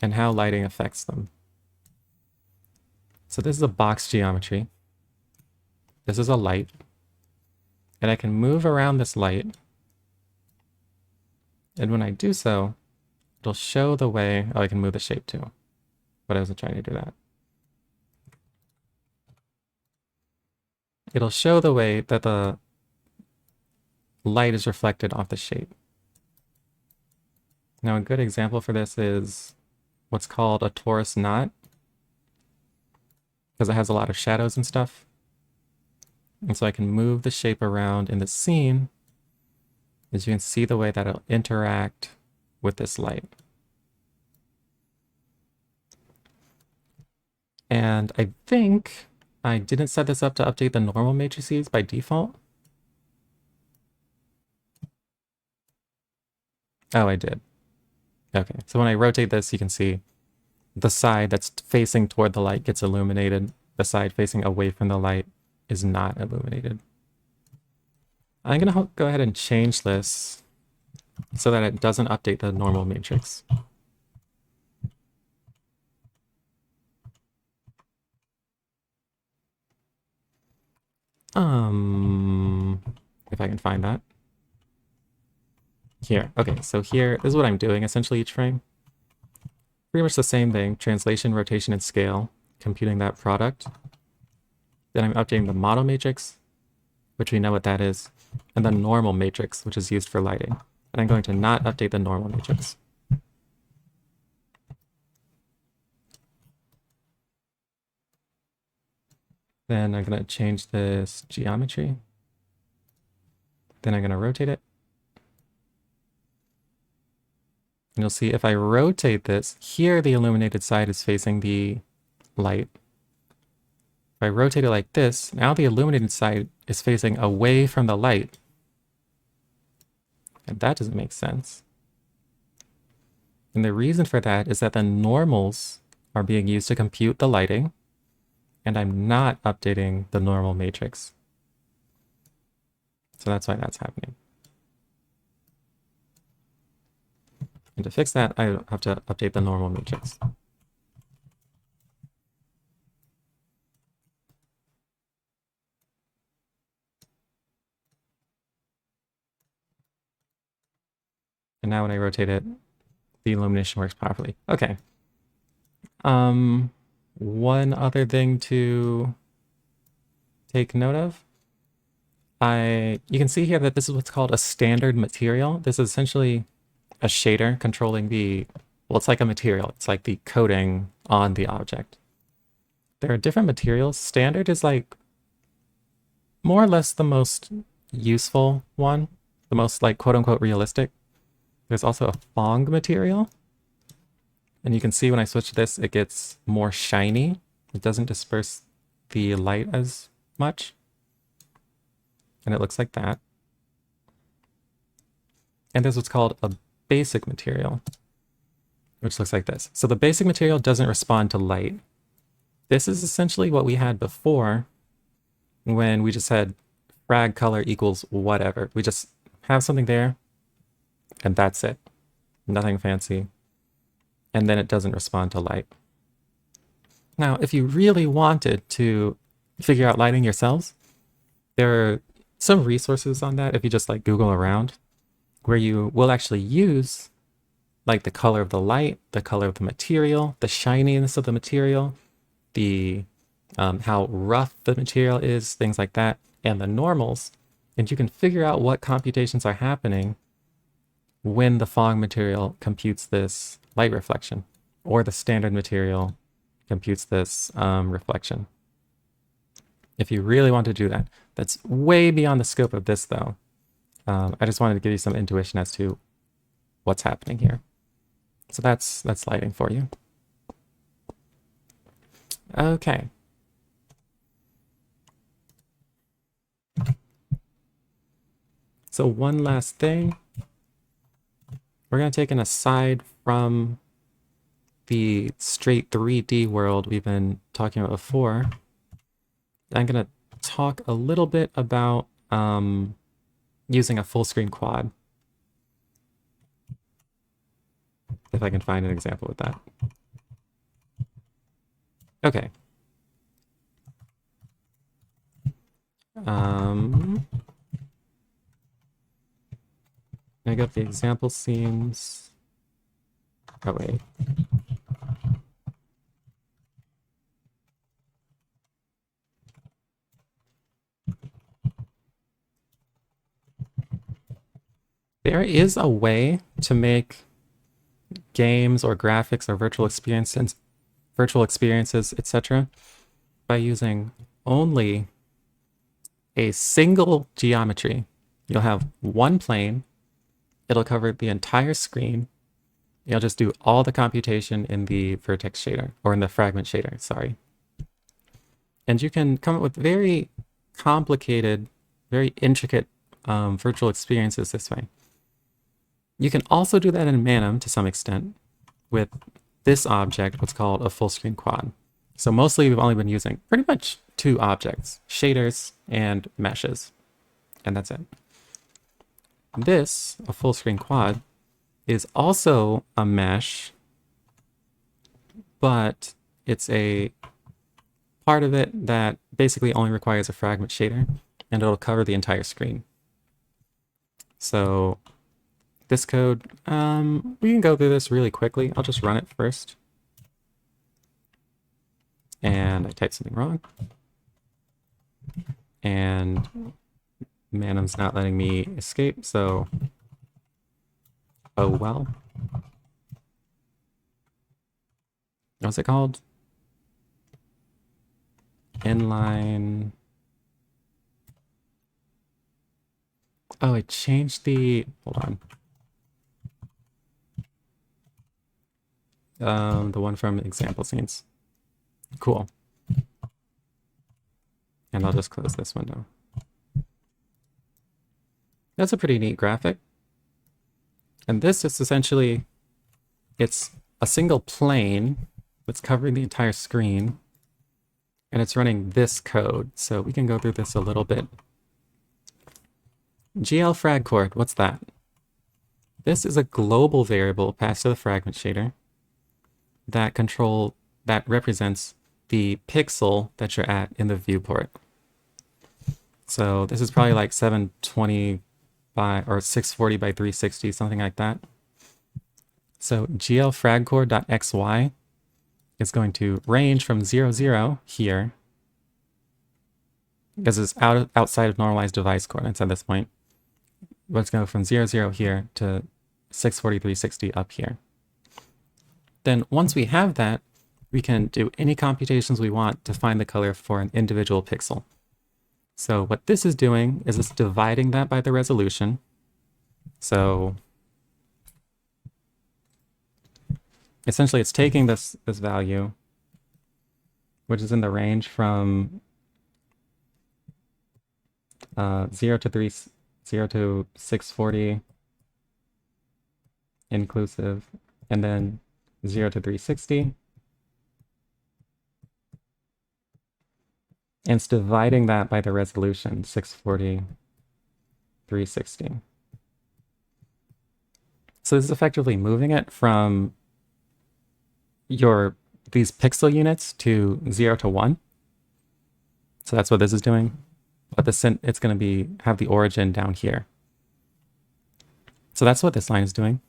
and how lighting affects them. So this is a box geometry. This is a light. And I can move around this light. And when I do so, it'll show the way, I can move the shape too. But I wasn't trying to do that. It'll show the way that the light is reflected off the shape. Now, a good example for this is what's called a torus knot, because it has a lot of shadows and stuff. And so I can move the shape around in the scene, as you can see the way that it'll interact with this light. And I think I didn't set this up to update the normal matrices by default. Oh, I did. Okay, so when I rotate this, you can see the side that's facing toward the light gets illuminated. The side facing away from the light is not illuminated. I'm going to go ahead and change this so that it doesn't update the normal matrix. If I can find that. Here. Okay, so here, this is what I'm doing essentially each frame. Pretty much the same thing, translation, rotation, and scale, computing that product. Then I'm updating the model matrix, which we know what that is, and the normal matrix, which is used for lighting. And I'm going to not update the normal matrix. Then I'm going to change this geometry. Then I'm going to rotate it. And you'll see if I rotate this, here the illuminated side is facing the light. If I rotate it like this, now the illuminated side is facing away from the light. And that doesn't make sense. And the reason for that is that the normals are being used to compute the lighting, and I'm not updating the normal matrix. So that's why that's happening. And to fix that, I have to update the normal matrix. And now when I rotate it, the illumination works properly. Okay. One other thing to take note of. you can see here that this is what's called a standard material. This is essentially a shader controlling well, it's like a material. It's like the coating on the object. There are different materials. Standard is like more or less the most useful one, the most like quote unquote realistic. There's also a Fong material. And you can see when I switch this, it gets more shiny. It doesn't disperse the light as much. And it looks like that. And there's what's called a basic material, which looks like this. So the basic material doesn't respond to light. This is essentially what we had before when we just had frag color equals whatever. We just have something there and that's it. Nothing fancy. And then it doesn't respond to light. Now, if you really wanted to figure out lighting yourselves, there are some resources on that if you just like Google around, where you will actually use like the color of the light, the color of the material, the shininess of the material, the how rough the material is, things like that, and the normals. And you can figure out what computations are happening when the Fong material computes this light reflection, or the standard material computes this reflection. If you really want to do that, that's way beyond the scope of this though. I just wanted to give you some intuition as to what's happening here. So that's lighting for you. Okay. So one last thing. We're going to take an aside from the straight 3D world we've been talking about before. I'm going to talk a little bit about using a full screen quad. If I can find an example with that. Okay. I got the example scenes. Oh, wait. There is a way to make games or graphics or virtual experiences, etc., by using only a single geometry. You'll have one plane. It'll cover the entire screen. You'll just do all the computation in the vertex shader, or in the fragment shader, sorry. And you can come up with very complicated, very intricate virtual experiences this way. You can also do that in Manim to some extent with this object, what's called a full screen quad. So mostly we've only been using pretty much two objects, shaders and meshes, and that's it. This, a full screen quad, is also a mesh, but it's a part of it that basically only requires a fragment shader, and it'll cover the entire screen. So this code, we can go through this really quickly. I'll just run it first. And I typed something wrong. And Manim's not letting me escape, so oh well. What's it called? Inline. Oh, I changed the, hold on. The one from example scenes. Cool. And I'll just close this window. That's a pretty neat graphic. And this is essentially, it's a single plane that's covering the entire screen, and it's running this code. So we can go through this a little bit. GL frag chord, what's that? This is a global variable passed to the fragment shader that represents the pixel that you're at in the viewport. So this is probably like 720 by or 640 by 360, something like that. So glfragchord.xy is going to range from 0, 0 here because it's outside of normalized device coordinates at this point. Let's go from 0, 0 here to 643, 60 up here. Then once we have that, we can do any computations we want to find the color for an individual pixel. So what this is doing is it's dividing that by the resolution. So essentially it's taking this value, which is in the range from 0 to 640 inclusive, and then 0 to 360. And it's dividing that by the resolution, 640, 360. So this is effectively moving it from these pixel units to 0 to 1. So that's what this is doing. But it's going to have the origin down here. So that's what this line is doing.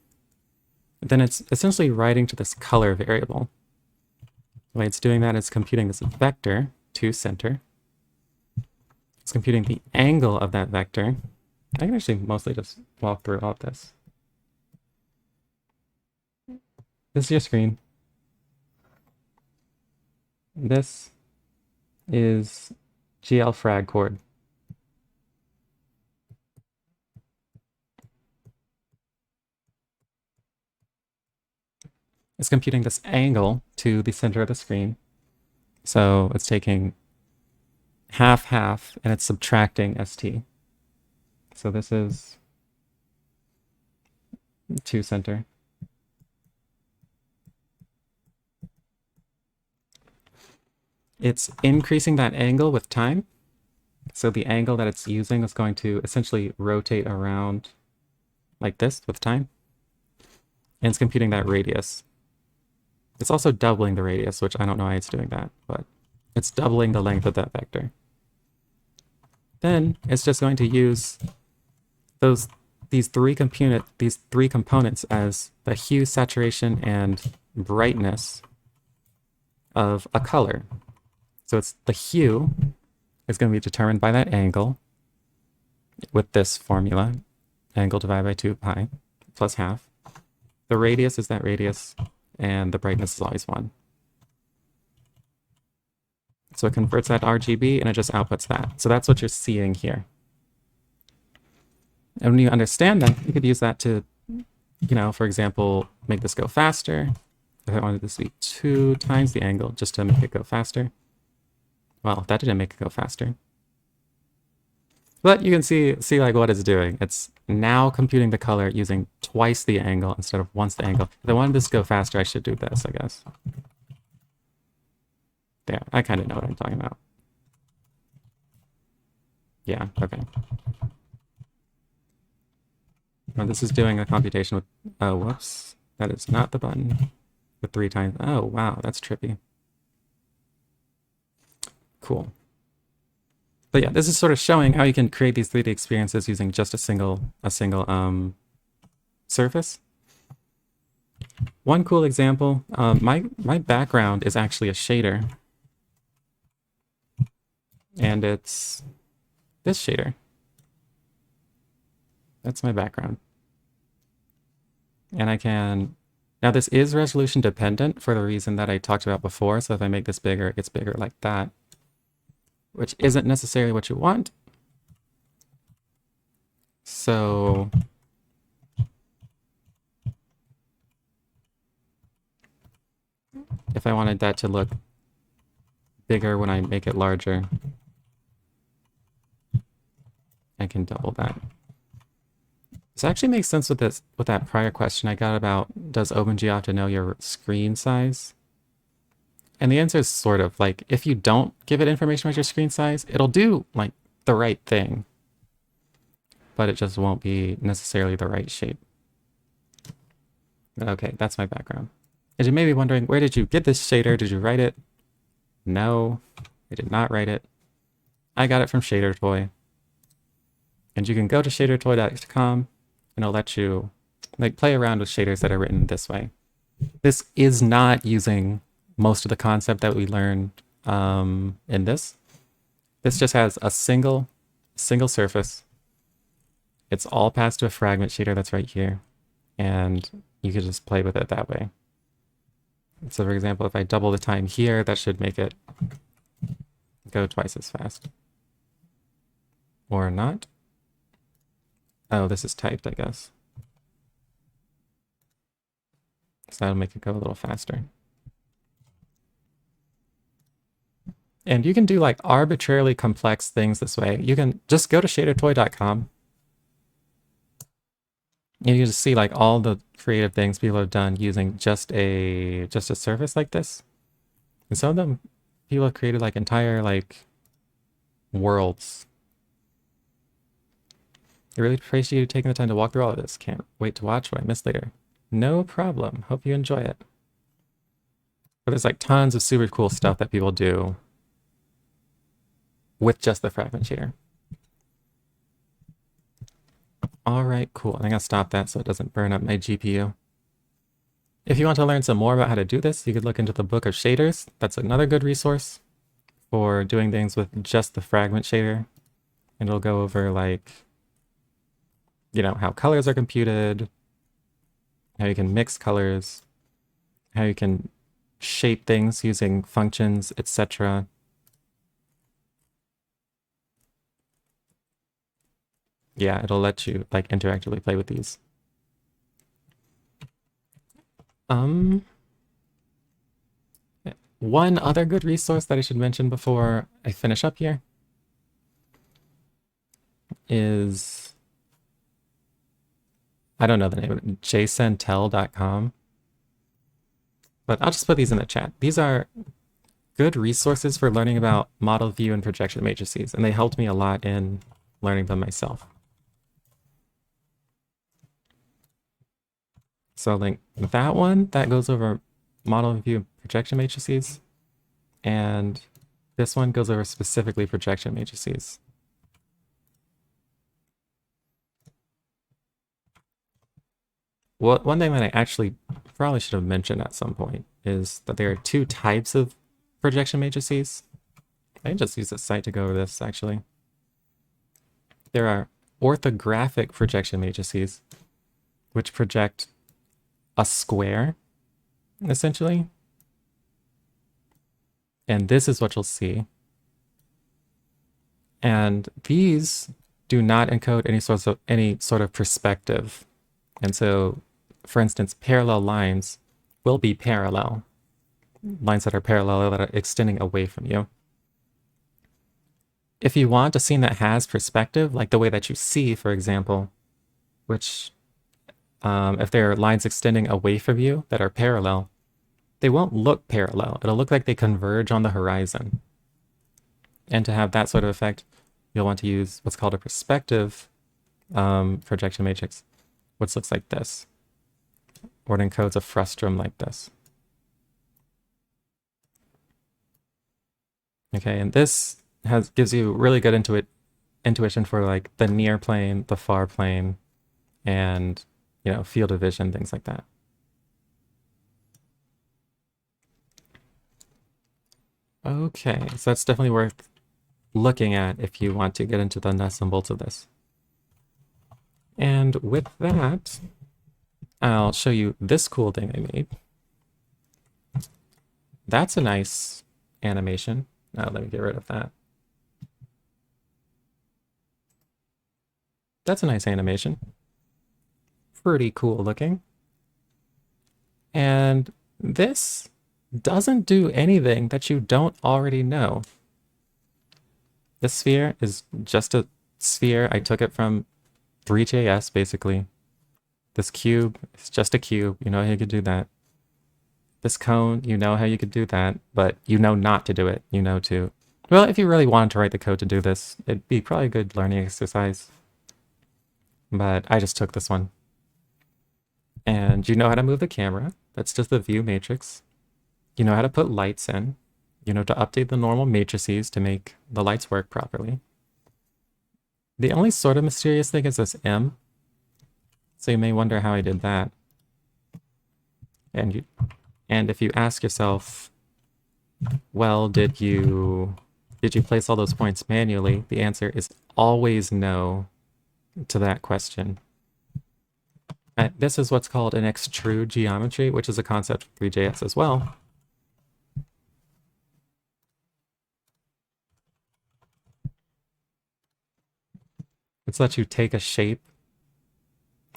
Then it's essentially writing to this color variable. The way it's doing that is computing this vector to center. It's computing the angle of that vector. I can actually mostly just walk through all of this. This is your screen. This is GL frag chord. It's computing this angle to the center of the screen. So it's taking half, half, and it's subtracting ST. So this is to center. It's increasing that angle with time. So the angle that it's using is going to essentially rotate around like this with time. And it's computing that radius. It's also doubling the radius, which I don't know why it's doing that, but it's doubling the length of that vector. Then it's just going to use these three components as the hue, saturation, and brightness of a color. So it's the hue is going to be determined by that angle with this formula, angle divided by 2 pi plus half. The radius is that radius, and the brightness is always 1. So it converts that to RGB, and it just outputs that. So that's what you're seeing here. And when you understand that, you could use that to, for example, make this go faster. If I wanted this to be 2 times the angle, just to make it go faster. Well, that didn't make it go faster. But you can see like what it's doing. It's now computing the color using twice the angle instead of once the angle. If I wanted this to go faster, I should do this, I guess. There, I kind of know what I'm talking about. Yeah, okay. Now this is doing a computation with, oh, whoops. That is not the button. With 3 times, oh, wow, that's trippy. Cool. But yeah, this is sort of showing how you can create these 3D experiences using just a single surface. One cool example, my background is actually a shader. And it's this shader. That's my background. And I can, now this is resolution dependent for the reason that I talked about before. So if I make this bigger, it gets bigger like that, which isn't necessarily what you want. So if I wanted that to look bigger when I make it larger, I can double that. This actually makes sense with that prior question I got about, does OpenGL have to know your screen size? And the answer is sort of, like, if you don't give it information about your screen size, it'll do like the right thing, but it just won't be necessarily the right shape. Okay, that's my background. And you may be wondering, where did you get this shader? Did you write it? No, I did not write it. I got it from ShaderToy. And you can go to shadertoy.com and it'll let you like play around with shaders that are written this way. This is not using most of the concept that we learned in this. This just has a single surface. It's all passed to a fragment shader that's right here. And you can just play with it that way. So for example, if I double the time here, that should make it go twice as fast. Or not. Oh, this is typed, I guess. So that'll make it go a little faster. And you can do like arbitrarily complex things this way. You can just go to shadertoy.com. You can just see like all the creative things people have done using just a surface like this. And some of them people have created like entire like worlds. I really appreciate you taking the time to walk through all of this. Can't wait to watch what I missed later. No problem. Hope you enjoy it. But there's like tons of super cool stuff that people do with just the fragment shader. All right, cool. I think I'll stop that so it doesn't burn up my GPU. If you want to learn some more about how to do this, you could look into the Book of Shaders. That's another good resource for doing things with just the fragment shader. And it'll go over like, you know, how colors are computed, how you can mix colors, how you can shape things using functions, etc. Yeah, it'll let you like interactively play with these. One other good resource that I should mention before I finish up here is, I don't know the name of it, jcentel.com. But I'll just put these in the chat. These are good resources for learning about model view and projection matrices, and they helped me a lot in learning them myself. So I'll link that one. That goes over model view and projection matrices. And this one goes over specifically projection matrices. Well, one thing that I actually probably should have mentioned at some point is that there are two types of projection matrices. I can just use this site to go over this, actually. There are orthographic projection matrices, which project a square, essentially. And this is what you'll see. And these do not encode any sort of perspective. And so, for instance, parallel lines will be parallel. Lines that are parallel, that are extending away from you. If you want a scene that has perspective, like the way that you see, for example, which if there are lines extending away from you that are parallel, they won't look parallel. It'll look like they converge on the horizon. And to have that sort of effect, you'll want to use what's called a perspective projection matrix, which looks like this, or it encodes a frustum like this. Okay, and this gives you really good intuition for like the near plane, the far plane, and field of vision, things like that. Okay, so that's definitely worth looking at if you want to get into the nuts and bolts of this. And with that, I'll show you this cool thing I made. That's a nice animation. Now let me get rid of that. That's a nice animation. Pretty cool looking. And this doesn't do anything that you don't already know. This sphere is just a sphere. I took it from 3JS, basically. This cube is just a cube. You know how you could do that. This cone, you know how you could do that, but you know not to do it. You know to. Well, if you really wanted to write the code to do this, it'd be probably a good learning exercise. But I just took this one. And you know how to move the camera. That's just the view matrix. You know how to put lights in. You know to update the normal matrices to make the lights work properly. The only sort of mysterious thing is this M. So you may wonder how I did that. And if you ask yourself, well, did you did you place all those points manually? The answer is always no to that question. This is what's called an extrude geometry, which is a concept of 3JS as well. It's lets you take a shape,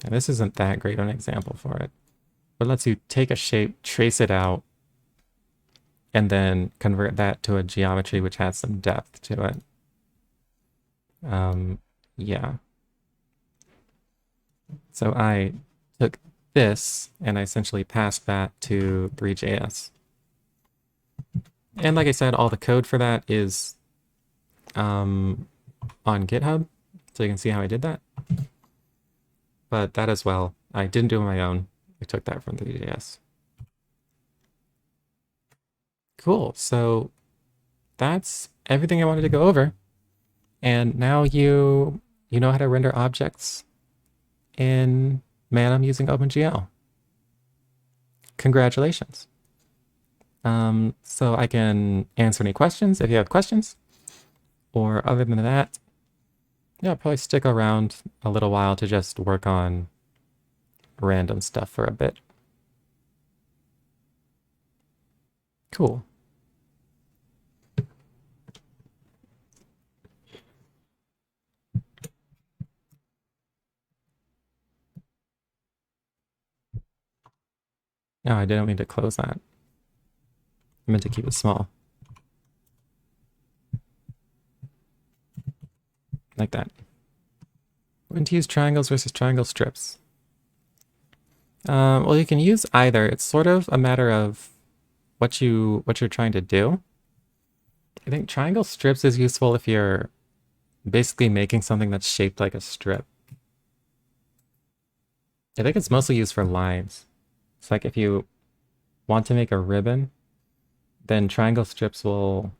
and this isn't that great an example for it, but it lets you take a shape, trace it out, and then convert that to a geometry which has some depth to it. Yeah. So I took this and I essentially passed that to 3JS. And like I said, all the code for that is on GitHub, so you can see how I did that. But that as well, I didn't do it on my own. I took that from 3JS. Cool, so that's everything I wanted to go over. And now you know how to render objects in Manim using OpenGL. Congratulations. So I can answer any questions if you have questions. Or other than that, yeah, I'll probably stick around a little while to just work on random stuff for a bit. Cool. No, I didn't mean to close that. I meant to keep it small. Like that. When to use triangles versus triangle strips? Well, you can use either. It's sort of a matter of what you're trying to do. I think triangle strips is useful if you're basically making something that's shaped like a strip. I think it's mostly used for lines. It's like if you want to make a ribbon, then triangle strips will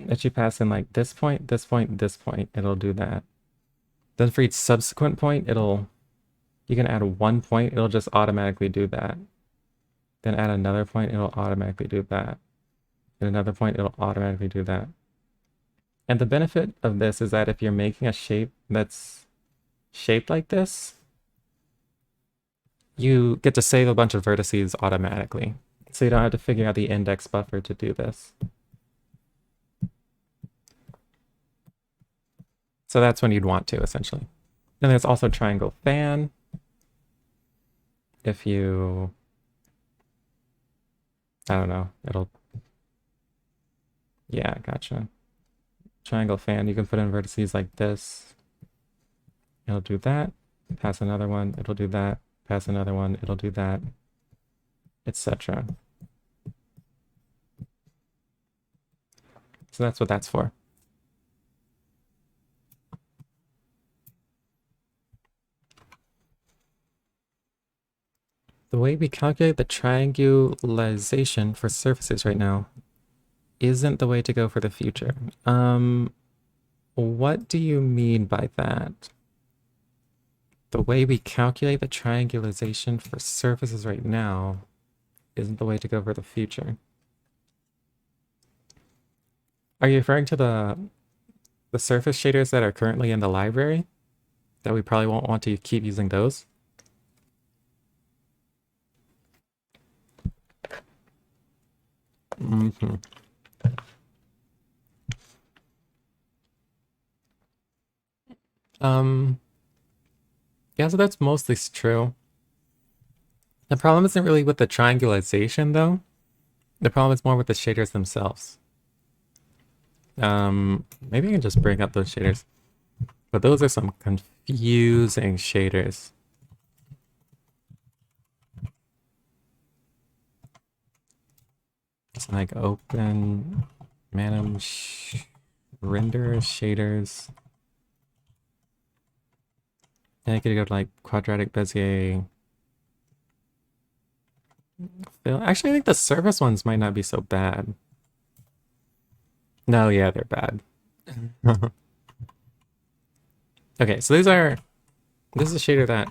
let you pass in like this point, this point, this point. It'll do that. Then for each subsequent point, you can add one point, it'll just automatically do that. Then add another point, it'll automatically do that. At another point, it'll automatically do that. And the benefit of this is that if you're making a shape that's shaped like this, you get to save a bunch of vertices automatically. So you don't have to figure out the index buffer to do this. So that's when you'd want to, essentially. And there's also triangle fan. If you, I don't know, yeah, gotcha. Triangle fan, you can put in vertices like this. It'll do that, pass another one, it'll do that, pass another one, it'll do that, etc. So that's what that's for. The way we calculate the triangulation for surfaces right now isn't the way to go for the future. What do you mean by that? The way we calculate the triangulation for surfaces right now isn't the way to go for the future. Are you referring to the surface shaders that are currently in the library? That we probably won't want to keep using those? Mm-hmm. Yeah, so that's mostly true. The problem isn't really with the triangulation, though. The problem is more with the shaders themselves. Maybe I can just bring up those shaders. But those are some confusing shaders. It's like open Manim render shaders. And I could go to like quadratic Bezier fill. Actually, I think the surface ones might not be so bad. No, yeah, they're bad. Okay, so this is a shader that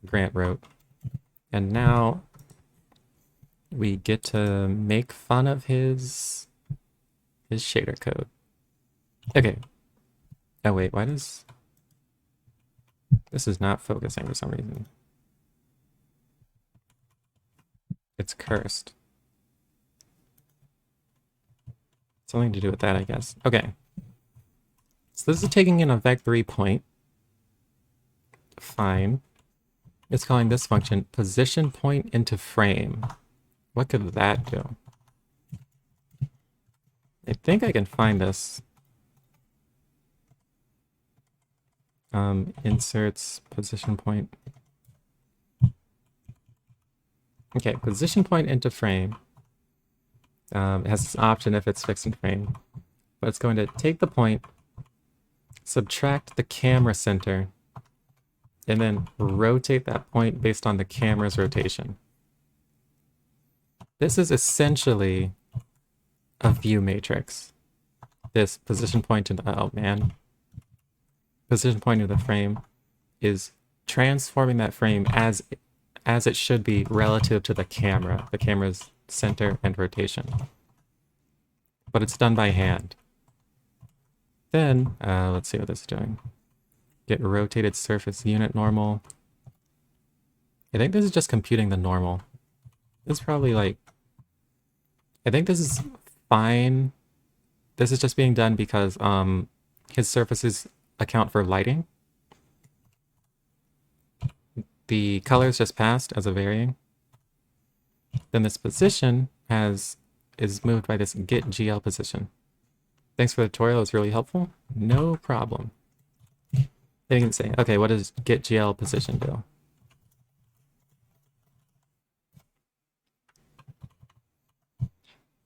Grant wrote. And now we get to make fun of his is shader code. Okay. Oh wait, why does this is not focusing for some reason? It's cursed. Something to do with that, I guess. Okay. So this is taking in a vec3 point. Fine. It's calling this function position point into frame. What could that do? I think I can find this. Inserts position point. Okay, position point into frame. It has this option if it's fixed in frame. But it's going to take the point, subtract the camera center, and then rotate that point based on the camera's rotation. This is essentially a view matrix. This position point in the, oh man. Position point of the frame is transforming that frame as it should be relative to the camera's center and rotation. But it's done by hand. Then, let's see what this is doing. Get rotated surface unit normal. I think this is just computing the normal. This is probably like, I think this is fine. This is just being done because his surfaces account for lighting. The colors just passed as a varying. Then this position is moved by this get GL position. Thanks for the tutorial, it was really helpful. No problem. Then you can say, okay, what does get GL position do?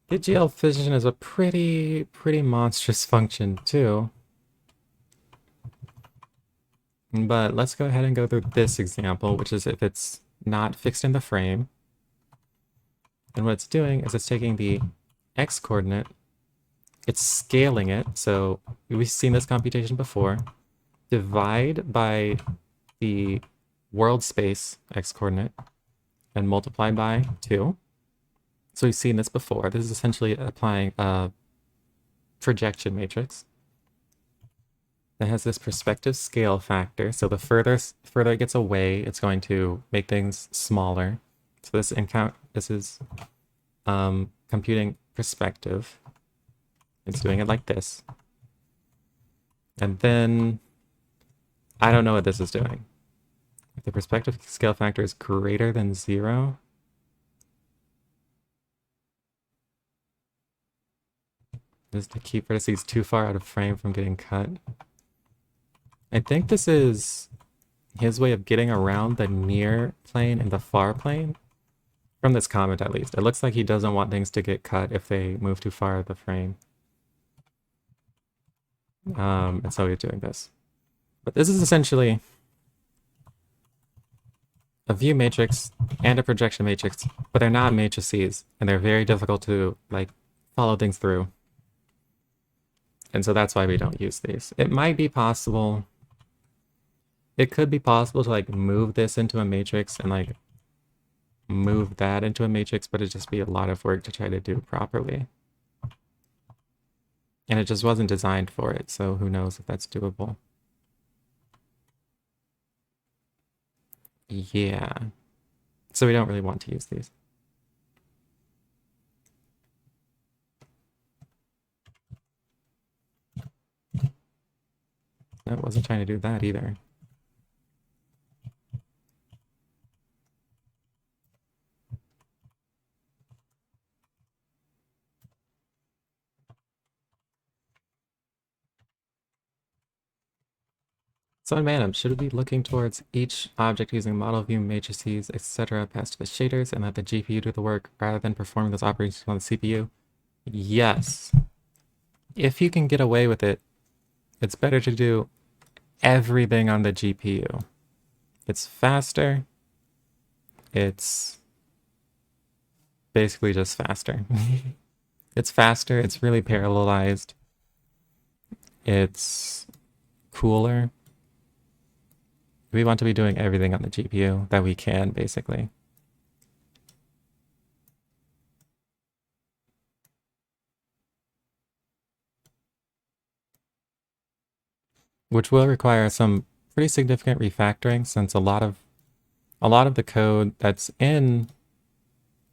Get GL position is a pretty monstrous function too. But let's go ahead and go through this example, which is if it's not fixed in the frame. And what it's doing is it's taking the x coordinate, it's scaling it. So we've seen this computation before. Divide by the world space x coordinate and multiply by 2. So we've seen this before. This is essentially applying a projection matrix that has this perspective scale factor. So the further it gets away, it's going to make things smaller. So this is computing perspective. It's doing it like this. And then I don't know what this is doing. If the perspective scale factor is greater than 0, this is to keep vertices too far out of frame from getting cut. I think this is his way of getting around the near plane and the far plane. From this comment, at least. It looks like he doesn't want things to get cut if they move too far out of the frame. And so he's doing this. But this is essentially a view matrix and a projection matrix, but they're not matrices, and they're very difficult to like follow things through. And so that's why we don't use these. It might be possible. It could be possible to like move this into a matrix and like move that into a matrix, but it'd just be a lot of work to try to do properly. And it just wasn't designed for it, so who knows if that's doable. Yeah. So we don't really want to use these. I wasn't trying to do that either. So in Manim, should we be looking towards each object using model view matrices, etc. passed to the shaders and let the GPU do the work rather than performing those operations on the CPU? Yes. If you can get away with it, it's better to do everything on the GPU. It's faster. It's basically just faster. It's faster. It's really parallelized. It's cooler. We want to be doing everything on the GPU that we can, basically. which will require some pretty significant refactoring since a lot of the code that's in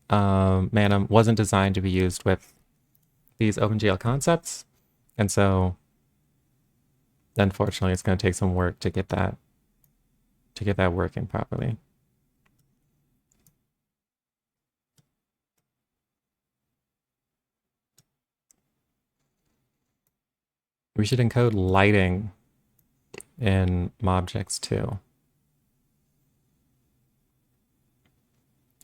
Manim wasn't designed to be used with these OpenGL concepts, and so unfortunately it's going to take some work to get that working properly. We should encode lighting in Mobjects too.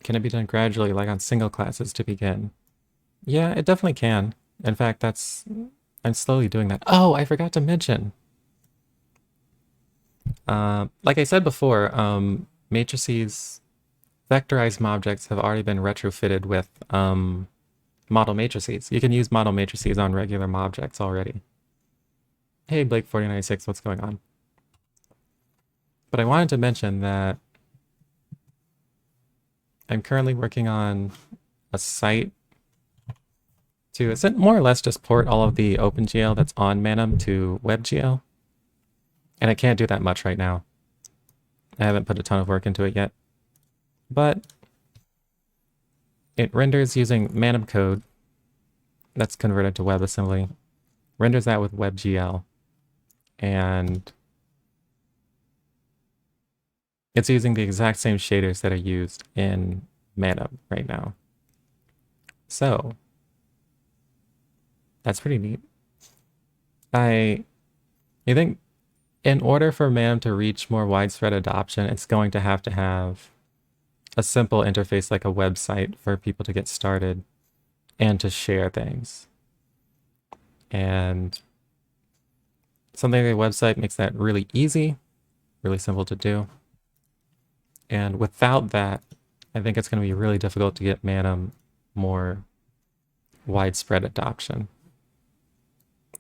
Can it be done gradually, like on single classes to begin? Yeah, it definitely can. In fact, I'm slowly doing that. Oh, I forgot to mention. Like I said before, matrices, vectorized objects have already been retrofitted with model matrices. You can use model matrices on regular objects already. Hey, Blake4096, what's going on? But I wanted to mention that I'm currently working on a site to more or less just port all of the OpenGL that's on Manim to WebGL. And I can't do that much right now. I haven't put a ton of work into it yet. But it renders using Manim code that's converted to WebAssembly. Renders that with WebGL. And it's using the exact same shaders that are used in Manim right now. So that's pretty neat. I think in order for Manim to reach more widespread adoption, it's going to have a simple interface like a website for people to get started and to share things. And something like a website makes that really easy, really simple to do. And without that, I think it's going to be really difficult to get Manim more widespread adoption.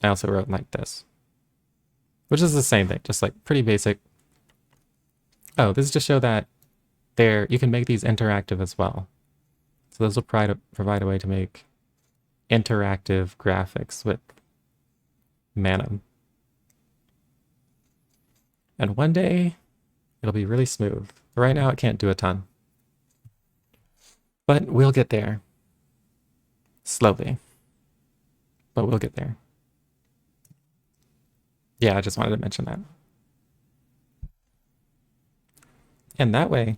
I also wrote like this, which is the same thing, just like pretty basic. Oh, this is to show that you can make these interactive as well. So those will provide a way to make interactive graphics with Manim. And one day, it'll be really smooth. Right now, it can't do a ton. But we'll get there. Slowly. But we'll get there. Yeah, I just wanted to mention that. And that way,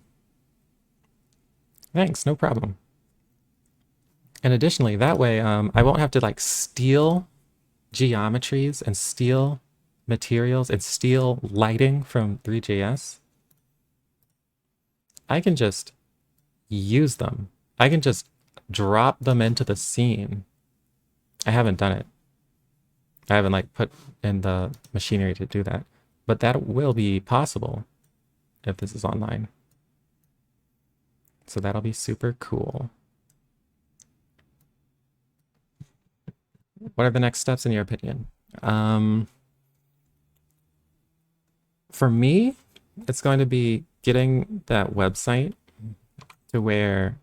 thanks, no problem. And additionally, that way, I won't have to like steal geometries and steal materials and steal lighting from Three.js. I can just use them. I can just drop them into the scene. I haven't done it. I haven't like put in the machinery to do that, but that will be possible if this is online. So that'll be super cool. What are the next steps in your opinion? For me, it's going to be getting that website to where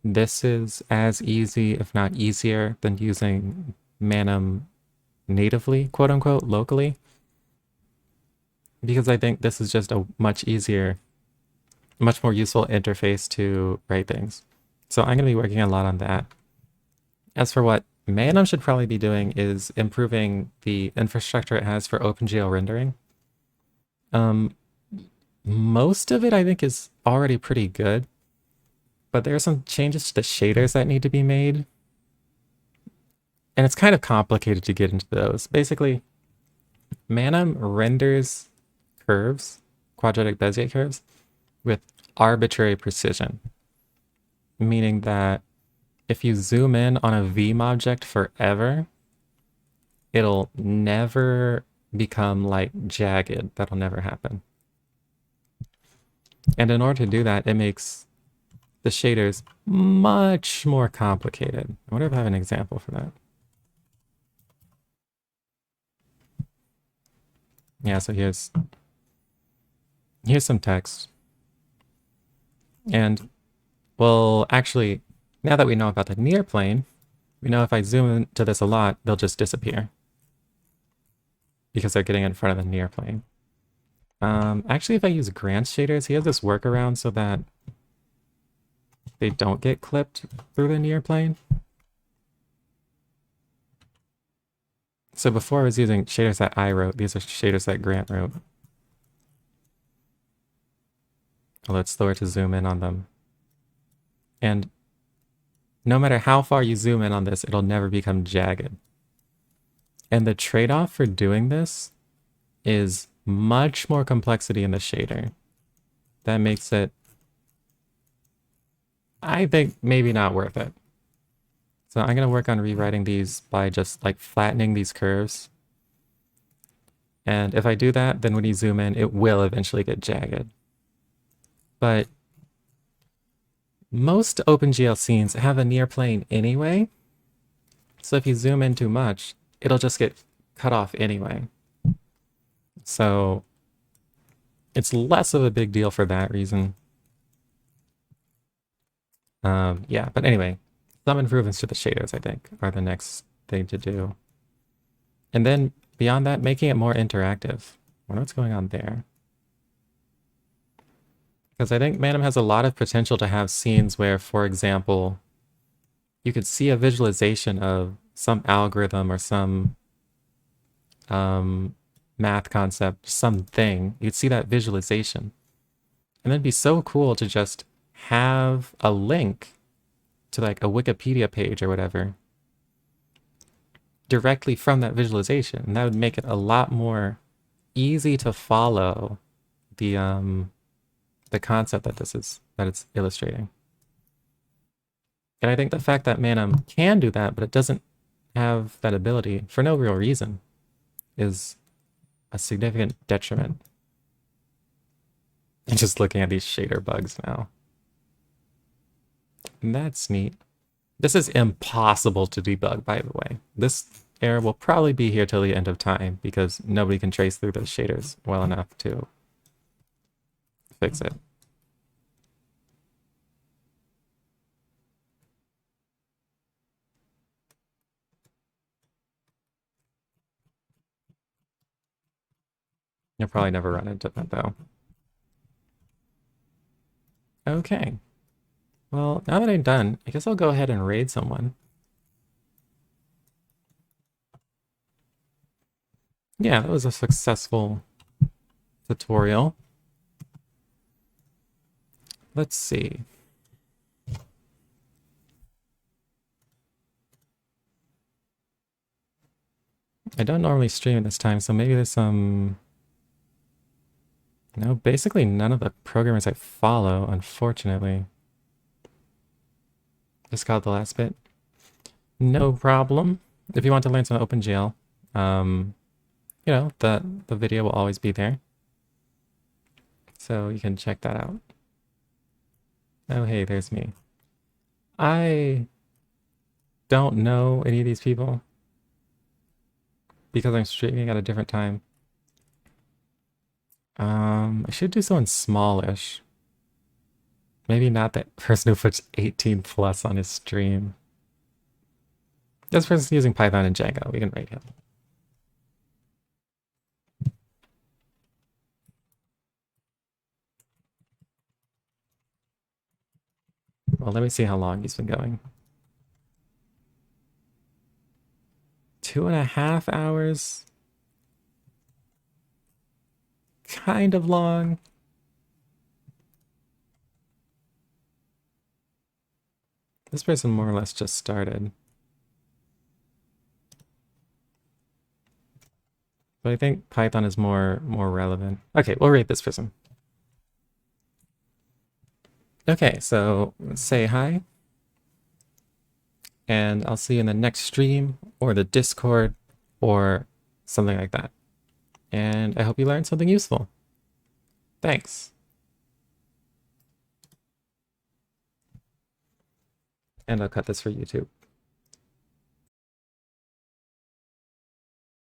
this is as easy, if not easier, than using Manim natively, quote unquote, locally. Because I think this is just a much easier, much more useful interface to write things. So I'm going to be working a lot on that. As for what Manim should probably be doing is improving the infrastructure it has for OpenGL rendering. Most of it I think is already pretty good, but there are some changes to the shaders that need to be made. And it's kind of complicated to get into those. Basically, Manim renders curves, quadratic Bezier curves, with arbitrary precision. Meaning that if you zoom in on a Vim object forever, it'll never become like jagged. That'll never happen. And in order to do that, it makes the shaders much more complicated. I wonder if I have an example for that. Yeah, so here's some text. And, well, actually, now that we know about the near plane, we know if I zoom into this a lot, they'll just disappear. because they're getting in front of the near plane. Actually, if I use Grant's shaders, he has this workaround so that they don't get clipped through the near plane. So before I was using shaders that I wrote, these are shaders that Grant wrote. Although it's slower to zoom in on them. And no matter how far you zoom in on this, it'll never become jagged. And the trade-off for doing this is much more complexity in the shader. That makes it, I think, maybe not worth it. So I'm going to work on rewriting these by just like flattening these curves. And if I do that, then when you zoom in, it will eventually get jagged. But most OpenGL scenes have a near plane anyway. So if you zoom in too much, it'll just get cut off anyway. So it's less of a big deal for that reason. Yeah, but anyway, some improvements to the shaders, I think, are the next thing to do. And then beyond that, making it more interactive. I wonder what's going on there. Because I think Manim has a lot of potential to have scenes where, for example, you could see a visualization of some algorithm or some math concept, something. You'd see that visualization. And it'd be so cool to just have a link to like a Wikipedia page or whatever directly from that visualization. And that would make it a lot more easy to follow the concept that it's illustrating. And I think the fact that Manim can do that, but it doesn't have that ability for no real reason, is a significant detriment. I'm just looking at these shader bugs now. And that's neat. This is impossible to debug, by the way. This error will probably be here till the end of time because nobody can trace through those shaders well enough to fix it. You'll probably never run into that, though. Okay. Well, now that I'm done, I guess I'll go ahead and raid someone. Yeah, that was a successful tutorial. Let's see. I don't normally stream this time, so maybe there's some... No, basically none of the programmers I follow, unfortunately. Just got the last bit. No problem. If you want to learn some OpenGL, you know, the video will always be there. So you can check that out. Oh, hey, there's me. I don't know any of these people because I'm streaming at a different time. I should do someone smallish. Maybe not that person who puts 18 plus on his stream. This person's using Python and Django. We can rate him. Well, let me see how long he's been going. 2.5 hours. Kind of long. This person more or less just started. But I think Python is more relevant. Okay, we'll rate this person. Okay, so say hi. And I'll see you in the next stream or the Discord or something like that. And I hope you learned something useful. Thanks. And I'll cut this for YouTube.